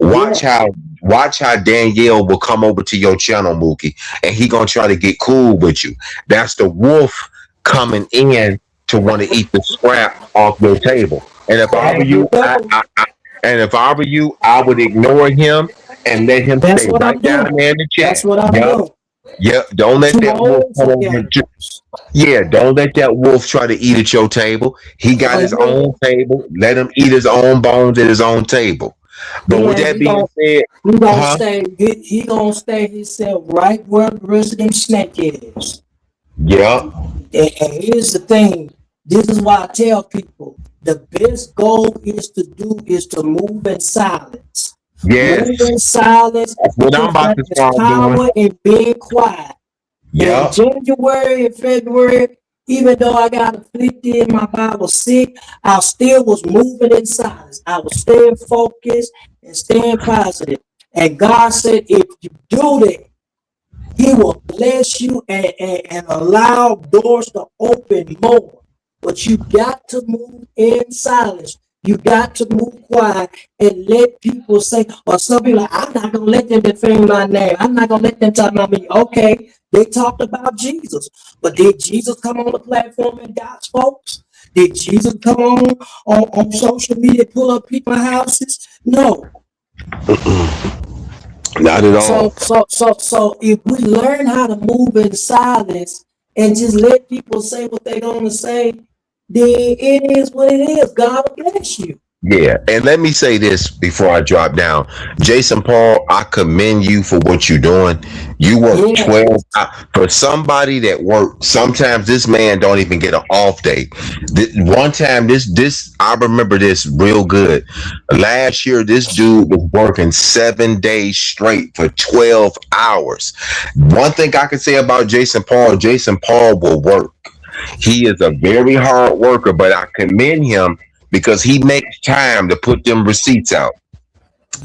Watch how Danielle will come over to your channel, Mookie, and he gonna try to get cool with you. That's the wolf coming in to want to eat the scrap off your table. And if I were you, I would ignore him and let him stay right down there in the chat. That's what I'm doing. Yep. Don't let that wolf come over. Don't let that wolf try to eat at your table. He got his own table. Let him eat his own bones at his own table. But with that being said, he gonna stay himself right where the rest of them snake is. Yeah. And here's the thing. This is why I tell people the best goal is to move in silence. Yes. Move in silence. That's what I'm about to start doing. And being quiet. Yeah. In January and February, even though I got afflicted and my body was sick, I still was moving in silence. I was staying focused and staying positive. And God said, if you do that, He will bless you and allow doors to open more. But you got to move in silence. You got to move quiet and let people say, or some people like, I'm not going to let them defame my name. I'm not going to let them talk about me. Okay, they talked about Jesus. But did Jesus come on the platform and God's folks? Did Jesus come on social media, pull up people's houses? No. Not at all. So if we learn how to move in silence and just let people say what they're going to say, then it is what it is. God will bless you. Yeah, and let me say this before I drop down. Jason Paul, I commend you for what you're doing. You work 12 for somebody that works. Sometimes this man don't even get an off day. One time, this I remember this real good. Last year, this dude was working 7 days straight for 12 hours. One thing I can say about Jason Paul will work. He is a very hard worker, but I commend him because he makes time to put them receipts out.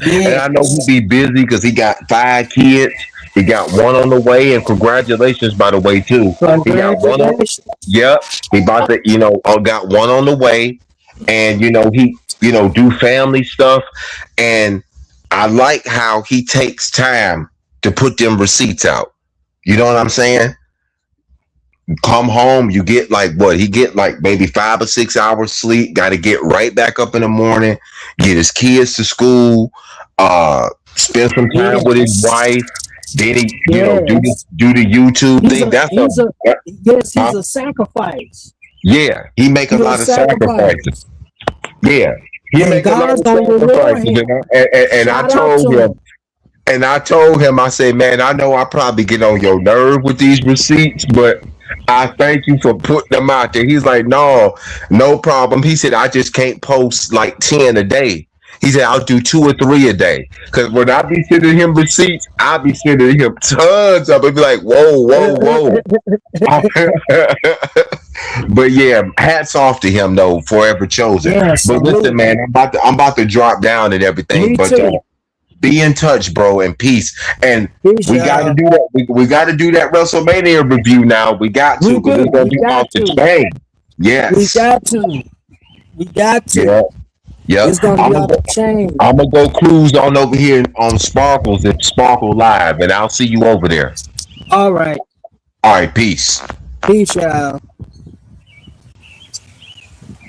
Yes. And I know he'll be busy because he got 5 kids. He got one on the way, and congratulations, by the way, too. He got one on, he about to, got one on the way, and he, do family stuff. And I like how he takes time to put them receipts out. You know what I'm saying? Come home, you get he get maybe 5 or 6 hours sleep, got to get right back up in the morning, get his kids to school, spend some time with his wife, then he do the YouTube thing. He's a sacrifice. Yeah, he make a lot of sacrifices. Yeah, he make a lot of sacrifices. And I told him, I said, man, I know I probably get on your nerve with these receipts, but I thank you for putting them out there. He's like, no problem. He said, I just can't post 10 a day. He said, I'll do 2 or 3 a day. Because when I be sending him receipts, I'll be sending him tons of it. Be like, whoa. But yeah, hats off to him, though, forever chosen. Yes, but listen, man, I'm about to drop down and everything. Be in touch, bro, and peace. And we got to do that. We got to do that WrestleMania review now. We got to, because we're going to do off the chain. Yes. We got to. Yeah. It's going to be off the chain. I'm going to go cruise on over here on Sparkles and Sparkle Live, and I'll see you over there. All right. All right, peace. Peace, y'all.